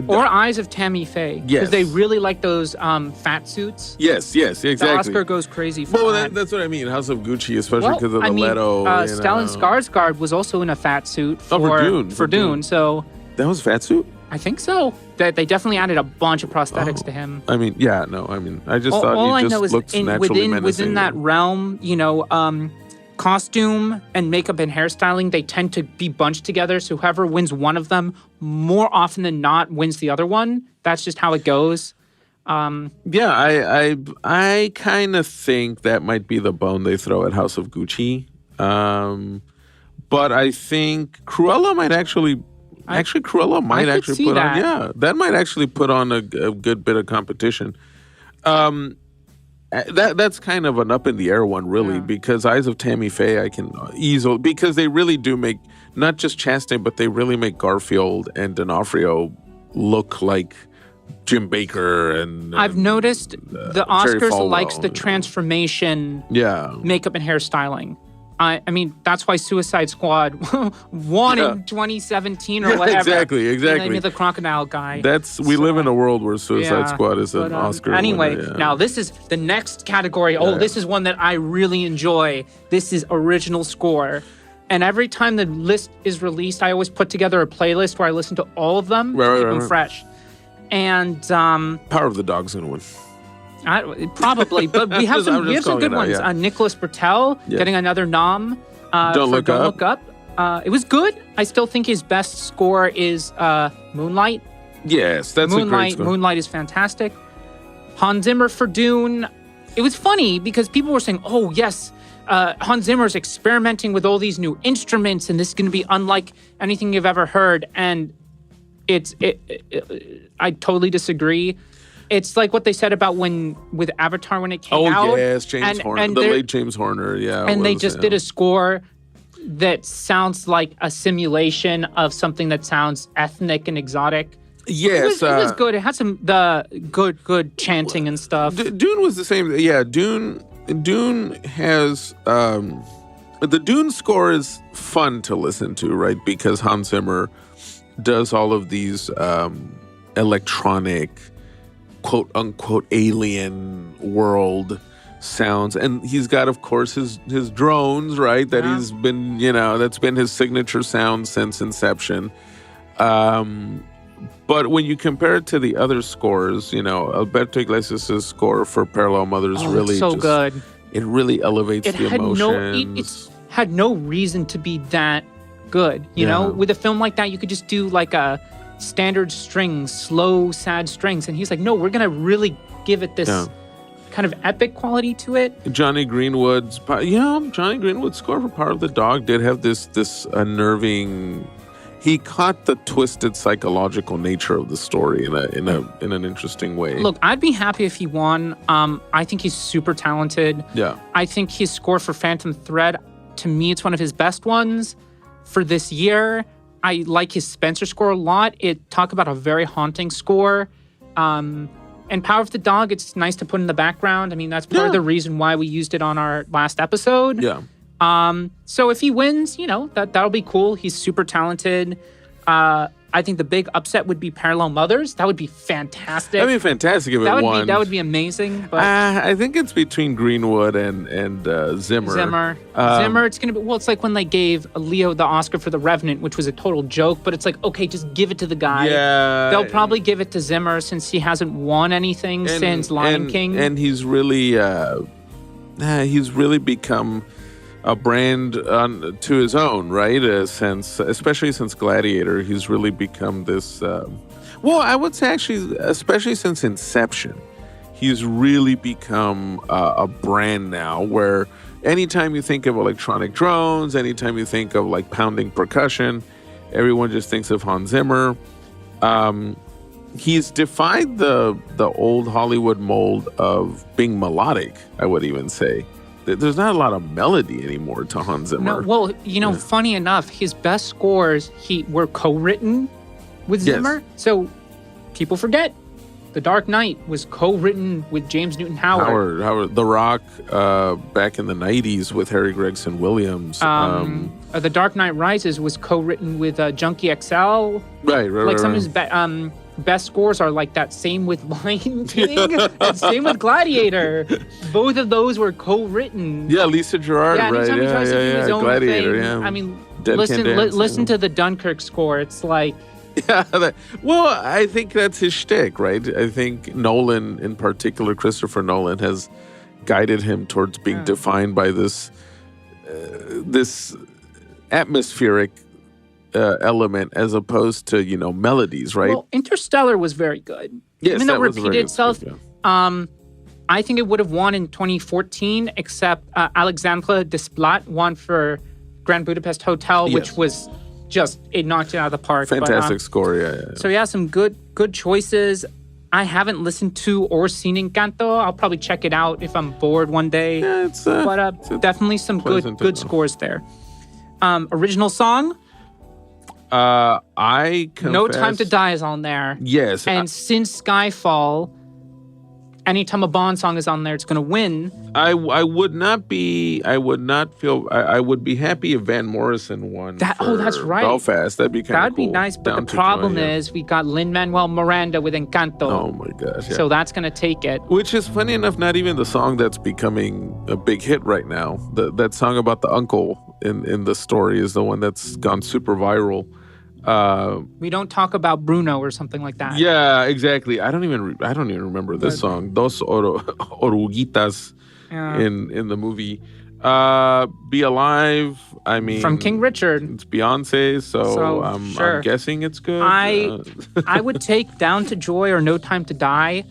or Eyes of Tammy Faye. Yes. Because they really like those fat suits. Yes, exactly. The Oscar goes crazy for that. That's what I mean. House of Gucci, especially because of the Leto. Stellan Skarsgård was also in a fat suit for Dune. So that was fat suit? I think so. They definitely added a bunch of prosthetics to him. I mean, I just thought he just looked naturally menacing. Within that realm, costume and makeup and hairstyling, they tend to be bunched together. So whoever wins one of them, more often than not, wins the other one. That's just how it goes. I kind of think that might be the bone they throw at House of Gucci. But I think Cruella might actually put on. Yeah, that might actually put on a good bit of competition. That's kind of an up in the air one, really, because Eyes of Tammy Faye, I can easily, because they really do make not just Chastain, but they really make Garfield and D'Onofrio look like Jim Baker and I've noticed the Oscars likes the transformation, makeup and hairstyling. I mean, that's why Suicide Squad won in 2017 or whatever. Exactly. They made the crocodile guy. We live in a world where Suicide Squad is an Oscar anyway, winner, now this is the next category. This is one that I really enjoy. This is original score. And every time the list is released, I always put together a playlist where I listen to all of them to keep them fresh. And Power of the Dog's gonna win. Probably, but we have some good ones. Yeah. Nicholas Bertel getting another nom. Don't Look Up. It was good. I still think his best score is Moonlight. Yes, that's a great score. Moonlight is fantastic. Hans Zimmer for Dune. It was funny because people were saying, "Oh yes, Hans Zimmer's experimenting with all these new instruments, and this is going to be unlike anything you've ever heard." And I totally disagree. It's like what they said about with Avatar when it came out. Oh, yes, James Horner. The late James Horner, And they just did a score that sounds like a simulation of something that sounds ethnic and exotic. Yes. It was good. It had some good chanting and stuff. Dune was the same. Yeah, Dune has... the Dune score is fun to listen to, right? Because Hans Zimmer does all of these electronic... quote-unquote alien world sounds. And he's got, of course, his drones, right? That he's been, that's been his signature sound since inception. But when you compare it to the other scores, Alberto Iglesias' score for Parallel Mothers really so good. It really elevates the emotions. It had no reason to be that good. You know, with a film like that, you could just do like a standard strings, slow, sad strings. And he's like, no, we're going to really give it this kind of epic quality to it. Johnny Greenwood's score for Power of the Dog did have this unnerving... he caught the twisted psychological nature of the story in an interesting way. Look, I'd be happy if he won. I think he's super talented. Yeah. I think his score for Phantom Thread, to me, it's one of his best ones for this year. I like his Spencer score a lot. Talk about a very haunting score. And Power of the Dog, it's nice to put in the background. I mean, that's part of the reason why we used it on our last episode. Yeah. So if he wins, that'll be cool. He's super talented. I think the big upset would be Parallel Mothers. That would be fantastic. That'd be fantastic if it won. That would be amazing. But I think it's between Greenwood and Zimmer. Zimmer, it's going to be... Well, it's like when they gave Leo the Oscar for The Revenant, which was a total joke. But it's like, okay, just give it to the guy. Yeah. They'll probably give it to Zimmer since he hasn't won anything since Lion King. And he's really become a brand to his own, right? Especially since Gladiator, he's really become this. I would say actually, especially since Inception, he's really become a brand now. Where anytime you think of electronic drones, anytime you think of like pounding percussion, everyone just thinks of Hans Zimmer. He's defied the old Hollywood mold of being melodic, I would even say. There's not a lot of melody anymore to Hans Zimmer. No, well, funny enough, his best scores were co-written with Zimmer. Yes. So people forget. The Dark Knight was co-written with James Newton Howard. The Rock back in the 90s with Harry Gregson Williams. The Dark Knight Rises was co-written with Junkie XL. Right. Like some of his best scores are like that. Same with Lion King and same with Gladiator. Both of those were co-written. Yeah, Lisa Gerrard, right? Anytime he tries to do his own Gladiator, thing, yeah. I mean, Dead listen to the Dunkirk score. It's like... Yeah, I think that's his shtick, right? I think Nolan, in particular, Christopher Nolan, has guided him towards being defined by this atmospheric element as opposed to, melodies, right? Well, Interstellar was very good. Yes, even though it was repeated itself. Script, yeah. I think it would have won in 2014, except Alexandre Desplat won for Grand Budapest Hotel, which was just, it knocked it out of the park. Fantastic score, yeah. So yeah, some good choices. I haven't listened to or seen Encanto. I'll probably check it out if I'm bored one day. Yeah, it's definitely some good scores there. Original song. I confess, No Time to Die is on there. Yes. And since Skyfall, anytime a Bond song is on there, it's going to win. I would be happy if Van Morrison won. That's right. Belfast. That'd be kind of cool. That'd be nice, but the problem is we got Lin-Manuel Miranda with Encanto. Oh my gosh. Yeah. So that's going to take it. Which is funny enough, not even the song that's becoming a big hit right now. That song about the uncle in the story is the one that's gone super viral. We don't talk about Bruno or something like that. Yeah, exactly. I don't even remember this song. Dos Oruguitas in the movie. Be Alive. I mean, from King Richard. It's Beyonce, so I'm guessing it's good. I would take Down to Joy or No Time to Die.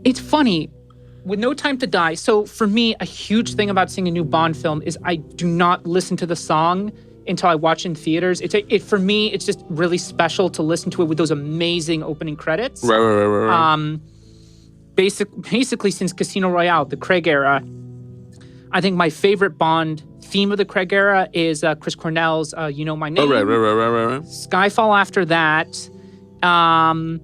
It's funny. With No Time to Die, so for me, a huge thing about seeing a new Bond film is I do not listen to the song until I watch in theaters. For me, it's just really special to listen to it with those amazing opening credits. Right. Basically, since Casino Royale, the Craig era, I think my favorite Bond theme of the Craig era is Chris Cornell's You Know My Name. Oh, right. Skyfall after that. And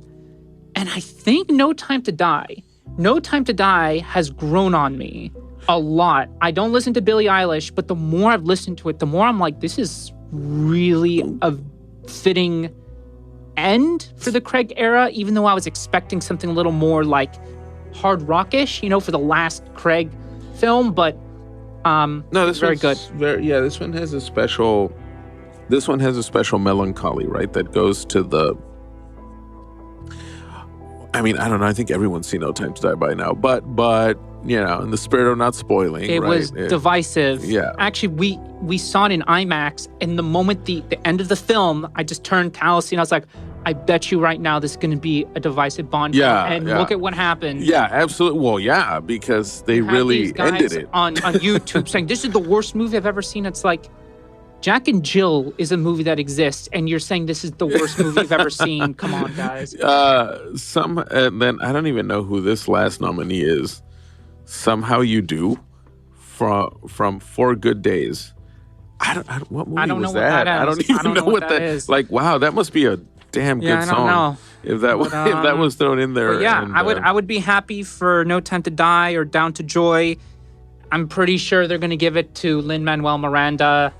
I think No Time to Die. No Time to Die has grown on me a lot. I don't listen to Billie Eilish, but the more I've listened to it, the more I'm like, this is really a fitting end for the Craig era, even though I was expecting something a little more like hard rockish, for the last Craig film, but no, this very good. This one has a special melancholy, right? That goes to the I don't know. I think everyone's seen No Time to Die by now, but in the spirit of not spoiling, it right? was divisive. Yeah. Actually, we saw it in IMAX, and the moment the end of the film, I just turned to Alci and I was like, I bet you right now this is going to be a divisive Bond film. And look at what happened. Yeah, absolutely. Well, yeah, because they really ended it on YouTube saying this is the worst movie I've ever seen. It's like, Jack and Jill is a movie that exists, and you're saying this is the worst movie you've ever seen. Come on, guys. Then I don't even know who this last nominee is. Somehow You Do from 4 Good Days. What movie was that? I don't even know what that is. Like, wow, that must be a damn good song. Know. If that if that was thrown in there. But yeah, and, I would be happy for No Time to Die or Down to Joy. I'm pretty sure they're going to give it to Lin-Manuel Miranda.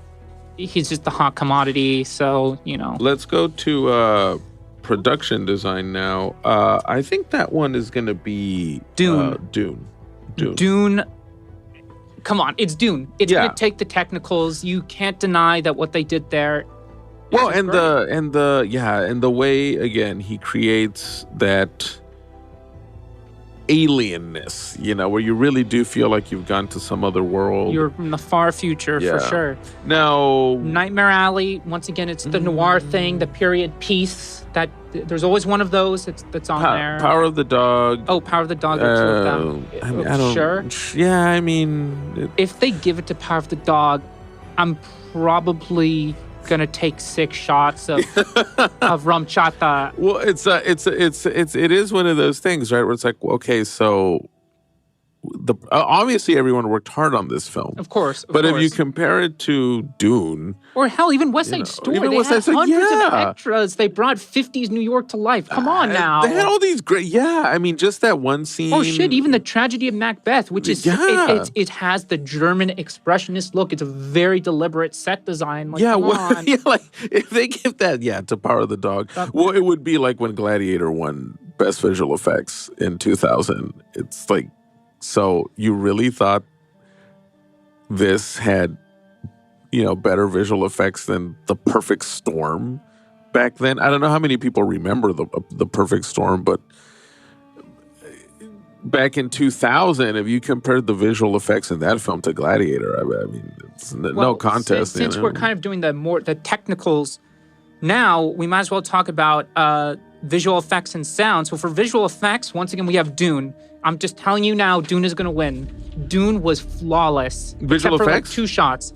He's just the hot commodity, so, you know. Let's go to production design now. I think that one is going to be Dune. Dune. Come on, it's Dune. It's going to take the technicals. You can't deny that what they did there. Well, and the way, again, he creates that alienness, you know, where you really do feel like you've gone to some other world. You're in the far future, for sure. Now, Nightmare Alley, once again, it's the noir thing, the period piece. That there's always one of those that's on there. Power of the Dog. Oh, Power of the Dog. I don't, sure. Yeah, I mean, if they give it to Power of the Dog, I'm probably gonna take 6 shots of rum chata. Well, it is one of those things, right? Where it's like, okay, so obviously everyone worked hard on this film, of course. But if you compare it to Dune, or hell, even West Side Story, they had hundreds of extras. They brought 50s New York to life. Come on now, they had all these great. Yeah, I mean, just that one scene. Oh shit! Even the Tragedy of Macbeth, which is it has the German expressionist look. It's a very deliberate set design. Like, come on. Yeah, like if they give that, to Power of the Dog, well, it would be like when Gladiator won Best Visual Effects in 2000. It's like. So you really thought this had, better visual effects than The Perfect Storm back then? I don't know how many people remember the Perfect Storm, but back in 2000, if you compared the visual effects in that film to Gladiator, I mean, it's no contest. Since we're kind of doing the technicals now, we might as well talk about visual effects and sound. So for visual effects, once again, we have Dune. I'm just telling you now, Dune is going to win. Dune was flawless. Visual except effects? For 2 shots.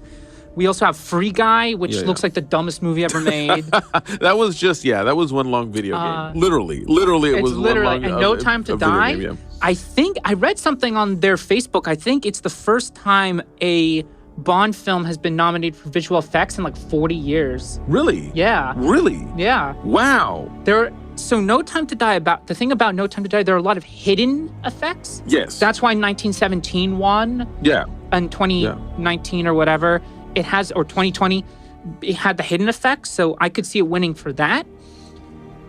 We also have Free Guy, which looks like the dumbest movie ever made. That was one long video game. Literally, it was one long. And No Time to Die. Game, I think I read something on their Facebook. I think it's the first time a Bond film has been nominated for visual effects in like 40 years. Really? Yeah. Really? Yeah. Wow. So No Time to Die, the thing about No Time to Die, there are a lot of hidden effects. Yes. That's why 1917 won. Yeah. And 2019 or whatever, it has, or 2020, it had the hidden effects. So I could see it winning for that.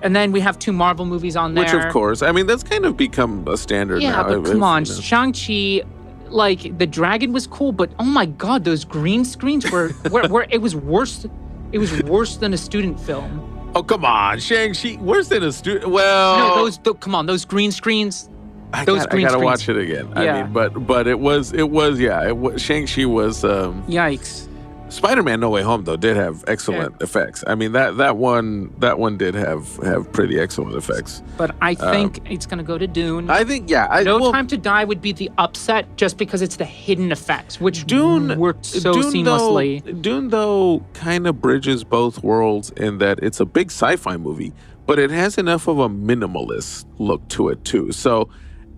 And then we have 2 Marvel movies on there. Which, of course, I mean, that's kind of become a standard now. Yeah, but come on. Shang-Chi, like, the dragon was cool, but oh my God, those green screens were it was worse. It was worse than a student film. Oh, come on. Shang-Chi, worse than a student. Well, no, come on, those green screens. I gotta watch it again. Yeah. I mean, but it was Shang-Chi was. Yikes. Spider-Man: No Way Home though did have excellent effects. I mean that one did have pretty excellent effects. But I think it's gonna go to Dune. I think No Time to Die would be the upset just because it's the hidden effects, which Dune worked so seamlessly. Dune though kind of bridges both worlds in that it's a big sci-fi movie, but it has enough of a minimalist look to it too. So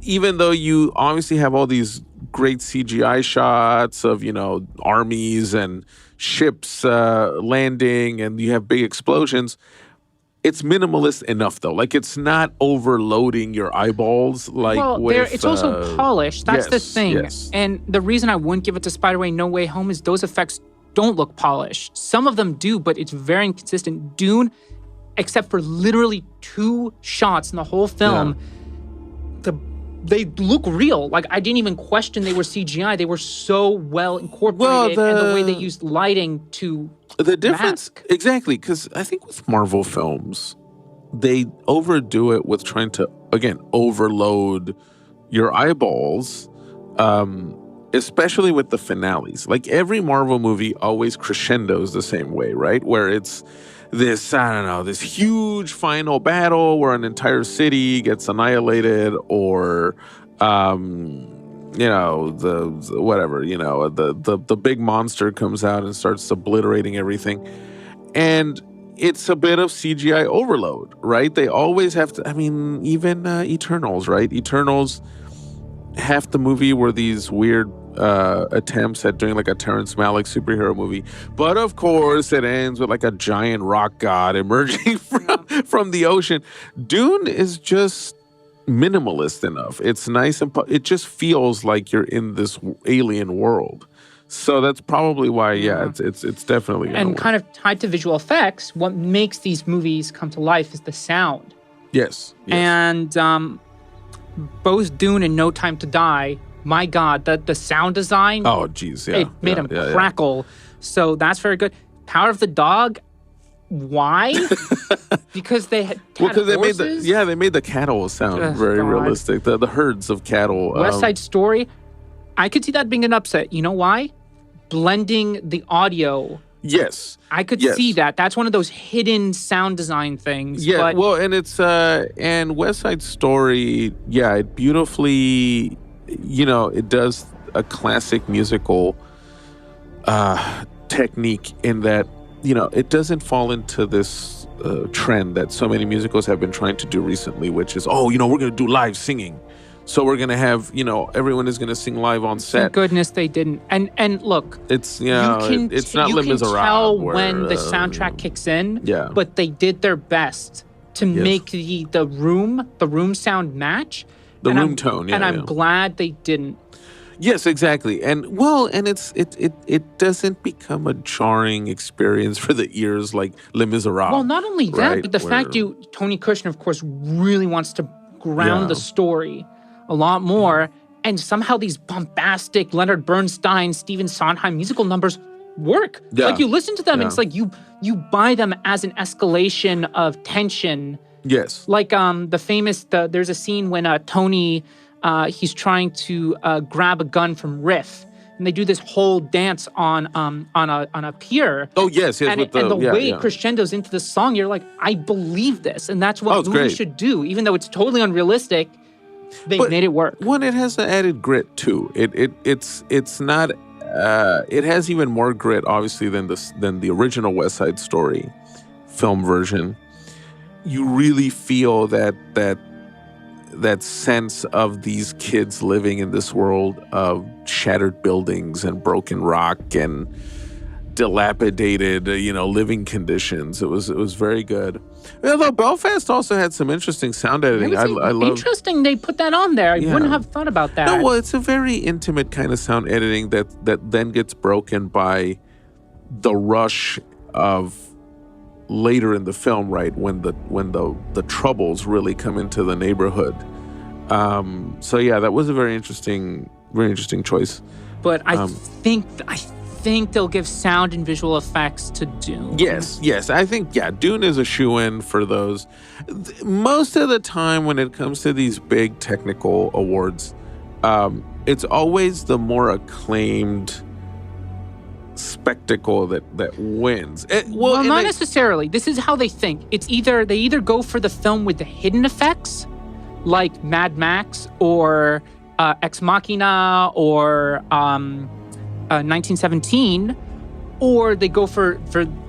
even though you obviously have all these great CGI shots of, armies and ships landing and you have big explosions, it's minimalist enough though. Like it's not overloading your eyeballs it's also polished. That's the thing. Yes. And the reason I wouldn't give it to Spider-Man No Way Home is those effects don't look polished. Some of them do, but it's very inconsistent. Dune, except for literally 2 shots in the whole film, they look real. Like, I didn't even question they were CGI. They were so well incorporated, and the way they used lighting to the difference mask. Exactly, because I think with Marvel films, they overdo it with trying to, again, overload your eyeballs, especially with the finales. Like, every Marvel movie always crescendos the same way, right? Where it's this huge final battle where an entire city gets annihilated, or whatever, the big monster comes out and starts obliterating everything. And it's a bit of CGI overload, right? They always have to, even Eternals, right? Eternals, half the movie were these weird attempts at doing like a Terrence Malick superhero movie. But of course, it ends with like a giant rock god emerging from the ocean. Dune is just minimalist enough. It's nice and it just feels like you're in this alien world. So that's probably why, it's definitely gonna work. Kind of tied to visual effects, what makes these movies come to life is the sound. Yes. And both Dune and No Time to Die, my God, the sound design. Oh, geez, yeah. It made them crackle. So that's very good. Power of the Dog. Why? Because they had horses? They made the cattle sound very realistic. The herds of cattle. West Side Story. I could see that being an upset. You know why? Blending the audio. Yes. I could see that. That's one of those hidden sound design things. Yeah, and it's and West Side Story, it beautifully, it does a classic musical technique in that, it doesn't fall into this trend that so many musicals have been trying to do recently, which is, we're going to do live singing. So we're going to have, everyone is going to sing live on set. Thank goodness they didn't. And look, it's, it's not Les Miserables. You can tell when the soundtrack kicks in, but they did their best to make the room sound match. The room tone, And I'm glad they didn't. Yes, exactly. And it doesn't become a jarring experience for the ears like Les Miserables. Well, not only that, right? but the fact Tony Kushner, of course, really wants to ground the story a lot more. And somehow these bombastic Leonard Bernstein, Stephen Sondheim musical numbers work. Yeah. Like you listen to them and it's like you buy them as an escalation of tension. Yes. Like there's a scene when Tony... he's trying to grab a gun from Riff, and they do this whole dance on a pier. Oh yes, and the way it crescendos into the song, you're like, I believe this, and that's what movies should do, even though it's totally unrealistic. They made it work. One, it has an added grit too. It's not. It has even more grit, obviously, than the original West Side Story film version. You really feel that sense of these kids living in this world of shattered buildings and broken rock and dilapidated, living conditions. It was very good. Although Belfast also had some interesting sound editing. I love. Interesting, they put that on there. I wouldn't have thought about that. No, well, it's a very intimate kind of sound editing that then gets broken by the rush of later in the film, right, when the troubles really come into the neighborhood. That was a very interesting choice. But I think they'll give sound and visual effects to Dune. Yes, I think Dune is a shoo-in for those. Most of the time when it comes to these big technical awards, it's always the more acclaimed spectacle that wins. Not necessarily. This is how they think. It's they either go for the film with the hidden effects, like Mad Max or Ex Machina or 1917, or they go for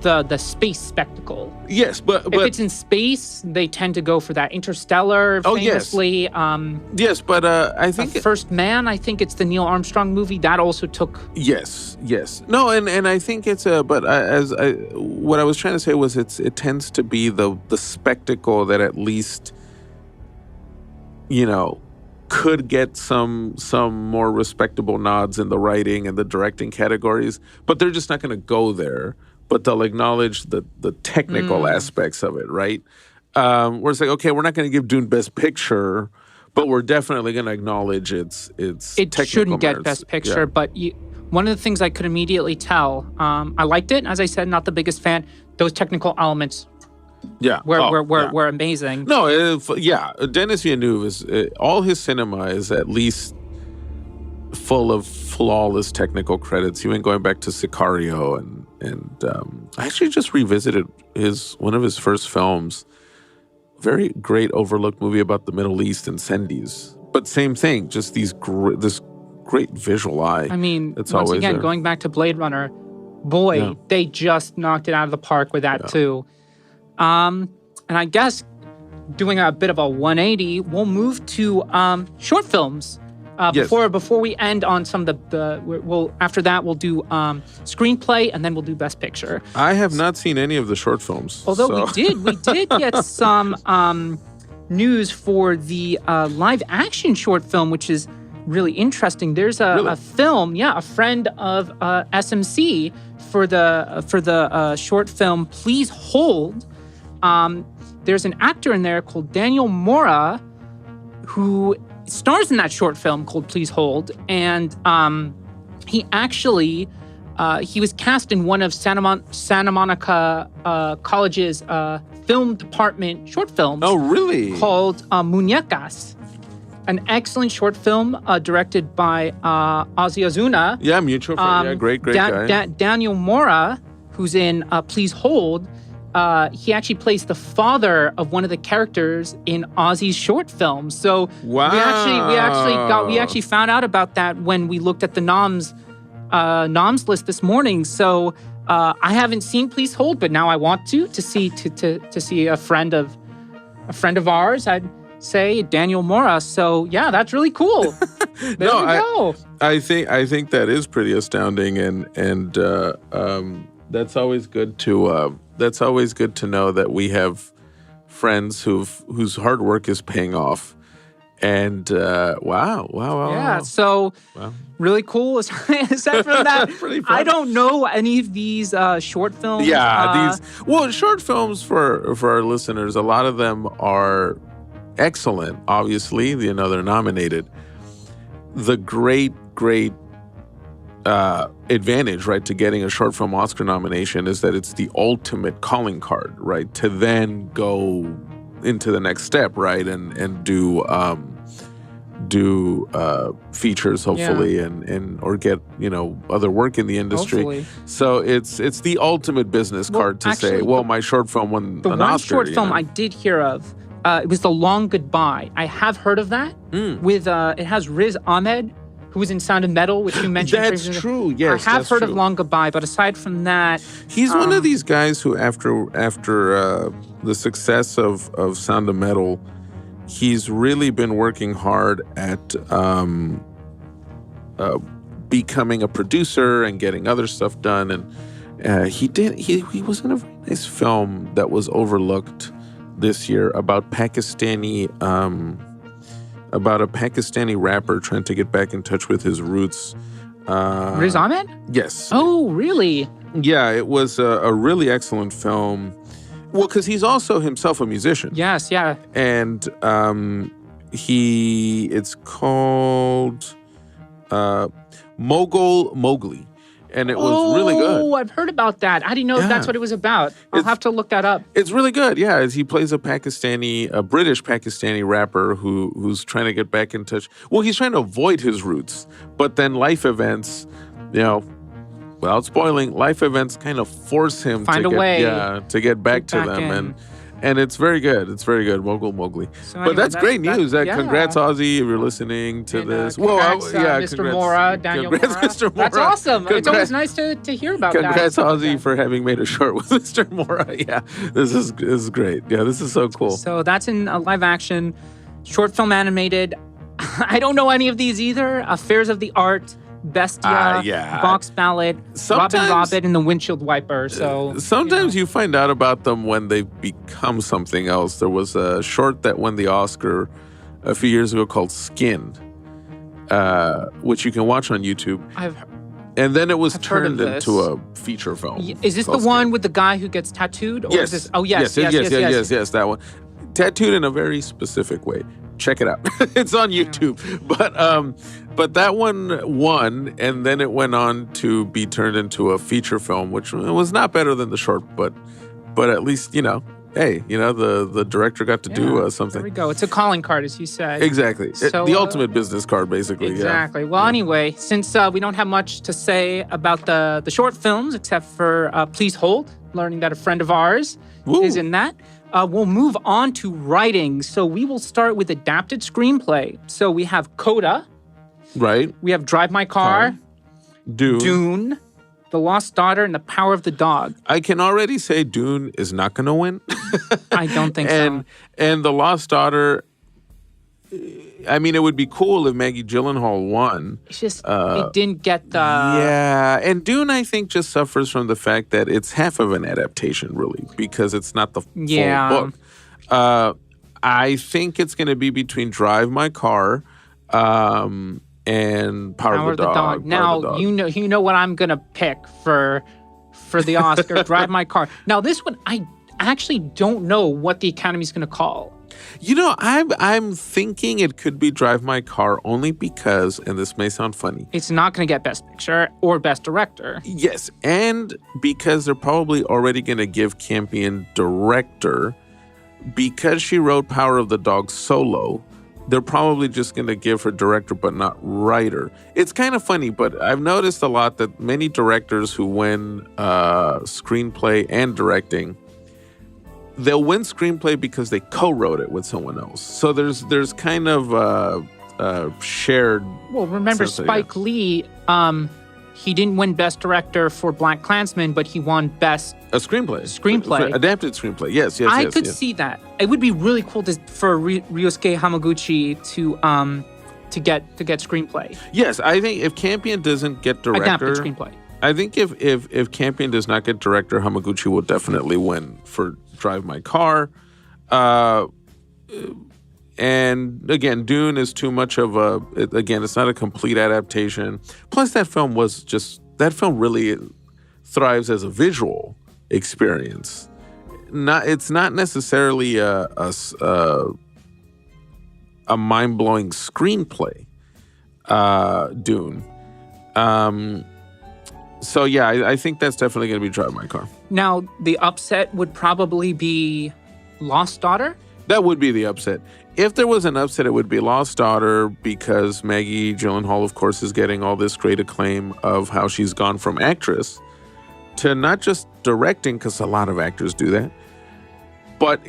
the space spectacle. Yes, but if it's in space, they tend to go for that. Interstellar, famously. Yes, but I think First Man. I think it's the Neil Armstrong movie that also took. Yes. No, and I think it's what I was trying to say was it tends to be the spectacle that at least could get some more respectable nods in the writing and the directing categories, but they're just not going to go there. But they'll acknowledge the technical aspects of it, right? Where it's like, okay, we're not going to give Dune Best Picture, but we're definitely going to acknowledge its technical shouldn't merits. get Best Picture, but one of the things I could immediately tell, I liked it. As I said, not the biggest fan. Those technical elements were amazing. No, Denis Villeneuve is all his cinema is at least full of flawless technical credits. He went going back to Sicario and I actually just revisited one of his first films. Very great overlooked movie about the Middle East, Incendies. But same thing, just this great visual eye. I mean, it's once always again, there. going back to Blade Runner, boy, they just knocked it out of the park with that too. And I guess doing a bit of a 180, we'll move to short films. Before we end on some of after that we'll do screenplay and then we'll do Best Picture. I have not seen any of the short films. Although we did get some news for the live action short film, which is really interesting. There's a film, a friend of SMC for the short film Please Hold. There's an actor in there called Daniel Mora who stars in that short film called Please Hold, and he actually he was cast in one of Santa Monica College's film department short films. Oh, really? Called Muñecas, an excellent short film directed by Ozzy Ozuna. Yeah, mutual friend. Yeah, great guy. Daniel Mora, who's in Please Hold. He actually plays the father of one of the characters in Ozzy's short film. So wow. we actually found out about that when we looked at the noms list this morning. So I haven't seen Please Hold, but now I want to see a friend of ours. I'd say Daniel Mora. So yeah, that's really cool. There we go. I think that is pretty astounding, and that's always good to. That's always good to know that we have friends whose hard work is paying off. And wow. Yeah, so really cool. Aside from that, I don't know any of these short films. Yeah, short films for our listeners, a lot of them are excellent. Obviously, they're nominated. The great advantage, right, to getting a short film Oscar nomination is that it's the ultimate calling card, right, to then go into the next step, right, and do features hopefully, and or get other work in the industry. Hopefully. So it's the ultimate business card to say, my short film won an Oscar. The one short film I did hear of, it was The Long Goodbye. I have heard of that. With it has Riz Ahmed, who was in Sound of Metal, which you mentioned. That's true, yes. I have heard of Long Goodbye, but aside from that... He's one of these guys who, after the success of Sound of Metal, he's really been working hard at becoming a producer and getting other stuff done. And he was in a very nice film that was overlooked this year about about a Pakistani rapper trying to get back in touch with his roots. Riz Ahmed? Yes. Oh, really? Yeah, it was a really excellent film. Well, because he's also himself a musician. Yes, yeah. And it's called Mowgli. And it was really good. Oh, I've heard about that. I didn't know if that's what it was about. I'll have to look that up. It's really good, yeah. He plays a British Pakistani rapper who's trying to get back in touch. Well, he's trying to avoid his roots, but then life events, without spoiling, life events kind of force him to get back to them. And it's very good. It's very good. Mowgli. So anyway, but that's great news. Congrats, Ozzy, if you're listening to this. Congrats, Mr. Mora, Daniel Mora. Mr. Mora. That's awesome. It's always nice to hear about congrats, Ozzy, for having made a short with Mr. Mora. Yeah, this is great. Yeah, this is so cool. So that's in a live action, short film animated. I don't know any of these either. Affairs of the Art, Bestia, Box Ballad, Robin and the Windshield Wiper. So sometimes you find out about them when they become something else. There was a short that won the Oscar a few years ago called Skinned, which you can watch on YouTube. And then it was turned into a feature film. Is this the one with the guy who gets tattooed? Or yes. Is this, oh, yes, that one. Tattooed in a very specific way. Check it out. It's on YouTube. But that one won, and then it went on to be turned into a feature film, which was not better than the short, but at least, the director got to do something. There we go. It's a calling card, as you said. Exactly. So, the ultimate business card, basically. Exactly. Yeah. Well, anyway, since we don't have much to say about the short films, except for Please Hold, learning that a friend of ours is in that, we'll move on to writing. So we will start with adapted screenplay. So we have Coda, Right. We have Drive My Car, Dune. The Lost Daughter, and The Power of the Dog. I can already say Dune is not going to win. I don't think so. And The Lost Daughter, I mean, it would be cool if Maggie Gyllenhaal won. It's just, it didn't get the... Yeah, and Dune, I think, just suffers from the fact that it's half of an adaptation, really, because it's not the full book. I think it's going to be between Drive My Car and Power of the Dog. Now, you know what I'm going to pick for the Oscar, Drive My Car. Now, this one, I actually don't know what the Academy's going to call. You know, I'm thinking it could be Drive My Car only because, and this may sound funny, it's not going to get Best Picture or Best Director. Yes, and because they're probably already going to give Campion Director, because she wrote Power of the Dog solo, they're probably just going to give her director but not writer. It's kind of funny, but I've noticed a lot that many directors who win screenplay and directing, they'll win screenplay because they co-wrote it with someone else. So there's kind of shared... Well, remember Spike Lee, he didn't win Best Director for BlacKkKlansman, but he won Best... A screenplay. Adapted screenplay, yes. I could see that. It would be really cool for Ryosuke Hamaguchi to get screenplay. Yes, I think if Campion doesn't get director... Adapted screenplay. I think if Campion does not get director, Hamaguchi will definitely win for Drive My Car. And again, Dune is too much of it's not a complete adaptation. Plus, that film really thrives as a visual experience. It's not necessarily a mind-blowing screenplay, Dune. So yeah, I think that's definitely going to be Drive My Car. Now, the upset would probably be Lost Daughter? That would be the upset. If there was an upset, it would be Lost Daughter because Maggie Gyllenhaal, of course, is getting all this great acclaim of how she's gone from actress to not just directing, because a lot of actors do that, but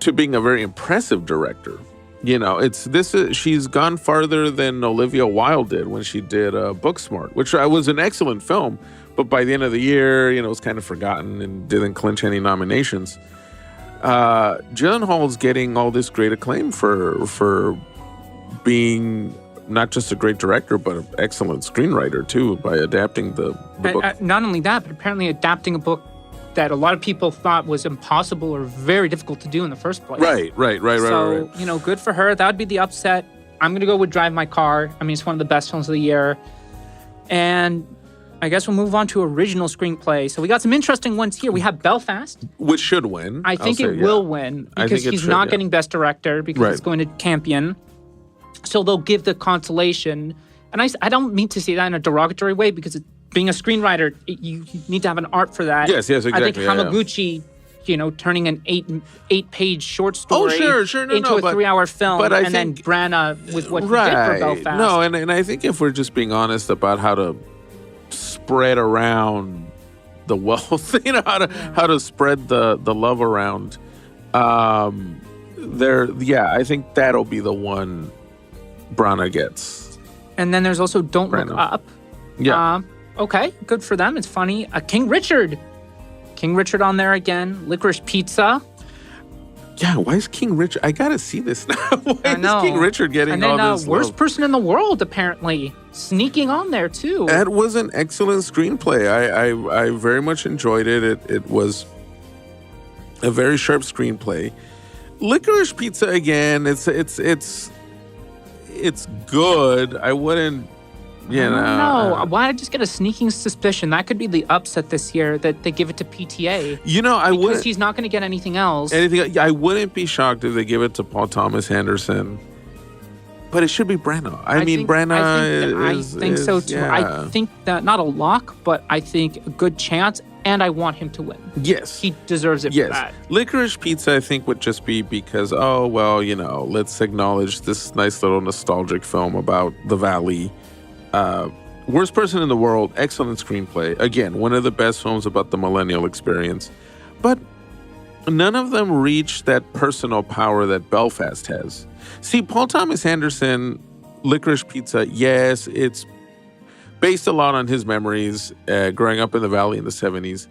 to being a very impressive director. You know, she's gone farther than Olivia Wilde did when she did Booksmart, which was an excellent film, but by the end of the year, it was kind of forgotten and didn't clinch any nominations. Gyllenhaal's getting all this great acclaim for being not just a great director, but an excellent screenwriter too, by adapting the book. Not only that, but apparently adapting a book that a lot of people thought was impossible or very difficult to do in the first place. Right. So, good for her. That would be the upset. I'm going to go with Drive My Car. I mean, it's one of the best films of the year. And I guess we'll move on to original screenplay. So we got some interesting ones here. We have Belfast. Which should win. I think it will win because he's not getting Best Director because it's going to Campion. So they'll give the consolation. And I don't mean to say that in a derogatory way because being a screenwriter, you need to have an art for that. Yes, exactly. I think Hamaguchi, turning an eight-page short story into a 3-hour film, and then Branagh with what he did for Belfast. No, and I think if we're just being honest about how to spread around the wealth, how to spread the love around, I think that'll be the one Branagh gets. And then there's also Don't Look Up. Yeah. Okay, good for them. It's funny. King Richard on there again. Licorice Pizza. Yeah, why is King Richard? I gotta see this now. Why is King Richard getting all this Worst love? Person in the World, apparently, sneaking on there too. That was an excellent screenplay. I very much enjoyed it. It was a very sharp screenplay. Licorice Pizza again. It's good. I wouldn't. No, why I just get a sneaking suspicion that could be the upset this year that they give it to PTA. Because he's not going to get anything else. I wouldn't be shocked if they give it to Paul Thomas Anderson, but it should be Branagh. I think so too. Yeah. I think that not a lock, but I think a good chance, and I want him to win. Yes, he deserves it for that. Licorice Pizza, I think, would just be because let's acknowledge this nice little nostalgic film about the Valley. Worst Person in the World, excellent screenplay. Again, one of the best films about the millennial experience. But none of them reach that personal power that Belfast has. See, Paul Thomas Anderson, Licorice Pizza, yes, it's based a lot on his memories growing up in the Valley in the 70s.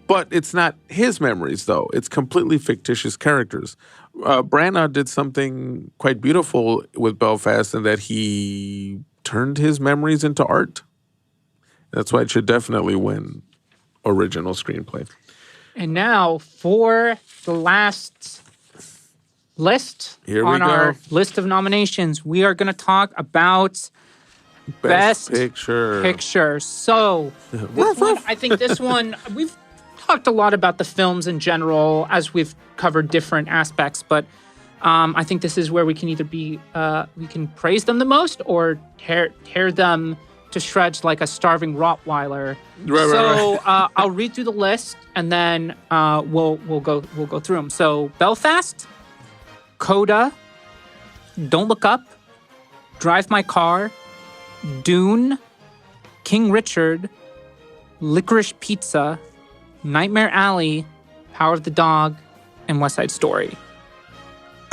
But it's not his memories, though. It's completely fictitious characters. Branagh did something quite beautiful with Belfast in that he turned his memories into art. That's why it should definitely win original screenplay. And now for the last list our list of nominations, we are going to talk about Best Picture. So this one, I think this one, we've talked a lot about the films in general as we've covered different aspects, but I think this is where we can either be, we can praise them the most or tear them to shreds like a starving Rottweiler. Right. I'll read through the list and then we'll go through them. So Belfast, Coda, Don't Look Up, Drive My Car, Dune, King Richard, Licorice Pizza, Nightmare Alley, Power of the Dog, and West Side Story.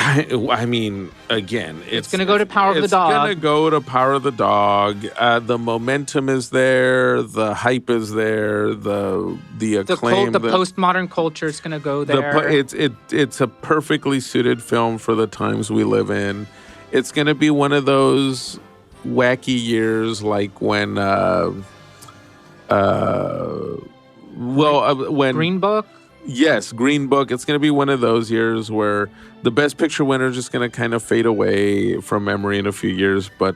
I mean, again, it's going to go to Power of the Dog. It's going to go to Power of the Dog. The momentum is there. The hype is there. The acclaim. The postmodern culture is going to go there. It's a perfectly suited film for the times we live in. It's going to be one of those wacky years like when when Green Book? Yes, Green Book. It's going to be one of those years where the Best Picture winner is just going to kind of fade away from memory in a few years, but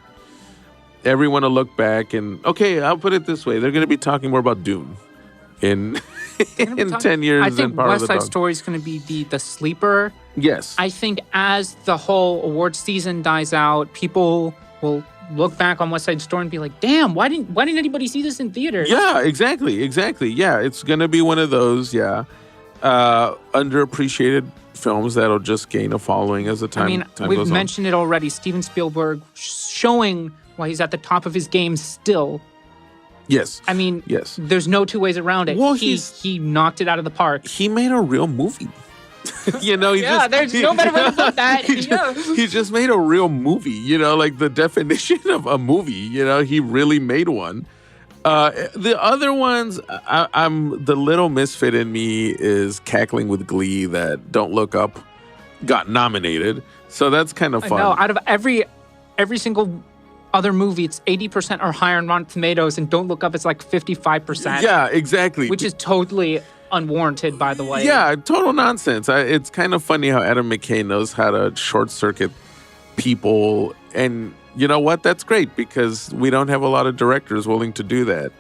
everyone will look back and, okay, I'll put it this way. They're going to be talking more about Dune in 10 years. I think West Side Story is going to be the sleeper. Yes. I think as the whole awards season dies out, people will look back on West Side Story and be like, damn, why didn't anybody see this in theaters? Yeah, exactly. Yeah, it's going to be one of those, underappreciated films that'll just gain a following as the time goes on. We've mentioned it already. Steven Spielberg showing why he's at the top of his game still. Yes. I mean, yes. There's no two ways around it. Well, he knocked it out of the park. He made a real movie. There's no better way to put that. He just made a real movie, like the definition of a movie, he really made one. The other ones, I'm the little misfit in me is cackling with glee that Don't Look Up got nominated. So that's kind of fun. No, out of every single other movie, it's 80% or higher on Rotten Tomatoes, and Don't Look Up, it's like 55%. Yeah, exactly. Which is totally unwarranted, by the way. Yeah, total nonsense. It's kind of funny how Adam McKay knows how to short circuit people, and you know what? That's great because we don't have a lot of directors willing to do that.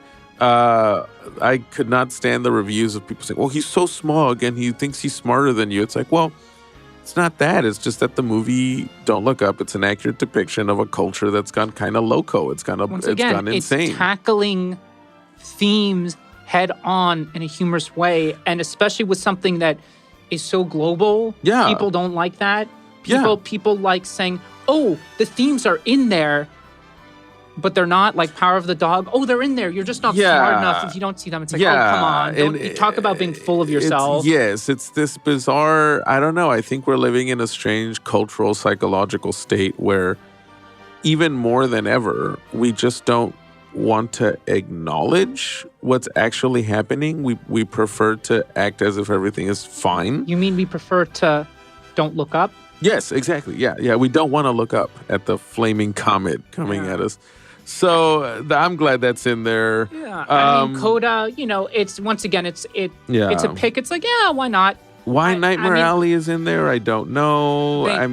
I could not stand the reviews of people saying, well, he's so small. Again, he thinks he's smarter than you. It's like, well, it's not that. It's just that the movie Don't Look Up, it's an accurate depiction of a culture that's gone kind of loco. It's gone insane. It's tackling themes head on in a humorous way, and especially with something that is so global. Yeah. People don't like that. People like saying, oh, the themes are in there, but they're not, like Power of the Dog. Oh, they're in there. You're just not smart enough if you don't see them. It's like, oh, come on. Don't talk about being full of yourself. It's this bizarre, I don't know. I think we're living in a strange cultural, psychological state where even more than ever, we just don't want to acknowledge what's actually happening. We prefer to act as if everything is fine. You mean we prefer to don't look up? Yes, exactly. Yeah. We don't want to look up at the flaming comet coming at us. So I'm glad that's in there. Yeah. I mean, Coda, it's once again, it's a pick. It's like, yeah, why not? Why Nightmare Alley is in there, I don't know. I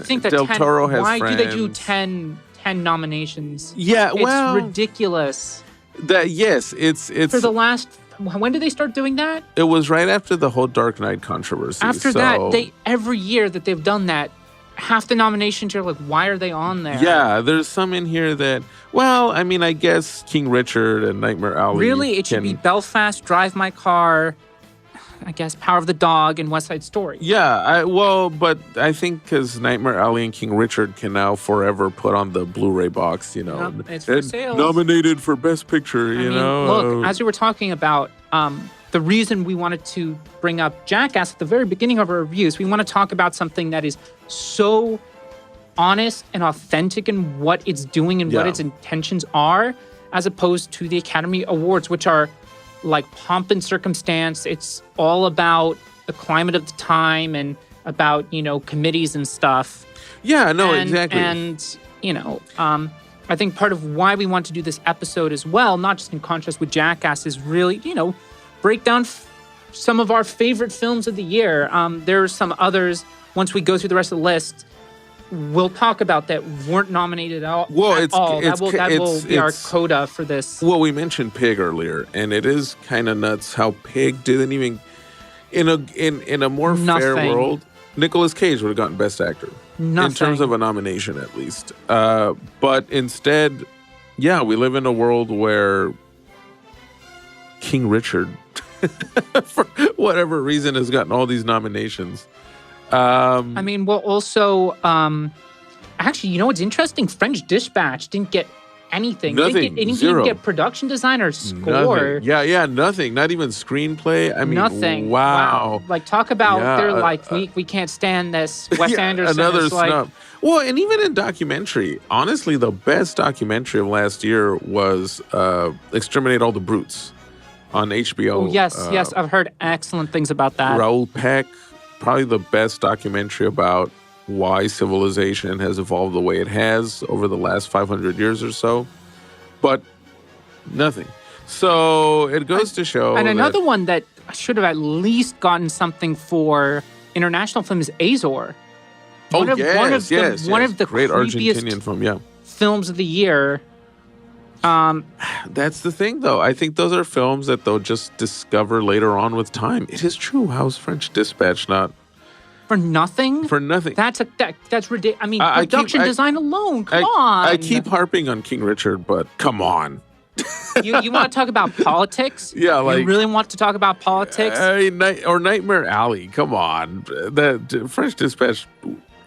think that Del Toro has why friends. Do they do 10 nominations? Yeah, it's ridiculous. It's for the last. When did they start doing that? It was right after the whole Dark Knight controversy. After that, every year that they've done that, half the nominations you're like, why are they on there? Yeah, there's some in here that. Well, I mean, I guess King Richard and Nightmare Alley. Really, it should be Belfast, Drive My Car. I guess Power of the Dog and West Side Story. Yeah, but I think because Nightmare Alley and King Richard can now forever put on the Blu-ray box, it's for sale. Nominated for Best Picture, I mean, look, as we were talking about, the reason we wanted to bring up Jackass at the very beginning of our reviews, we want to talk about something that is so honest and authentic in what it's doing and what its intentions are, as opposed to the Academy Awards, which are like pomp and circumstance. It's all about the climate of the time and about, committees and stuff. Yeah, no, exactly. And, I think part of why we want to do this episode as well, not just in contrast with Jackass, is really, break down some of our favorite films of the year. There are some others, once we go through the rest of the list, we'll talk about that weren't nominated at all. That will be our coda for this. Well, we mentioned Pig earlier, and it is kind of nuts how Pig didn't even, in a more fair world, Nicolas Cage would have gotten Best Actor. Nothing. In terms of a nomination, at least. But instead, we live in a world where King Richard, for whatever reason, has gotten all these nominations. Also, actually, what's interesting? French Dispatch didn't get anything. Nothing. They didn't Zero. even get production designer score. Nothing. Nothing. Not even screenplay. Nothing. Wow. Like, talk about, they're like, we can't stand this. Wes Anderson another is like... snub. Well, and even in documentary, honestly, the best documentary of last year was Exterminate All the Brutes on HBO. Oh, yes. I've heard excellent things about that. Raoul Peck, probably the best documentary about why civilization has evolved the way it has over the last 500 years or so. But nothing. So it goes to show. And another one that should have at least gotten something for international film is Azor. One of the great creepiest Argentinian film, films of the year. That's the thing, though. I think those are films that they'll just discover later on with time. It is true. How's French Dispatch not? For nothing? For nothing. That's ridiculous. I mean, production design alone. Come on. I keep harping on King Richard, but come on. You want to talk about politics? Yeah, like... You really want to talk about politics? Or Nightmare Alley. Come on. The French Dispatch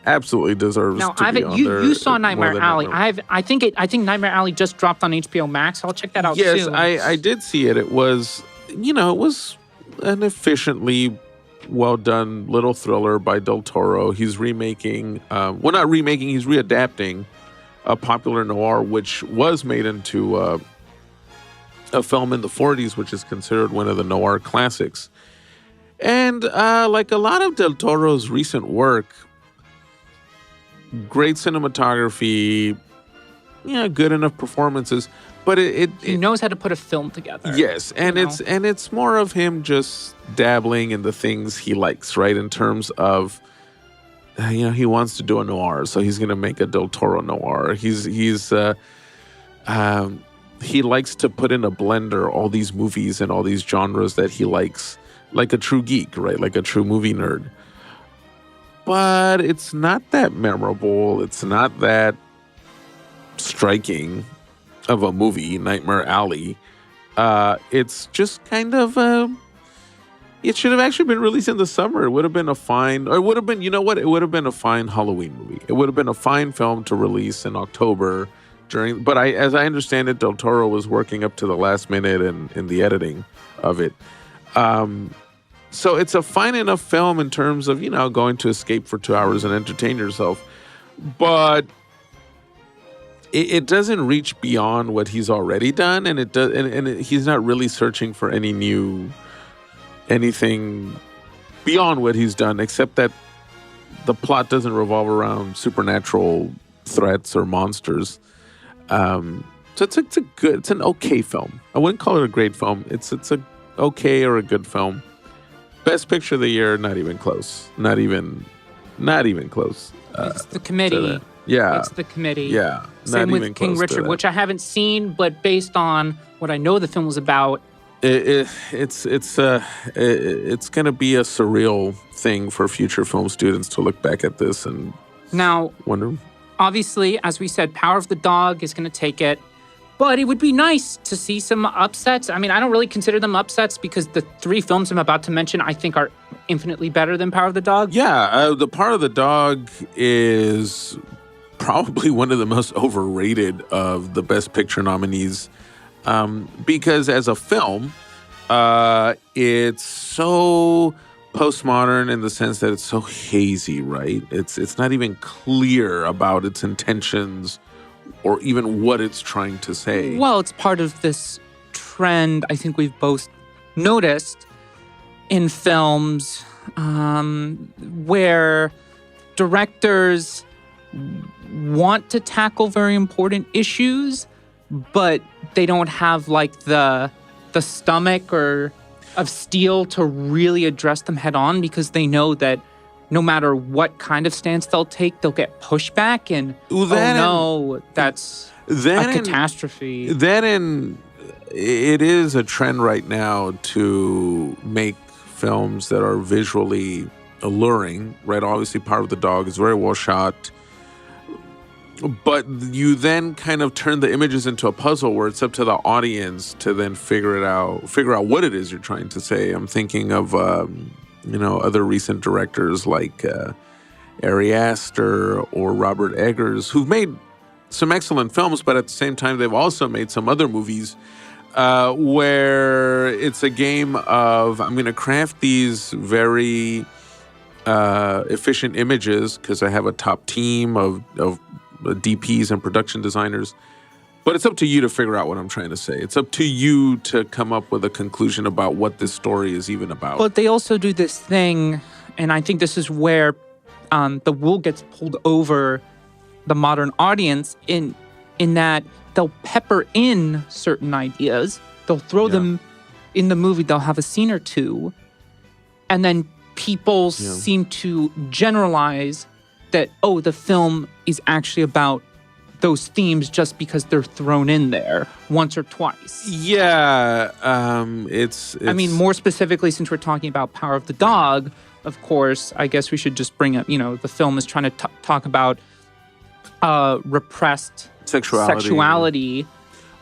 absolutely deserves to be on there. You saw Nightmare Alley. I think Nightmare Alley just dropped on HBO Max. I'll check that out soon. Yes, I did see it. It was, it was an efficiently well-done little thriller by Del Toro. He's remaking, he's readapting a popular noir, which was made into a film in the 40s, which is considered one of the noir classics. And like a lot of Del Toro's recent work, great cinematography, good enough performances, but he knows how to put a film together. Yes, and it's more of him just dabbling in the things he likes, right? In terms of he wants to do a noir, so he's going to make a Del Toro noir. He likes to put in a blender all these movies and all these genres that he likes, like a true geek, right? Like a true movie nerd. But it's not that memorable. It's not that striking of a movie, Nightmare Alley. It's just kind of it should have actually been released in the summer. It would have been a fine Halloween movie. It would have been a fine film to release in October but as I understand it, Del Toro was working up to the last minute in the editing of it. So it's a fine enough film in terms of, going to escape for 2 hours and entertain yourself. But it doesn't reach beyond what he's already done, and he's not really searching for anything beyond what he's done, except that the plot doesn't revolve around supernatural threats or monsters. So it's an okay film. I wouldn't call it a great film. It's a okay or a good film. Best Picture of the year, not even close. Not even close. It's the committee. It's the committee. Yeah. Same with King Richard, which I haven't seen, but based on what I know the film was about, it's going to be a surreal thing for future film students to look back at this and wonder. Obviously, as we said, Power of the Dog is going to take it. But it would be nice to see some upsets. I mean, I don't really consider them upsets because the three films I'm about to mention, I think, are infinitely better than Power of the Dog. Yeah, the Power of the Dog is probably one of the most overrated of the Best Picture nominees because as a film, it's so postmodern in the sense that it's so hazy, right? It's not even clear about its intentions or even what it's trying to say. Well, it's part of this trend I think we've both noticed in films where directors want to tackle very important issues, but they don't have like the stomach or of steel to really address them head on, because they know that no matter what kind of stance they'll take, they'll get pushback, and that's a catastrophe. It is a trend right now to make films that are visually alluring, right? Obviously, Power of the Dog is very well shot. But you then kind of turn the images into a puzzle where it's up to the audience to then figure out what it is you're trying to say. I'm thinking of, other recent directors like Ari Aster or Robert Eggers, who've made some excellent films, but at the same time, they've also made some other movies where it's a game of, I'm going to craft these very efficient images because I have a top team of DPs and production designers. But it's up to you to figure out what I'm trying to say. It's up to you to come up with a conclusion about what this story is even about. But they also do this thing, and I think this is where the wool gets pulled over the modern audience in that they'll pepper in certain ideas. They'll throw them in the movie. They'll have a scene or two, and then people seem to generalize that, the film is actually about those themes just because they're thrown in there once or twice. Yeah, it's I mean, more specifically, since we're talking about Power of the Dog, of course, I guess we should just bring up, the film is trying to talk about repressed sexuality.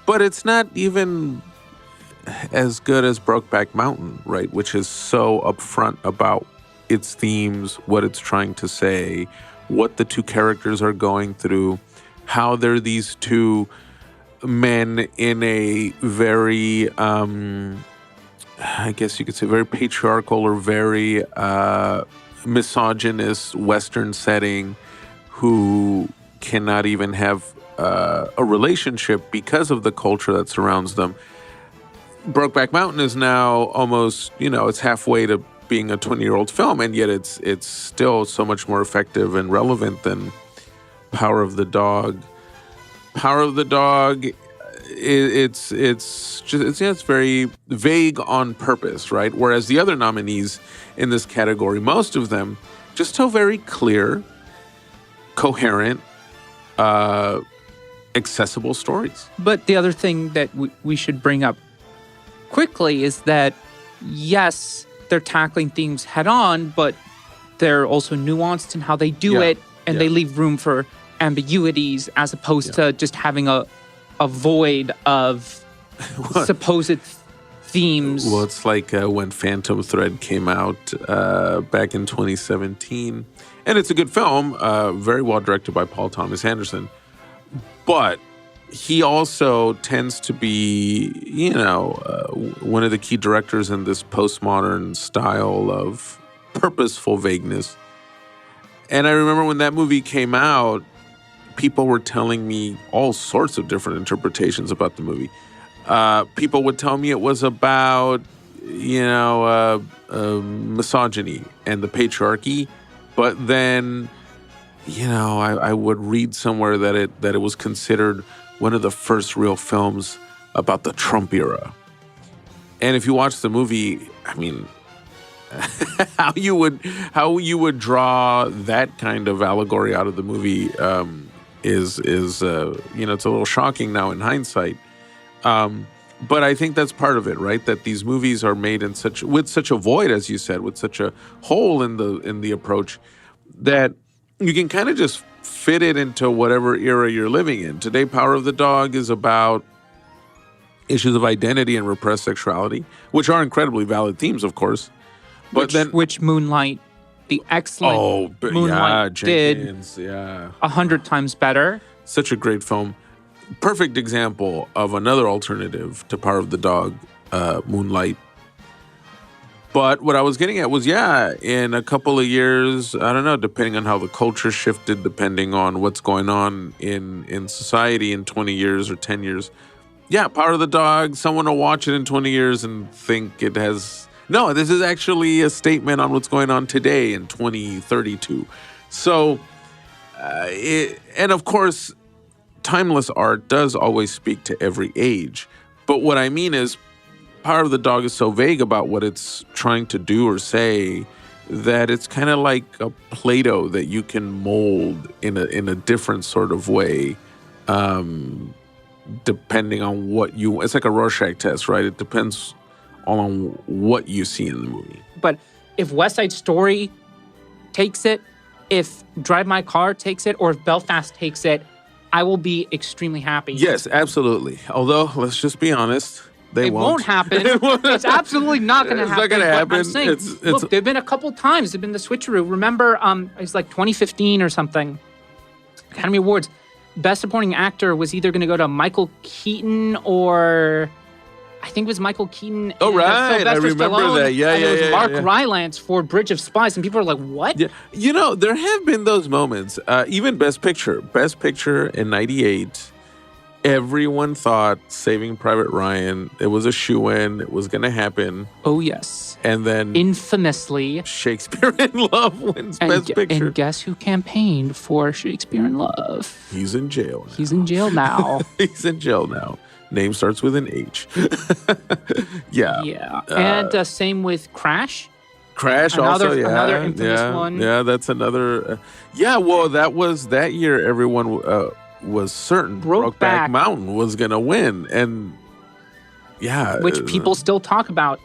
But it's not even as good as Brokeback Mountain, right? Which is so upfront about its themes, what it's trying to say, what the two characters are going through, how they're these two men in a very, I guess you could say, very patriarchal or very misogynist Western setting who cannot even have a relationship because of the culture that surrounds them. Brokeback Mountain is now almost, it's halfway to being a 20-year-old film, and yet it's still so much more effective and relevant than Power of the Dog. Power of the Dog, it's very vague on purpose, right? Whereas the other nominees in this category, most of them just tell very clear, coherent, accessible stories. But the other thing that we should bring up quickly is that, yes, they're tackling themes head on, but they're also nuanced in how they do it, and they leave room for ambiguities as opposed to just having a void of supposed themes. Well, it's like when Phantom Thread came out back in 2017. And it's a good film, very well directed by Paul Thomas Anderson. But he also tends to be, one of the key directors in this postmodern style of purposeful vagueness. And I remember when that movie came out, people were telling me all sorts of different interpretations about the movie. People would tell me it was about, misogyny and the patriarchy. But then, I would read somewhere that it was considered one of the first real films about the Trump era. And if you watch the movie, I mean, how you would draw that kind of allegory out of the movie is it's a little shocking now in hindsight. But I think that's part of it, right? That these movies are made with such a void, as you said, with such a hole in the approach, that you can kind of just fit it into whatever era you're living in. Today, Power of the Dog is about issues of identity and repressed sexuality, which are incredibly valid themes, of course. But which Moonlight, the excellent Moonlight, Jenkins, did 100 times better. Such a great film. Perfect example of another alternative to Power of the Dog, Moonlight. But what I was getting at was, in a couple of years, I don't know, depending on how the culture shifted, depending on what's going on in society in 20 years or 10 years. Yeah, Power of the Dog, someone will watch it in 20 years and think it has... No, this is actually a statement on what's going on today in 2032. So, and of course, timeless art does always speak to every age. But what I mean is, Power of the Dog is so vague about what it's trying to do or say that it's kind of like a Play-Doh that you can mold in a different sort of way, depending on what you... It's like a Rorschach test, right? It depends on what you see in the movie. But if West Side Story takes it, if Drive My Car takes it, or if Belfast takes it, I will be extremely happy. Yes, absolutely. Although, let's just be honest, it won't happen. It's absolutely not going to happen. It's not going to happen. I'm saying, look, there've been a couple times. There've been the switcheroo. Remember, it was like 2015 or something. Academy Awards. Best Supporting Actor was either going to go to Michael Keaton or... I think it was Michael Keaton. Oh, right. I remember Stallone, that. Yeah, and yeah, it was yeah. Mark Rylance for Bridge of Spies. And people are like, what? Yeah. You know, there have been those moments. Even Best Picture. Best Picture in 98, everyone thought Saving Private Ryan, it was a shoo-in. It was going to happen. Oh, yes. And then... Infamously... Shakespeare in Love wins Best Picture. And guess who campaigned for Shakespeare in Love? He's in jail now. He's in jail now. He's in jail now. Name starts with an H. Yeah. Yeah. And same with Crash. Crash another, also, yeah. Another infamous one. Yeah, that's another. Well, that was that year everyone was certain Brokeback Mountain was going to win. And yeah. Which people still talk about.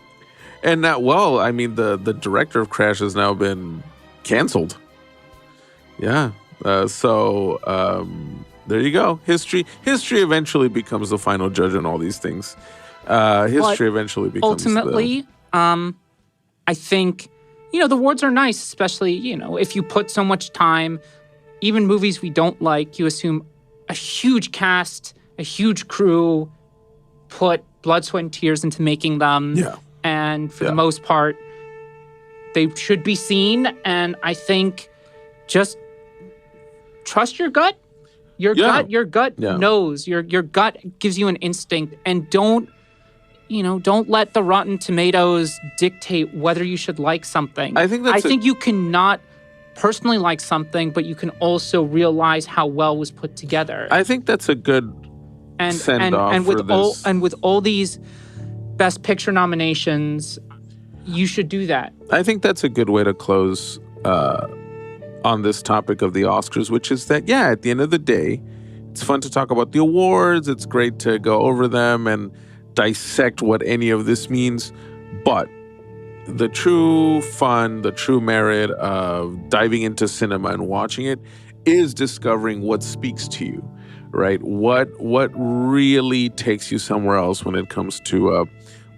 And now, the director of Crash has now been canceled. Yeah. There you go. History eventually becomes the final judge on all these things. History eventually becomes ultimately, I think, the awards are nice, especially, if you put so much time, even movies we don't like, you assume a huge cast, a huge crew, put blood, sweat, and tears into making them. Yeah. And for the most part, they should be seen. And I think just trust your gut. Your gut knows. Your gut gives you an instinct, and don't let the Rotten Tomatoes dictate whether you should like something. I think you cannot personally like something, but you can also realize how well it was put together. I think that's a good send-off for this. And with all these Best Picture nominations, you should do that. I think that's a good way to close on this topic of the Oscars, which is that, at the end of the day, it's fun to talk about the awards. It's great to go over them and dissect what any of this means. But the true fun, the true merit of diving into cinema and watching it is discovering what speaks to you, right? What really takes you somewhere else when it comes to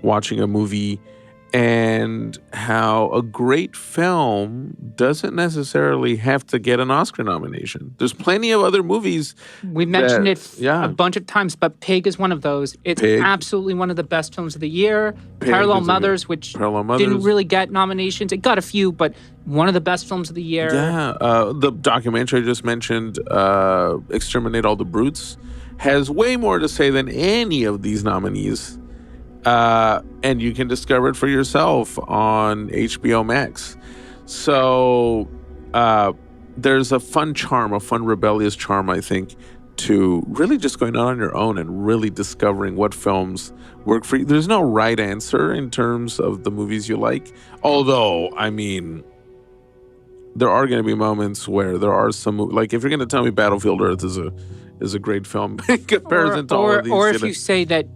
watching a movie, and how a great film doesn't necessarily have to get an Oscar nomination. There's plenty of other movies. We mentioned it a bunch of times, but Pig is one of those. It's absolutely one of the best films of the year. Parallel Mothers, which didn't really get nominations. It got a few, but one of the best films of the year. Yeah, the documentary I just mentioned, Exterminate All the Brutes, has way more to say than any of these nominees. And you can discover it for yourself on HBO Max. So there's a fun rebellious charm, I think, to really just going out on your own and really discovering what films work for you. There's no right answer in terms of the movies you like. Although, there are going to be moments where there are some, like if you're going to tell me Battlefield Earth is a great film in comparison to all of these. Or if you say that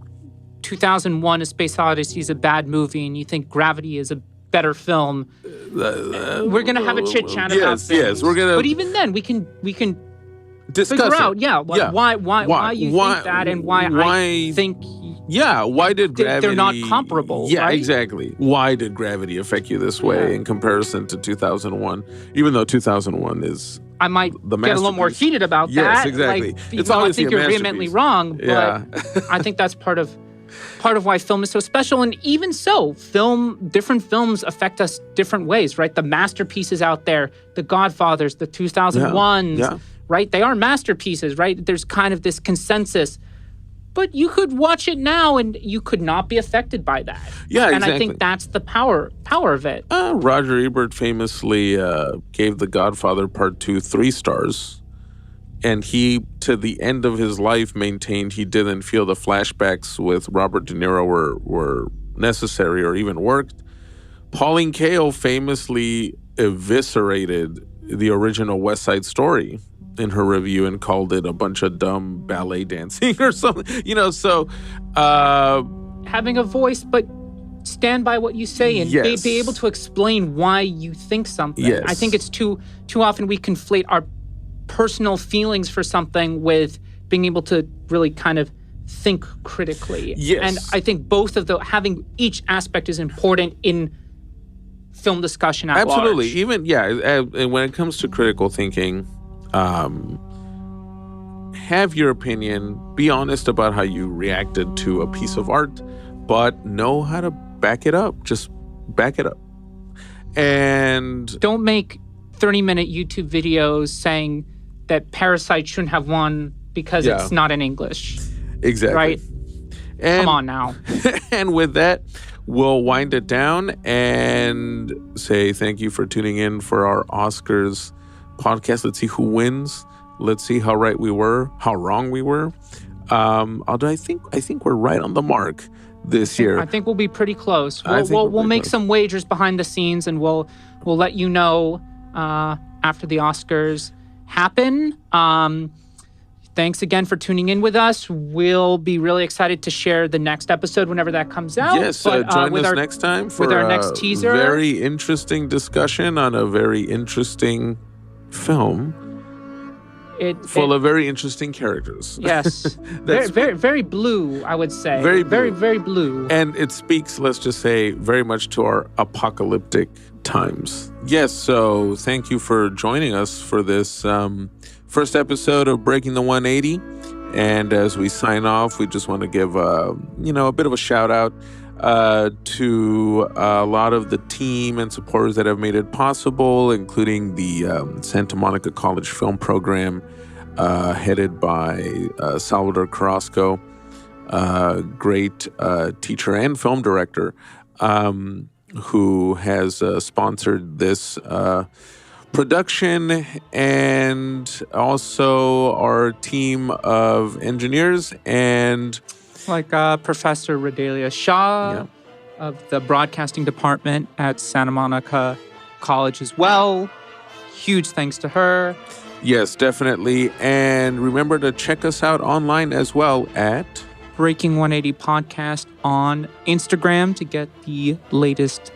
2001: A Space Odyssey is a bad movie, and you think Gravity is a better film, we're gonna have a chit chat about things. Yes, we're gonna. But even then, we can discuss figure out, why you think that, and why I think. Yeah, why did Gravity? They're not comparable. Yeah, right? Exactly. Why did Gravity affect you this way in comparison to 2001? Even though 2001 is. I might get a little more heated about that. Yes, exactly. It's obviously I think you're vehemently wrong, but I think that's part of part of why film is so special. And even so, different films affect us different ways, right? The masterpieces out there, The Godfathers, the 2001s, right? They are masterpieces, right? There's kind of this consensus. But you could watch it now and you could not be affected by that. Yeah, exactly. And I think that's the power of it. Roger Ebert famously gave The Godfather Part 2 3 stars. And he, to the end of his life, maintained he didn't feel the flashbacks with Robert De Niro were necessary or even worked. Pauline Kael famously eviscerated the original West Side Story in her review and called it a bunch of dumb ballet dancing or something. So having a voice, but stand by what you say and be able to explain why you think something. Yes. I think it's too often we conflate our personal feelings for something with being able to really kind of think critically. Yes. And I think both of having each aspect is important in film discussion at large. Absolutely. Even, and when it comes to critical thinking, have your opinion, be honest about how you reacted to a piece of art, but know how to back it up. Just back it up. And don't make 30-minute YouTube videos saying that Parasite shouldn't have won because it's not in English. Exactly. Right? And, come on now. And with that, we'll wind it down and say thank you for tuning in for our Oscars podcast. Let's see who wins. Let's see how right we were, how wrong we were. Although I think we're right on the mark this year. I think we'll be pretty close. We'll make some wagers behind the scenes, and we'll let you know after the Oscars happen. Thanks again for tuning in with us. We'll be really excited to share the next episode whenever that comes out. Yes, join us next time for our next teaser. Very interesting discussion on a very interesting film. Full of very interesting characters. Yes. very blue, I would say. Very blue. And it speaks, let's just say, very much to our apocalyptic times. Yes, so thank you for joining us for this first episode of Breaking the 180. And as we sign off, we just want to give a bit of a shout out to a lot of the team and supporters that have made it possible, including the Santa Monica College Film Program, headed by Salvador Carrasco, great teacher and film director, who has sponsored this production, and also our team of engineers and like Professor Redelia Shaw of the broadcasting department at Santa Monica College as well. Huge thanks to her. Yes, definitely. And remember to check us out online as well at Breaking 180 Podcast on Instagram to get the latest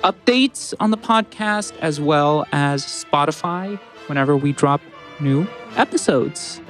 updates on the podcast, as well as Spotify whenever we drop new episodes.